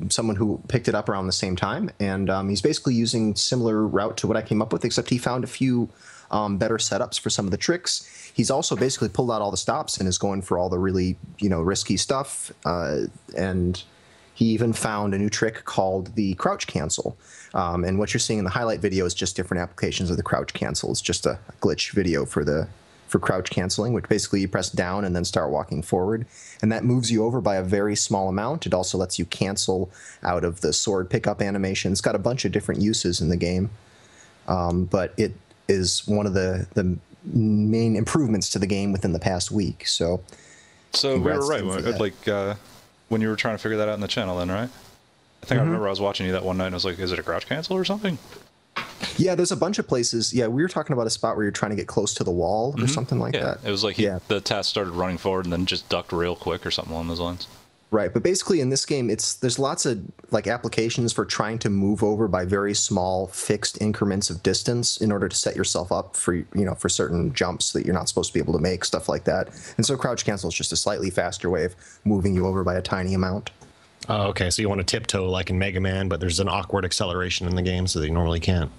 someone who picked it up around the same time, and he's basically using similar route to what I came up with, except he found a few better setups for some of the tricks. He's also basically pulled out all the stops and is going for all the really risky stuff, and he even found a new trick called the crouch cancel. And what you're seeing in the highlight video is just different applications of the crouch cancel. It's just a glitch video for crouch canceling, which basically you press down and then start walking forward. And that moves you over by a very small amount. It also lets you cancel out of the sword pickup animation. It's got a bunch of different uses in the game. But it is one of the main improvements to the game within the past week. So we were right. When you were trying to figure that out in the channel then, right? I think I remember I was watching you that one night and I was like, is it a crouch cancel or something? Yeah, there's a bunch of places. Yeah, we were talking about a spot where you're trying to get close to the wall or something like that. It was like the task started running forward and then just ducked real quick or something along those lines. Right, but basically in this game, there's lots of applications for trying to move over by very small fixed increments of distance in order to set yourself up for for certain jumps that you're not supposed to be able to make, stuff like that. And so crouch cancel is just a slightly faster way of moving you over by a tiny amount. Oh, okay, so you want to tiptoe like in Mega Man, but there's an awkward acceleration in the game so that you normally can't.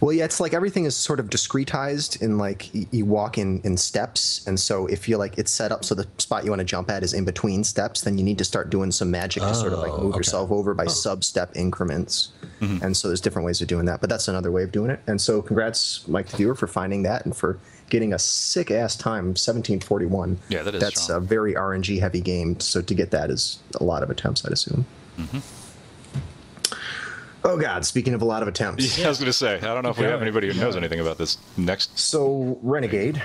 Well, yeah, it's like everything is sort of discretized in you walk in steps, and so if you're it's set up so the spot you want to jump at is in between steps, then you need to start doing some magic to sort of move yourself over by sub-step increments. And so there's different ways of doing that, but that's another way of doing it. And so congrats, Mike the viewer, for finding that and for getting a sick-ass time, 1741. Yeah, that is That's strong. a very RNG-heavy game, so to get that is a lot of attempts, I'd assume. Oh, God, speaking of a lot of attempts. Yeah, I was going to say, I don't know if we have anybody who knows anything about this next. So Renegade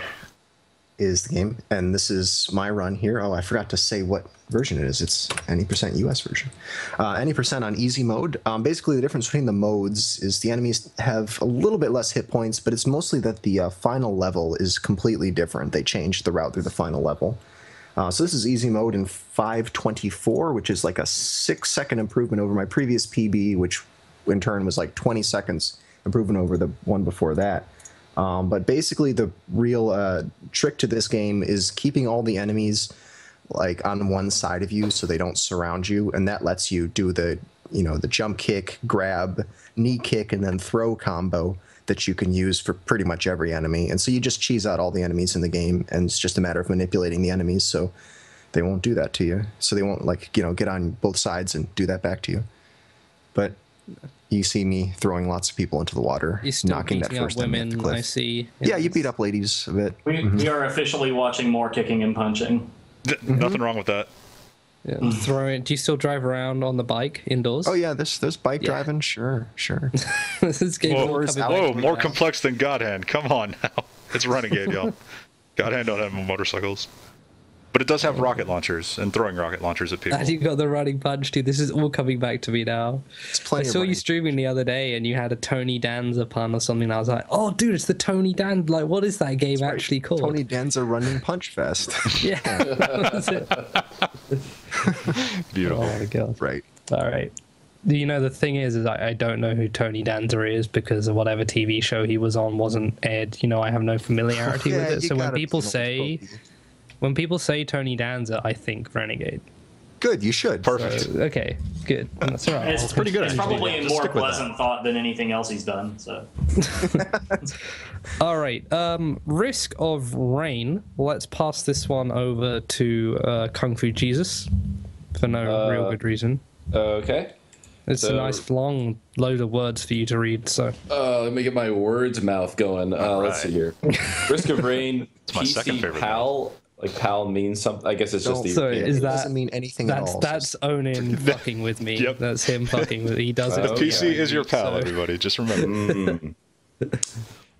is the game, and this is my run here. Oh, I forgot to say what version it is. It's any % US version. Any % on easy mode. Basically, the difference between the modes is the enemies have a little bit less hit points, but it's mostly that the final level is completely different. They changed the route through the final level. So this is easy mode in 5:24, which is like a 6-second improvement over my previous PB, which in turn was like 20 seconds improvement over the one before that. But basically the real trick to this game is keeping all the enemies on one side of you so they don't surround you, and that lets you do the the jump kick, grab, knee kick, and then throw combo that you can use for pretty much every enemy. And so you just cheese out all the enemies in the game, and it's just a matter of manipulating the enemies so they won't do that to you. So they won't get on both sides and do that back to you. But you see me throwing lots of people into the water, knocking that first enemy off the cliff. I see. Yeah, you beat up ladies a bit. We are officially watching more kicking and punching. Nothing wrong with that. Yeah, do you still drive around on the bike indoors? Oh yeah, there's bike driving. Sure. This game whoa, more complex than God Hand. Come on now. It's Renegade, y'all. God Hand don't have motorcycles. But it does have rocket launchers and throwing rocket launchers at people. And you got the running punch too. This is all coming back to me now. I saw you streaming the other day and you had a Tony Danza pun or something. And I was like, oh, dude, it's the Tony Danza. Like, what is that game actually called? Tony Danza Running Punch Fest. Yeah, that's it. Beautiful. Oh my god. Right. All right. The thing is I don't know who Tony Danza is because of whatever TV show he was on wasn't aired. I have no familiarity with it. So when people say Tony Danza, I think Renegade. Good, you should. Perfect. So, okay, good. That's all right. It's pretty good. It's probably a more pleasant thought than anything else he's done. So. All right. Risk of Rain. Let's pass this one over to Kung Fu Jesus for no real good reason. Okay. It's a nice long load of words for you to read. So. Let me get my words mouth going. Let's see here. Risk of Rain. It's my second favorite. PAL. Like PAL means something. I guess it's just the. So it doesn't mean anything at all. That's Onin fucking with me. Yep. That's him fucking with me. He does it. The PC is your pal, everybody. Just remember.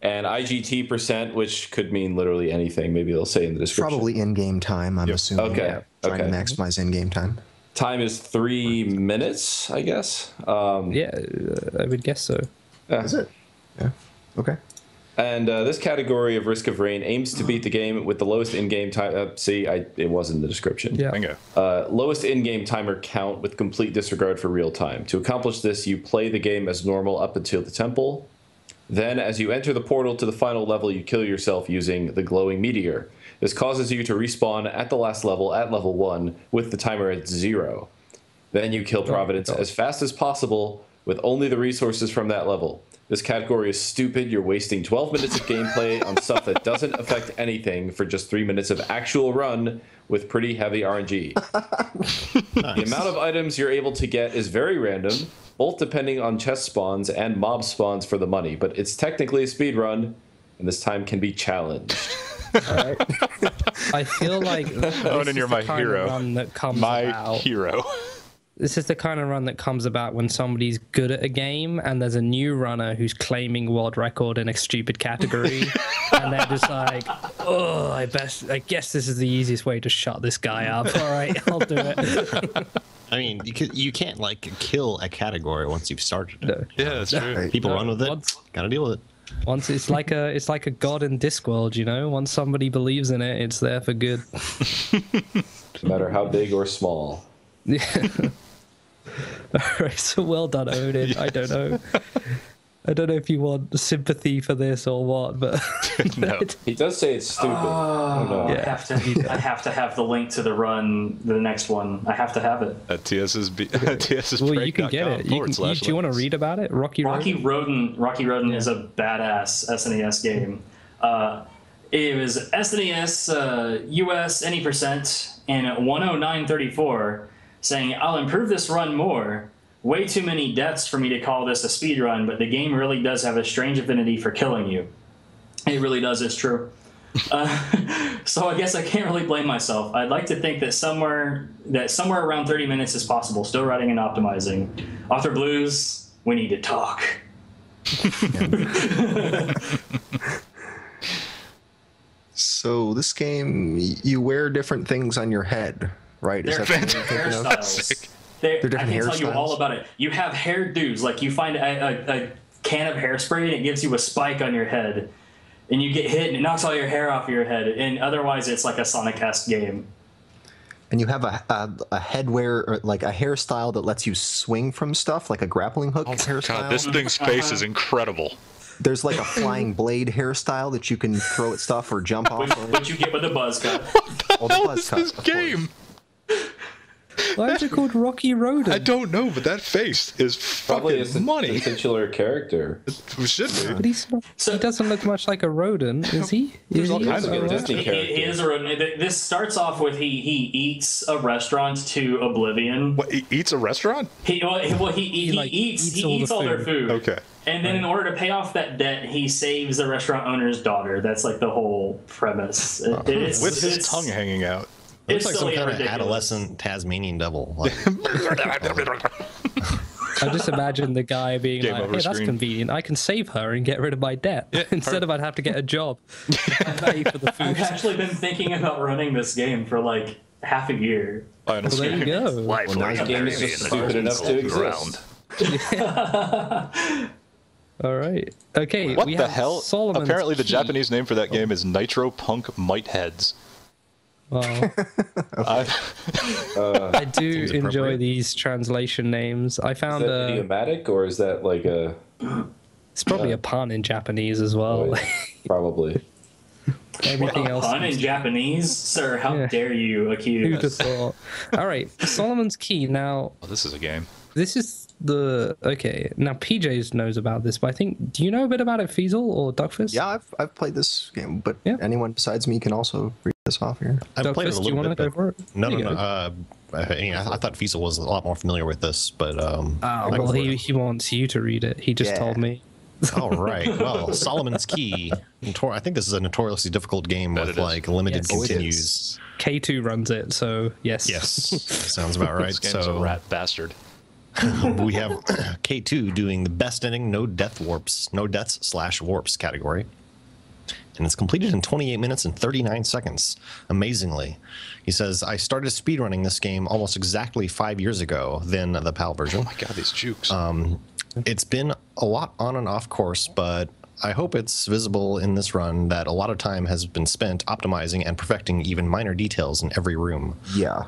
And IGT %, which could mean literally anything. Maybe they'll say in the description. Probably in-game time, I'm assuming. Okay. Trying to maximize in-game time. Time is 3 minutes, I guess. Yeah, I would guess so. Is it? Yeah. Okay. And this category of Risk of Rain aims to beat the game with the lowest in-game time. It was in the description. Yeah. Bingo. Lowest in-game timer count with complete disregard for real time. To accomplish this, you play the game as normal up until the temple. Then, as you enter the portal to the final level, you kill yourself using the glowing meteor. This causes you to respawn at the last level at level 1 with the timer at 0. Then you kill Providence as fast as possible with only the resources from that level. This category is stupid. You're wasting 12 minutes of gameplay on stuff that doesn't affect anything for just 3 minutes of actual run with pretty heavy RNG. Nice. The amount of items you're able to get is very random, both depending on chest spawns and mob spawns for the money, but it's technically a speed run, and this time can be challenged. Right. I feel like Owen, you're my hero. Run that comes my about. hero. This is the kind of run that comes about when somebody's good at a game and there's a new runner who's claiming world record in a stupid category, and they're just like, "Oh, I guess this is the easiest way to shut this guy up. All right, I'll do it." I mean, you can't like kill a category once you've started it. Yeah, that's true. People run with it. Gotta deal with it. Once it's like a god in Discworld, you know. Once somebody believes in it, it's there for good. No matter how big or small. Yeah. All right, so well done, Odin. Yes. I don't know if you want sympathy for this or what, but no. He does say it's stupid. No. Yeah. I have to have the link to the run, the next one. I have to have it. At TSSB. Well, you can get it. Do you want to read about it? Rocky Rodent is a badass SNES game. It was SNES US any percent in 109.34. Saying, I'll improve this run more. Way too many deaths for me to call this a speed run, but the game really does have a strange affinity for killing you. It really does, it's true. So I guess I can't really blame myself. I'd like to think that somewhere around 30 minutes is possible, still writing and optimizing. Author Blues, we need to talk. So this game, you wear different things on your head. Right, they're different hairstyles. I can tell you all about it. You have hairdos, like you find a can of hairspray and it gives you a spike on your head, and you get hit and it knocks all your hair off your head. And otherwise, it's like a Sonic-esque game. And you have a headwear, or like a hairstyle that lets you swing from stuff, like a grappling hook hairstyle. God, this thing's face is incredible. There's like a flying blade hairstyle that you can throw at stuff or jump off. Which you get with the buzz cut. What the hell is this game? Why is it called Rocky Rodent? I don't know, but that face is probably fucking money. A titular character. It should be. But he doesn't look much like a rodent, is he? There's all kinds of Disney characters. He is a rodent. This starts off with he eats a restaurant to oblivion. What, he eats a restaurant? He eats all their food. Okay. And then in order to pay off that debt, he saves the restaurant owner's daughter. That's like the whole premise. With his tongue hanging out. It looks like some kind of adolescent Tasmanian devil. Like. I just imagine the guy being Game like, over hey, that's screen. convenient. I can save her and get rid of my debt. Yeah, Instead of I'd have to get a job. Pay for the food. I've actually been thinking about running this game for like half a year. Well, there you go. Well, now the game is just stupid enough to exist. All right. Okay. What the hell? Solomon's Apparently the Key. Japanese name for that game is Nitro Punk Mite Heads. Wow. I do enjoy these translation names. I found Is that idiomatic, or is that like a... It's probably a pun in Japanese as well. Probably. Everything else. Pun in Japanese? Sir, how dare you accuse... Who'd have thought? All right. Solomon's Key. Now, Oh, this is a game. this is the... Okay. Now, PJ knows about this, but I think... Do you know a bit about it, Feasel or Duckfist? Yeah, I've played this game, but Yeah. anyone besides me can also read this off here. I've played it a Duckfist, do you little want bit. to go for it? No. There you go. I thought Fiesel was a lot more familiar with this, but Well, he wants you to read it. He just told me. all right. Well, Solomon's Key. I think this is a notoriously difficult game with like limited Yes. continues. K2 runs it, so yes. Yes, sounds about right. This game's a rat bastard. We have K2 doing the best ending, no deaths/warps category. And it's completed in 28 minutes and 39 seconds, amazingly. He says, I started speedrunning this game almost exactly 5 years ago, then the PAL version. Oh my god, these jukes. It's been a lot on and off course, but I hope it's visible in this run that a lot of time has been spent optimizing and perfecting even minor details in every room. Yeah.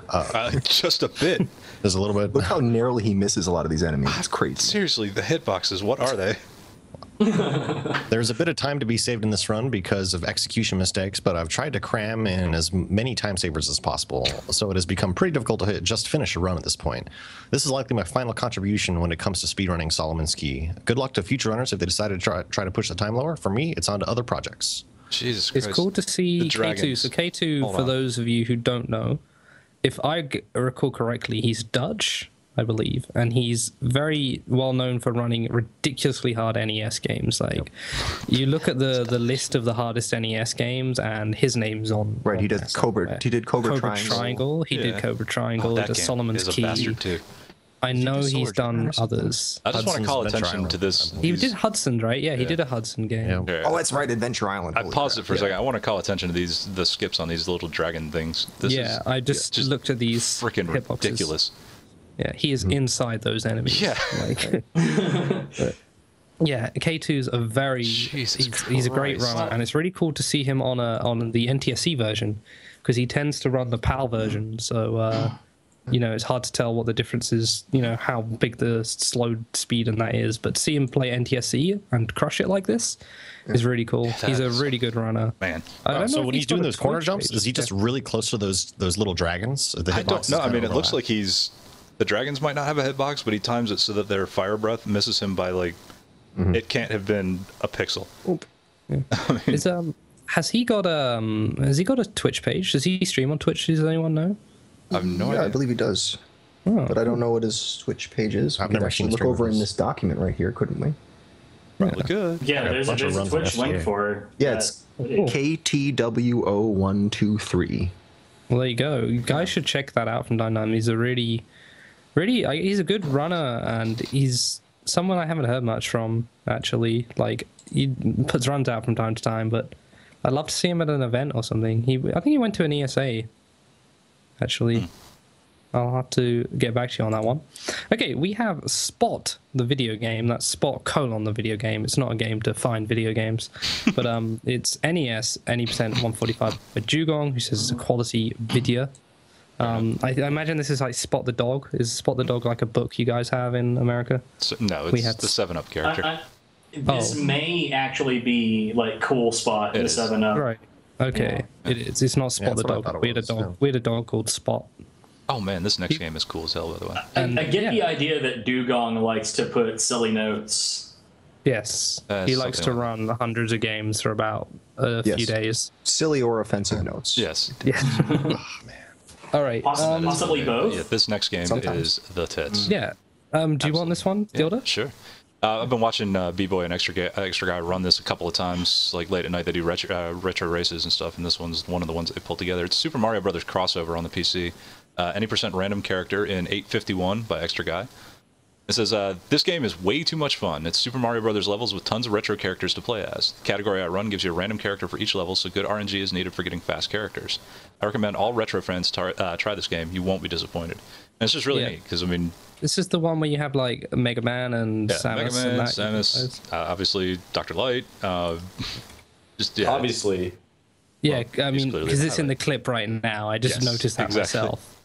Just a bit. There's a little bit. Look how narrowly he misses a lot of these enemies. It's crazy. Seriously, the hitboxes, what are they? There's a bit of time to be saved in this run because of execution mistakes, but I've tried to cram in as many time savers as possible, so it has become pretty difficult to just finish a run at this point. This is likely my final contribution when it comes to speedrunning Solomon's Key. Good luck to future runners if they decide to try to push the time lower. For me, it's on to other projects. Jesus Christ. It's cool to see K2. So K2, for those of you who don't know, if I recall correctly, he's Dutch, I believe, and he's very well known for running ridiculously hard NES games. Like, you look at the list of the hardest NES games, and his name's on. Right, on he did Cobra. He did Cobra Triangle. He did Cobra Triangle. That the game Solomon's is Key. a bastard too. I know he's done others. I just want to call attention to this. He did Hudson, right? Yeah, he did a Hudson game. Yeah. Oh, that's right, Adventure Island. I paused it for a second. I want to call attention to the skips on these little dragon things. This is I just looked at these freaking hitboxes. ridiculous. Yeah, he is inside those enemies. Yeah. Like, yeah, K2's a very he's a great runner, and it's really cool to see him on the NTSC version, because he tends to run the PAL version. So it's hard to tell what the difference is. How big the slow speed and that is, but to see him play NTSC and crush it like this is really cool. He's a really good runner. Man. I don't know So if when he's got doing a those corner Twitch jumps, page. is he just really close to those little dragons? I don't know. I mean, it looks like the dragons might not have a hitbox, but he times it so that their fire breath misses him by like it can't have been a pixel. Yeah. Has he got a Twitch page? Does he stream on Twitch? Does anyone know? I have no idea. I believe he does. Oh. But I don't know what his Twitch page is. I've We could never actually seen look streamers. over in this document right here, couldn't we? Probably good. Yeah, there's a runs Twitch in link SGA. for it. Yeah, it's KTWO123. Well, there you go. You guys should check that out from time to time. He's a really he's a good runner, and he's someone I haven't heard much from, actually. Like, he puts runs out from time to time, but I'd love to see him at an event or something. I think he went to an ESA, actually. I'll have to get back to you on that one. Okay, we have Spot, the video game. That's Spot : the video game. It's not a game to find video games, but it's NES, NE% 145 by Dugong, who says it's a quality video. I imagine this is like Spot the Dog. Is Spot the Dog like a book you guys have in America? So, no, it's the 7-Up character. This may actually be like Cool Spot in the 7-Up. Right. Okay. Yeah. It is. It's not Spot the that's what I Dog. thought it We had a was, dog. yeah. We had a dog called Spot. Oh man, this next game is cool as hell, by the way. I get the idea that Dugong likes to put silly notes. Yes. He likes to run hundreds of games for about a few days. Silly or offensive notes. Yes. Yeah. All right. Possibly both. Yeah, this next game Sometimes. is the tits. Yeah. Do you want this one, Gilda? Yeah, sure. I've been watching B-Boy and Extra Guy run this a couple of times, like late at night. They do retro races and stuff, and this one's one of the ones they pulled together. It's Super Mario Brothers crossover on the PC. Any % random character in 851 by Extra Guy. It says, this game is way too much fun. It's Super Mario Brothers levels with tons of retro characters to play as. The category I run gives you a random character for each level, so good RNG is needed for getting fast characters. I recommend all retro fans try this game. You won't be disappointed. And it's just really neat, because, I mean... This is the one where you have, like, Mega Man and Samus. Mega Man, and that Samus, obviously Dr. Light. Obviously. Yeah, I mean, clearly because it's in the highlight. clip right now. I just noticed that myself.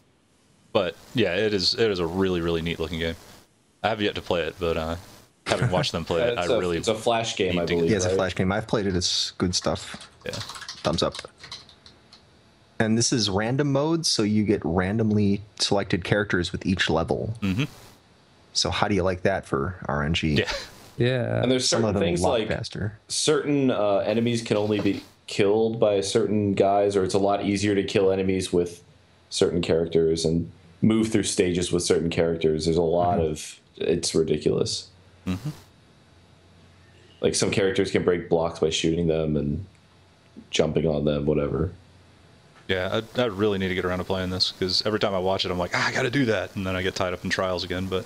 But, yeah, it is a really, really neat looking game. I have yet to play it, but having watched them play it, It's a Flash game, I believe. Yeah, it's a right? Flash game. I've played it. It's good stuff. Yeah. Thumbs up. And this is random mode, so you get randomly selected characters with each level. Mm-hmm. So how do you like that for RNG? Yeah. Yeah. And there's Some certain of them things a lot like faster. certain enemies can only be killed by certain guys, or it's a lot easier to kill enemies with certain characters and move through stages with certain characters. There's a lot of... It's ridiculous. Mm-hmm. Like, some characters can break blocks by shooting them and jumping on them, whatever. Yeah, I really need to get around to playing this, because every time I watch it, I'm like, I gotta do that, and then I get tied up in trials again, but...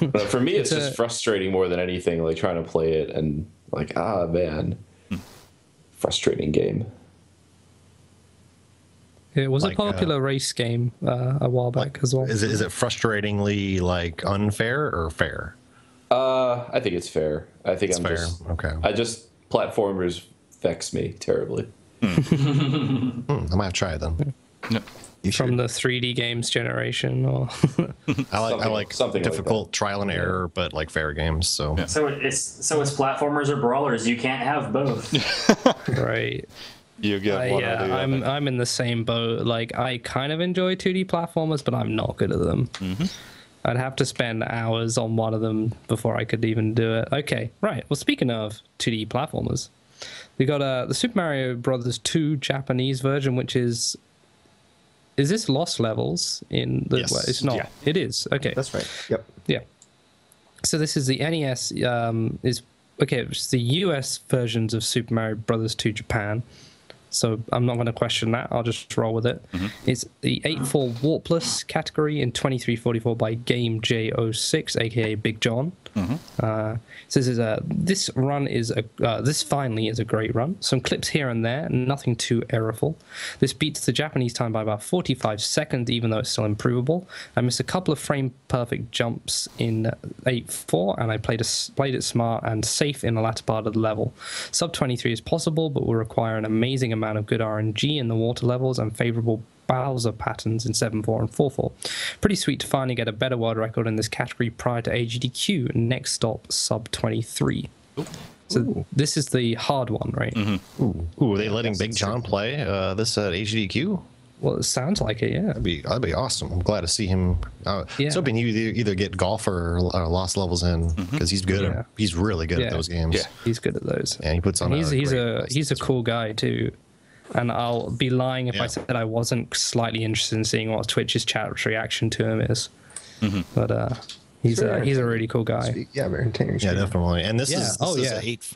But for me, it's just frustrating more than anything, like, trying to play it and, like, man. Frustrating game. It was Like, a popular race game a while back as well. Is it frustratingly like unfair or fair? I think it's fair. I think It's fair. Okay. Platformers vex me terribly. I might have to try it then. No. From the 3D games generation, or I like something like difficult trial and error, but like fair games. So So it's platformers or brawlers. You can't have both. right? You get one or the other. I'm in the same boat. Like, I kind of enjoy 2D platformers, but I'm not good at them. I'd have to spend hours on one of them before I could even do it. Okay, right. Well, speaking of 2D platformers, we got the Super Mario Brothers 2 Japanese version, which is this Lost Levels in the? Yes. Well, it's not. Yeah. It is. Okay. That's right. Yep. Yeah. So this is the NES. It's the US versions of Super Mario Brothers 2 Japan. So I'm not going to question that. I'll just roll with it. It's the 8.4 warpless category in 2344 by Game J06, aka Big John. So this finally is a great run. Some clips here and there, nothing too errorful. This beats the Japanese time by about 45 seconds, even though it's still improvable. I missed a couple of frame perfect jumps in 8.4, and I played it smart and safe in the latter part of the level. Sub 23 is possible, but will require an amazing amount of good RNG in the water levels and favorable Bowser patterns in 7.4 and 4.4. Pretty sweet to finally get a better world record in this category prior to AGDQ. Next stop, sub 23. So this is the hard one, right? Ooh, are they letting Big John play this at HDQ? Well, it sounds like it, yeah. That'd be awesome. I'm glad to see him. I was hoping he would either get golf or Lost Levels in, because he's good. Yeah. He's really good at those games. Yeah. He's good at those. And he puts on. He's a cool guy too. And I'll be lying if I said I wasn't slightly interested in seeing what Twitch's chat reaction to him is. But he's a really cool guy. Yeah, very entertaining. Yeah, definitely. And this Yeah. is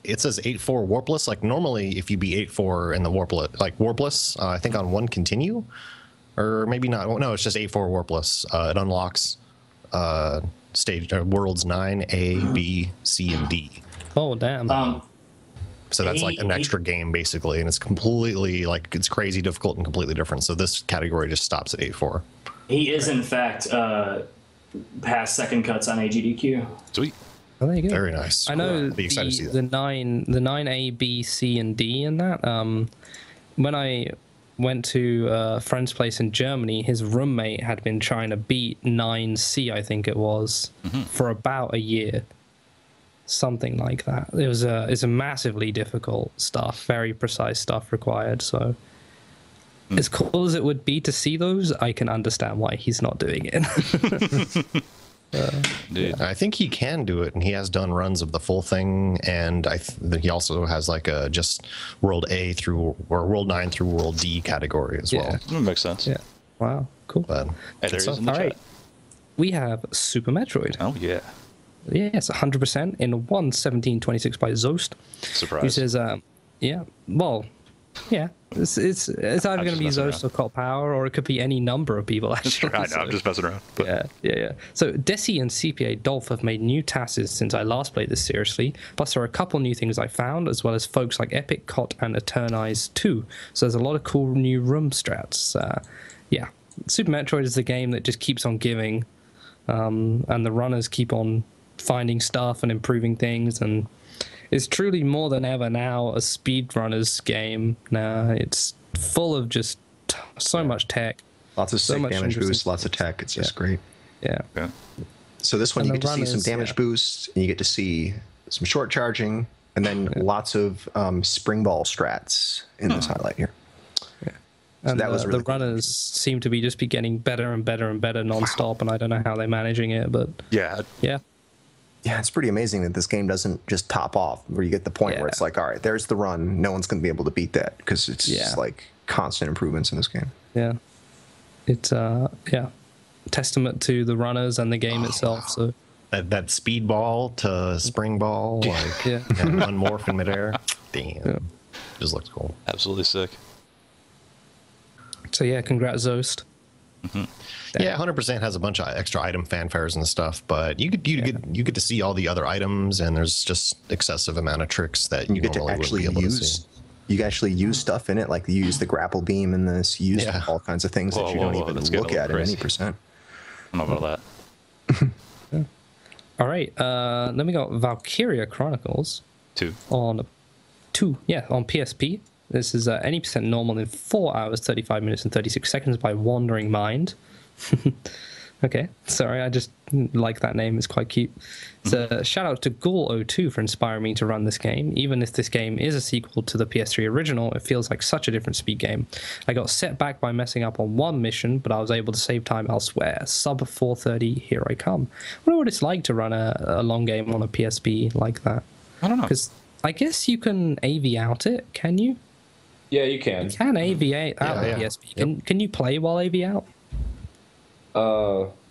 it says 8.4 warpless. Like normally, if you be 8.4 in the warpless, I think on one continue, or maybe not. No, it's just 8.4 warpless. It unlocks worlds 9, A, B, C, and D. Oh damn. So that's like an extra game basically, and it's completely it's crazy difficult and completely different. So this category just stops at 8.4. He is in fact past second cuts on AGDQ. Sweet. Oh, there you go. Very nice. I know Be excited to see that. the 9A, B, C, and D in that. When I went to a friend's place in Germany, his roommate had been trying to beat 9C, I think it was, for about a year. Something like that. It's a massively difficult stuff, very precise stuff required. So, as cool as it would be to see those, I can understand why he's not doing it. I think he can do it, and he has done runs of the full thing. And he also has just World A through or World 9 through World D category as well. That makes sense. Yeah. Wow. Cool. But Hey, there he is in the All chat. right. We have Super Metroid. Oh yeah. Yes, 100% in 1:17:26 by Zost. Surprise. He says, yeah, well, yeah, it's either going to be Zost or Cop Power, or it could be any number of people, actually. I know, I'm just messing around. But. Yeah. So, Desi and CPA Dolph have made new tasks since I last played this seriously. Plus, there are a couple new things I found, as well as folks like Epic, Cot, and Eternize 2. So, there's a lot of cool new room strats. Yeah, Super Metroid is the game that just keeps on giving, and the runners keep on finding stuff and improving things, and it's truly more than ever now a speedrunners game. Now it's full of just so much tech, Lots of so sick much damage interesting boosts, lots of tech. It's just great. yeah. So this one, And you the get to see some runners, damage boosts, and you get to see some short charging, and then lots of spring ball strats in this highlight here. And that was really the cool. runners seem to be getting better and better and better non-stop, and I don't know how they're managing it, but Yeah. Yeah, it's pretty amazing that this game doesn't just top off, where you get the point where it's like, all right, there's the run. No one's going to be able to beat that, because it's just like constant improvements in this game. Yeah. It's testament to the runners and the game itself. So that speed ball to spring ball, one morph in midair. Damn, just looks cool. Absolutely sick. So yeah, congrats Zost. Yeah, 100% has a bunch of extra item fanfares and stuff, but you get to see all the other items, and there's just excessive amount of tricks that you get to normally actually wouldn't be able to use. see. You can actually use stuff in it, like you use the grapple beam in this. You use all kinds of things that you don't even That's getting look a little at in any crazy. percent. I don't know about that. All right. Then we got Valkyria Chronicles. 2. On PSP. This is any percent normal in 4 hours, 35 minutes, and 36 seconds by Wandering Mind. Okay, sorry, I just like that name. It's quite cute. So shout out to Ghoul02 for inspiring me to run this game. Even if this game is a sequel to the PS3 original, it feels like such a different speed game. I got set back by messing up on one mission, but I was able to save time elsewhere. Sub 430, here I come. I wonder what it's like to run a long game on a PSP like that. I don't know. Because I guess you can AV out it, can you? Yeah, you can. You can AV out the PSP. Can you play while AV out?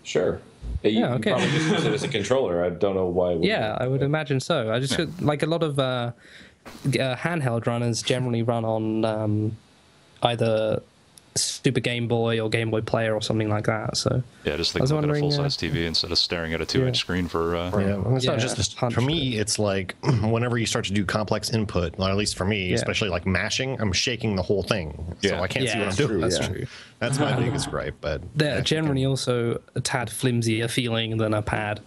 Sure. You okay. probably just use it as a controller. I don't know why. I would imagine so. I just like a lot of handheld runners generally run on either Super Game Boy or Game Boy Player or something like that. So yeah, just think about a full-size TV instead of staring at a 2-inch screen for. It's not just for me. It's like whenever you start to do complex input, or at least for me, especially like mashing, I'm shaking the whole thing, so I can't see what I'm doing. That's true. That's my biggest gripe. But they're generally also a tad flimsier feeling than a pad.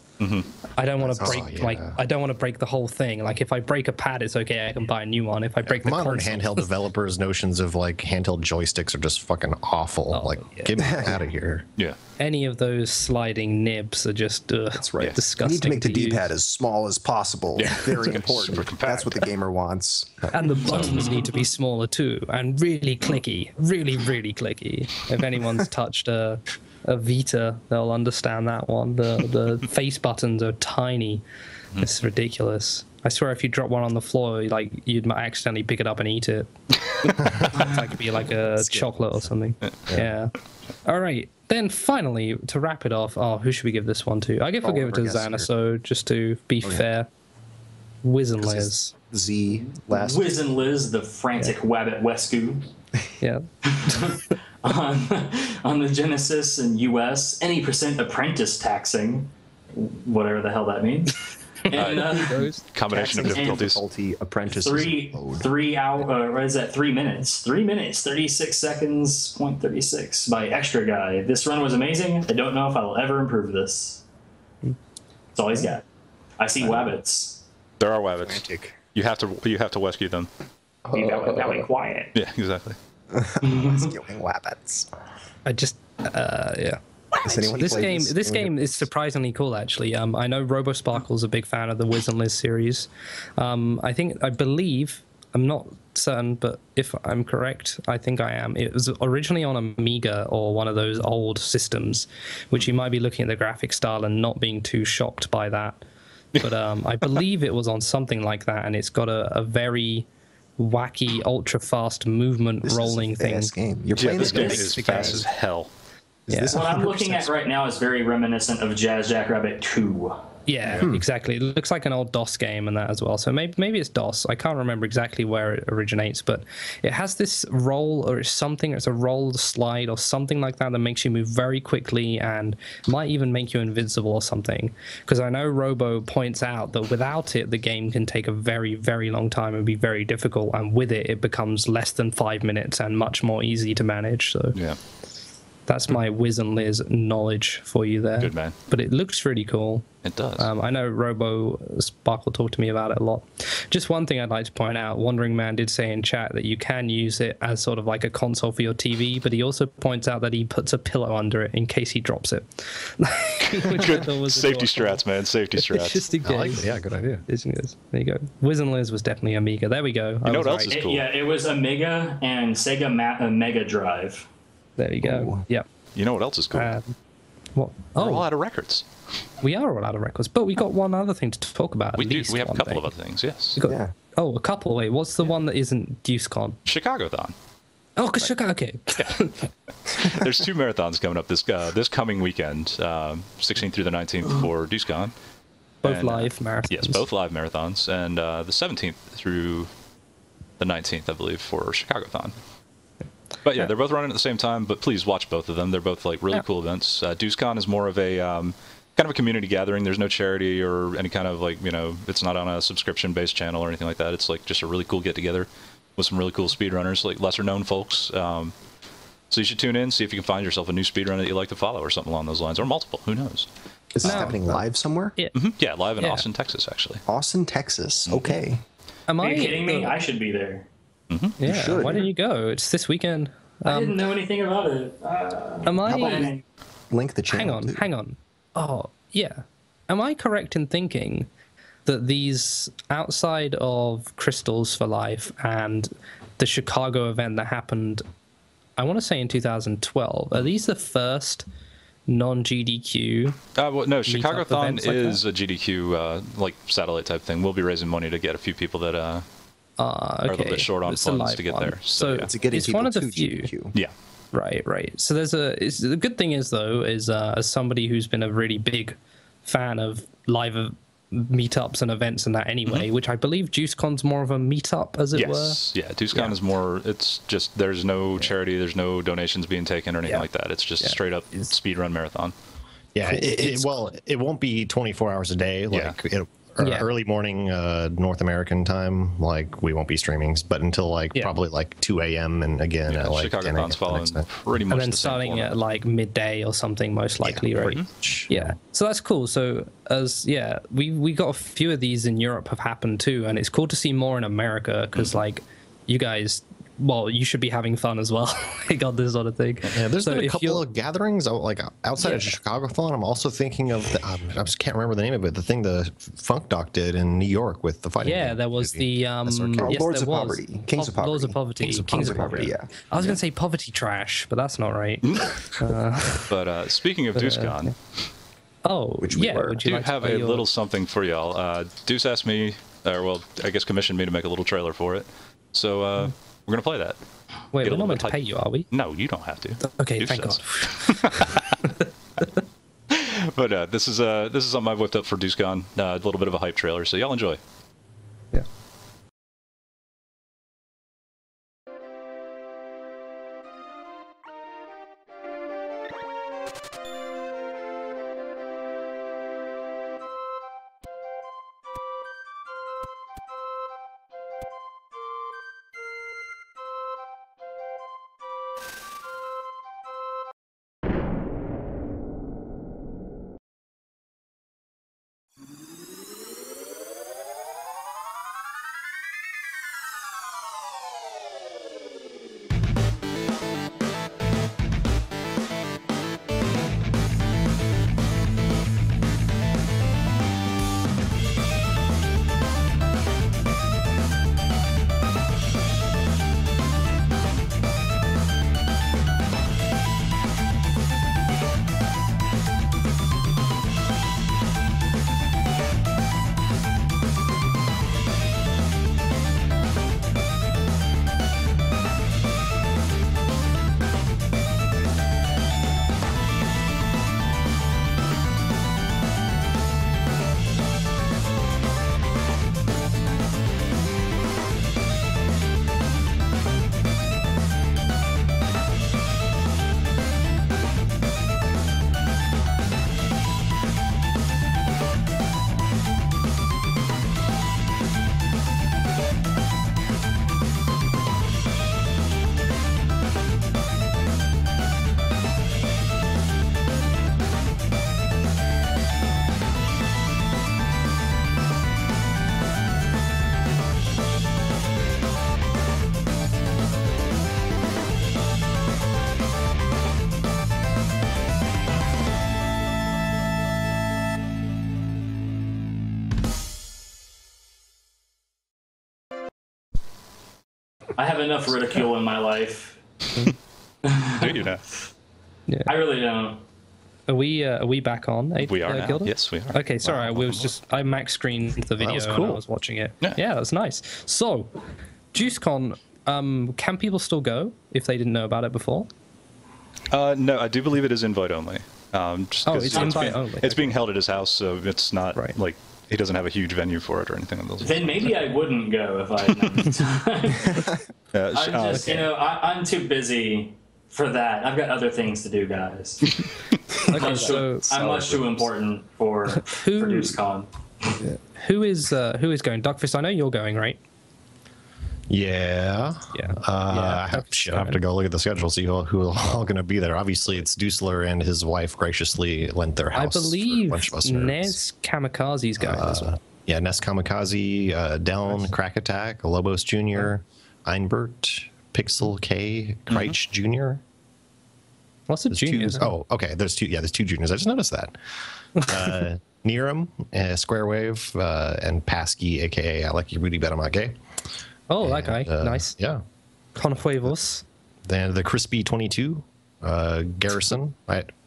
I don't want to break I don't want to break the whole thing. Like if I break a pad, it's okay. I can buy a new one. If I break the modern console, handheld developers' notions of like handheld joysticks are just fucking awful. Get me out of here. Yeah. Any of those sliding nibs are just That's right. disgusting. You need to make the use. D-pad as small as possible. Yeah. Very important. That's what the gamer wants. And the buttons need to be smaller too, and really clicky, really clicky. If anyone's touched a Vita, they'll understand that one. The face buttons are tiny. It's ridiculous. I swear, if you drop one on the floor, you'd accidentally pick it up and eat it. It's like it'd be like a chocolate or something. Yeah. All right. Then finally, to wrap it off, who should we give this one to? I guess we'll give it to Zanaso, just to be fair. Wiz and Liz. Z last. Wiz and Liz, the frantic Wabbit Wescu. Yeah. on the Genesis and US, any percent apprentice taxing, whatever the hell that means. And, combination of difficulties. Apprentice. 3 hour, what is that? 3 minutes. 3 minutes, 36 seconds, 0.36 by Extra Guy. This run was amazing. I don't know if I'll ever improve this. That's all he's got. I see wabbits. There are wabbits. You have to rescue them. Be very quiet. Yeah, exactly. Rescuing wabbits. I just, yeah. This game is surprisingly cool, actually. I know RoboSparkle's a big fan of the Wiz and Liz series. I believe, I'm not certain, but if I'm correct, I think I am. It was originally on Amiga or one of those old systems, which you might be looking at the graphic style and not being too shocked by that. But I believe it was on something like that, and it's got a very wacky, ultra-fast movement rolling thing. Game. You're playing this game is fast as hell. What I'm looking at right now is very reminiscent of Jazz Jackrabbit 2. Yeah, exactly. It looks like an old DOS game and that as well. So maybe it's DOS. I can't remember exactly where it originates, but it has this roll or something. It's a roll slide or something like that makes you move very quickly and might even make you invincible or something. Because I know Robo points out that without it, the game can take a very, very long time and be very difficult. And with it, it becomes less than 5 minutes and much more easy to manage. So yeah. That's my Wiz and Liz knowledge for you there. Good man. But it looks really cool. It does. I know Robo Sparkle talked to me about it a lot. Just one thing I'd like to point out, Wandering Man did say in chat that you can use it as sort of like a console for your TV, but he also points out that he puts a pillow under it in case he drops it. Good. Safety strats, man. Safety strats. It's just a game. Like yeah, good idea. There you go. Wiz and Liz was definitely Amiga. There we go. You know what else is cool? It was Amiga and Sega Mega Drive. There you go. Ooh. Yep. You know what else is cool? What? We're all out of records. We are all out of records, but we got one other thing to talk about. We do. We have a couple of other things. Yes. A couple. Wait, what's the one that isn't DeuceCon? Chicagothon. Oh, Chicago. Okay. There's 2 marathons coming up this coming weekend, 16th through the 19th for DeuceCon. Both live marathons. Yes, both live marathons, and the 17th through the 19th, I believe, for Chicagothon. But yeah, they're both running at the same time, but please watch both of them. They're both like really cool events. DeuceCon is more of a kind of a community gathering. There's no charity or any kind of like, it's not on a subscription-based channel or anything like that. It's like just a really cool get-together with some really cool speedrunners, like lesser-known folks. So you should tune in, see if you can find yourself a new speedrunner that you like to follow or something along those lines, or multiple. Who knows? Is this happening live somewhere? Yeah. Yeah, live in Austin, Texas, actually. Austin, Texas. Okay. Am Are I you kidding me? I should be there. Yeah. should. Why didn't you go? It's this weekend. I didn't know anything about it. Am I? How about we link the channel? Hang on. Oh, yeah. Am I correct in thinking that these, outside of Crystals for Life and the Chicago event that happened, I want to say in 2012, are these the first non-GDQ? Well, no, Chicagothon events like is a GDQ like satellite type thing. We'll be raising money to get a few people that are a little bit short on It's a funds live to get one. there. So It's getting it's people one of the to few. GDQ. Yeah. Right. So the good thing is though, is as somebody who's been a really big fan of live meetups and events and that anyway, which I believe JuiceCon's more of a meetup, as it were. Yeah, JuiceCon is more, it's just, there's no charity, there's no donations being taken or anything like that. It's just straight up speedrun marathon. Yeah, it won't be 24 hours a day. Like early morning North American time, like we won't be streaming, but until like probably like 2 a.m. and again at like 10 a.m. Chicagothon's following pretty much And then the same starting format. at like midday or something, most likely, right? Yeah. So that's cool. So we got a few of these in Europe have happened too, and it's cool to see more in America because like you guys, well, you should be having fun as well. I got this sort of thing. Yeah, there's been a if couple you're- of gatherings like outside of Chicagothon. I'm also thinking of I just can't remember the name of it. The thing the Funk Doc did in New York with the fighting. Yeah, game there was movie. the yes, Lords of there was. Poverty. Kings of Poverty. Lords of Poverty. Kings of Poverty, yeah. I was going to say Poverty Trash, but that's not right. But speaking of DeuceCon, Which we were. would do you like to have play a your- little something for y'all. Deuce asked me, or well, I guess commissioned me to make a little trailer for it. So we're going to play that. Wait, get a we're not little meant to bit pay you, are we? No, you don't have to. Okay, Deuce thank does. God. But this is something I've whipped up for DeuceCon. A little bit of a hype trailer, so y'all enjoy. Yeah. I have enough ridicule in my life. Do you know? I really don't. Are we back on? We are now. Gilda? Yes, we are. Okay, sorry. I max screened the video was and cool. I was watching it. Yeah. That's nice. So, JuiceCon, can people still go if they didn't know about it before? No, I do believe it is invite only. Just 'cause it's invite only. It's being held at his house, so it's not Right. like he doesn't have a huge venue for it or anything like those. Then maybe I wouldn't go if I had known the time. I'm just, I'm too busy for that. I've got other things to do, guys. Okay, so I'm much too important for DeuceCon. who is going? Duckfist, I know you're going, right? Yeah. I have to go look at the schedule, see who all going to be there. Obviously, it's Dusler and his wife graciously lent their house. I believe for a bunch of us Nez Kamikaze's going as well. Yeah, Ness Kamikaze, Deln, Crack Attack, Lobos Jr., Einbert, Pixel K, Kreitch Jr. What's the juniors? Oh, okay. There's two. Yeah, there's two juniors. I just noticed that. Neerum, Square Wave, and Pasky, aka I Like You Rudy Betamake. Oh, that guy. Nice. Yeah. Confuevos. Then the Crispy 22, Garrison.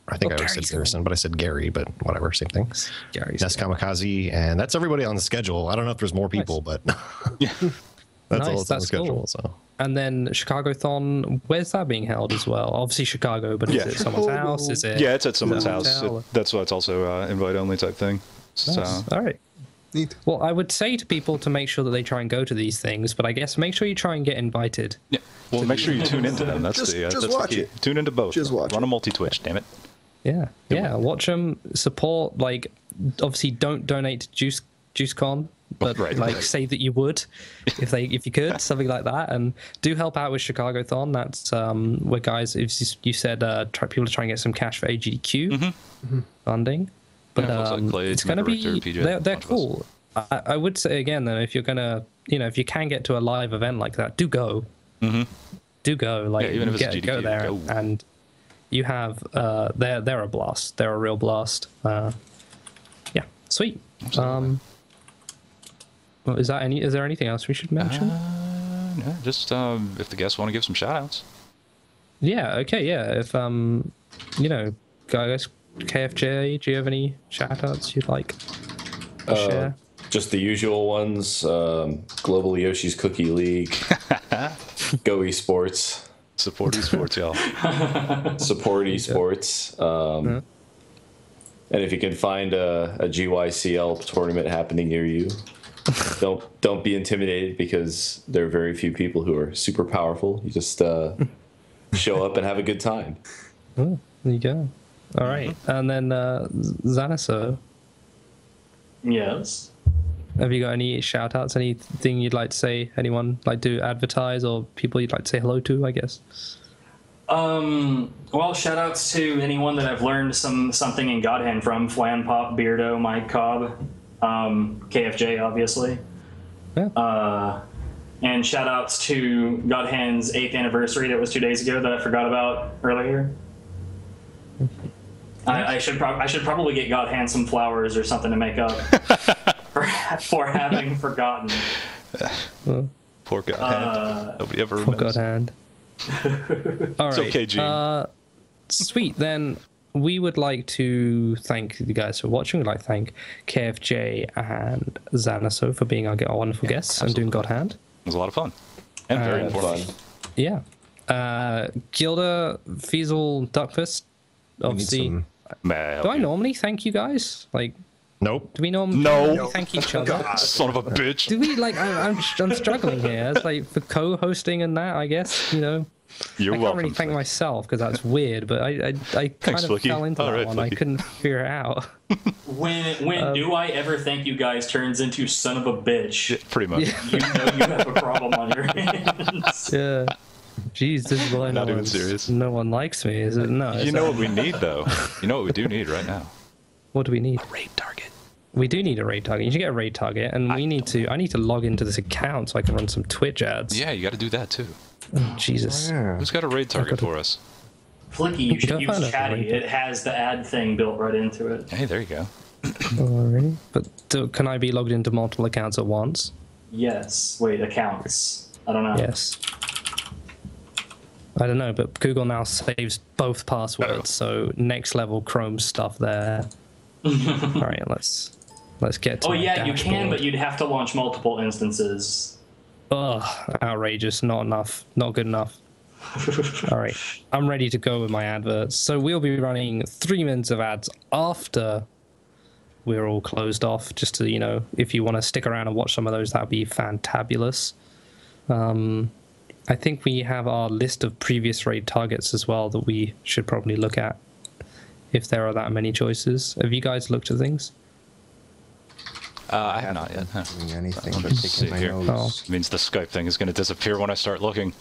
I think I always said Garrison, but I said Gary, but whatever, same thing. Gary's Ness Kamikaze, and that's everybody on the schedule. I don't know if there's more people, but that's all that's on the schedule. Cool. So. And then Chicago-thon, where's that being held as well? Obviously Chicago, but is it someone's house? Is it? Yeah, it's at someone's house. That's why it's also invite-only type thing. So. Nice. All right. Neat. Well, I would say to people to make sure that they try and go to these things, but I guess make sure you try and get invited. Yeah. Well, make sure you tune into them. That's just the watch key. it. Tune into both. Just watch Run it. a multi-Twitch, damn it. Yeah. Yeah. Watch them. Support. Like, obviously, don't donate to JuiceCon, but right. say that you would, if you could, something like that, and do help out with Chicago-thon. That's where guys, if you said people are trying to get some cash for AGDQ funding, but it's going to be they're cool. I would say again though, if you're gonna, if you can get to a live event like that, do go. Do go. Like, even if it's GDQ, go there and. You have they're a blast. They're a real blast. Yeah, sweet. Is there anything else we should mention? No, just if the guests want to give some shout outs. Yeah, okay, yeah. If guys, KFJ, do you have any shout outs you'd like to share? Just the usual ones. Global Yoshi's Cookie League. Go Esports. Support esports, y'all. Support esports. And if you can find a GYCL tournament happening near you, don't be intimidated, because there are very few people who are super powerful. You just show up and have a good time. Oh, there you go. All right, and then Zanaso. Yes. Have you got any shout outs, anything you'd like to say, anyone like to advertise, or people you'd like to say hello to, I guess? Well, shout outs to anyone that I've learned something in God Hand from. Flan Pop, Beardo, Mike Cobb, KFJ, obviously. Yeah. And shout outs to God Hand's 8th anniversary that was 2 days ago that I forgot about earlier. I should probably get God Hand some flowers or something to make up. For having forgotten. Poor God Hand. Nobody ever Poor remembers. God Hand. All right. It's okay, Gene. Sweet. Then we would like to thank you guys for watching. We'd like to thank KFJ and Zanaso for being our wonderful guests and doing God Hand. It was a lot of fun. And very important. Yeah. Gilda, Fiesel, Duckfist. Obviously. Do I normally thank you guys? Like, nope. Do we normally thank each other? Son of a bitch. Do we I'm struggling here. It's like for co-hosting and that, I guess, You're I welcome. can't really thank myself because that's weird, but I kind of Flicky. fell into All that right, one. Flicky. I couldn't figure it out. When do I ever thank you guys turns into son of a bitch? Yeah, pretty much. You know you have a problem on your hands. Yeah. Jeez, this is why Not even serious. no one likes me. Is it? No. You know what we need, though? You know what we do need right now? What do we need? A raid target. We do need a raid target. You should get a raid target, and I need to log into this account so I can run some Twitch ads. Yeah, you got to do that, too. Oh, Jesus. Who's got a raid target for us? Flicky, you should Don't find use a Chatty. raid. It has the ad thing built right into it. Hey, there you go. Alrighty. But can I be logged into multiple accounts at once? Yes. Wait, accounts. I don't know. Yes. I don't know, but Google now saves both passwords, so next level Chrome stuff there. All right, let's get to Oh my yeah, you can, dashboard. but you'd have to launch multiple instances. Ugh, outrageous, not enough, not good enough. All right, I'm ready to go with my adverts. So we'll be running 3 minutes of ads after we're all closed off, just to, if you want to stick around and watch some of those, that'd be fantabulous. I think we have our list of previous raid targets as well that we should probably look at, if there are that many choices. Have you guys looked at things? I have not yet. Huh. Doing anything Let but me taking see my here. notes. Means the Skype thing is going to disappear when I start looking.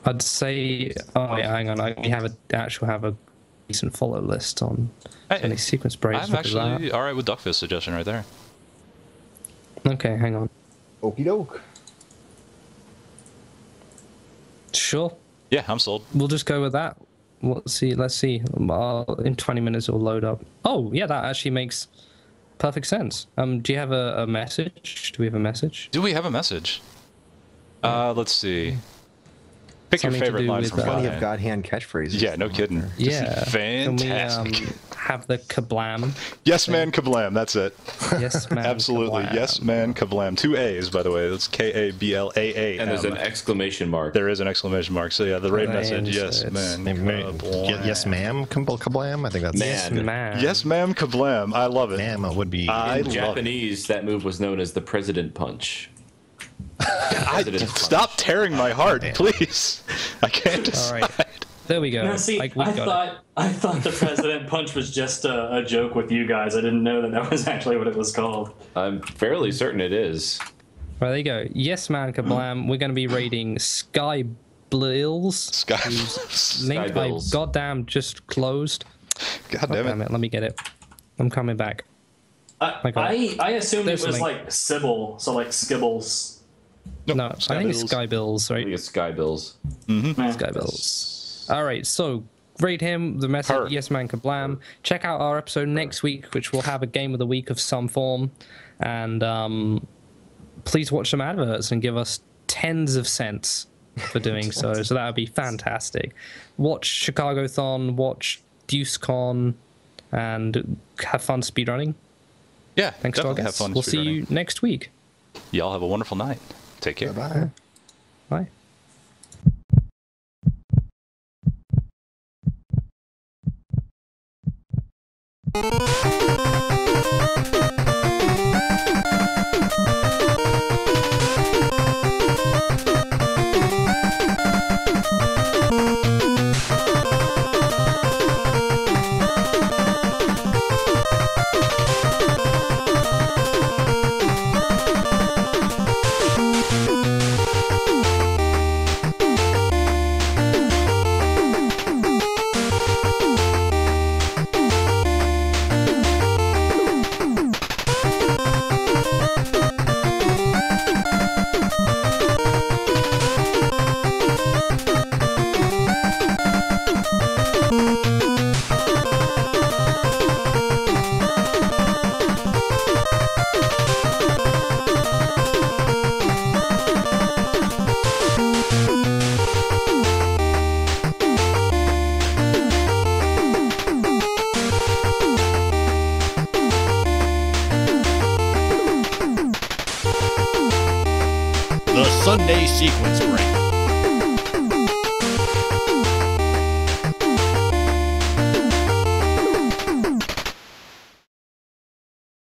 I'd say. Oh wait, hang on. We have a decent follow list on any sequence breaks. I'm actually all right with Duckfist suggestion right there. Okay, hang on. Okie doke. Sure. Yeah, I'm sold. We'll just go with that. Let's see. In 20 minutes it'll load up. Oh yeah, that actually makes perfect sense. Do you have a message? Do we have a message? Do we have a message? Let's see. Pick Something your to favorite do line with, from Plenty God of Hand. God Hand catchphrases. Yeah, no kidding. Yeah. Fantastic. Can we have the kablam? Yes, man, kablam. That's it. Yes, man. Absolutely. Kablam. Yes, man, kablam. 2 A's, by the way. That's K-A-B-L-A-A. And there's an exclamation mark. There is an exclamation mark. So yeah, the raid message. Yes, man. Maybe, yes, ma'am. Kablam. I think that's Yes, man. Yes, ma'am, kablam. I love it. ma'am would be. I In love Japanese, that move was known as the President Punch. Stop tearing my heart, please. I can't decide. All right. There we go. No, see, we got it. I thought the President Punch was just a joke with you guys. I didn't know that was actually what it was called. I'm fairly certain it is. Right, there you go. Yes, man, kablam. We're going to be raiding Sky Bills. Sky Link I Bills. goddamn just closed. God damn it. Let me get it. I'm coming back. I assumed There's it was something. like Sybil, so like Skibbles. No, I think it's Sky Bills, I right? think it's Sky Bills. Sky Bills. All right, so rate him the message. Her. Yes, man, kablam. Check out our episode next week, which will have a game of the week of some form, and please watch some adverts and give us tens of cents for doing so. So that would be fantastic. Watch Chicago-thon, watch DeuceCon, and have fun speedrunning. Yeah, Thanks to our definitely have guests. fun. We'll see you next week. Y'all have a wonderful night. Take care. Bye-bye. Bye. The Sunday Sequence Break.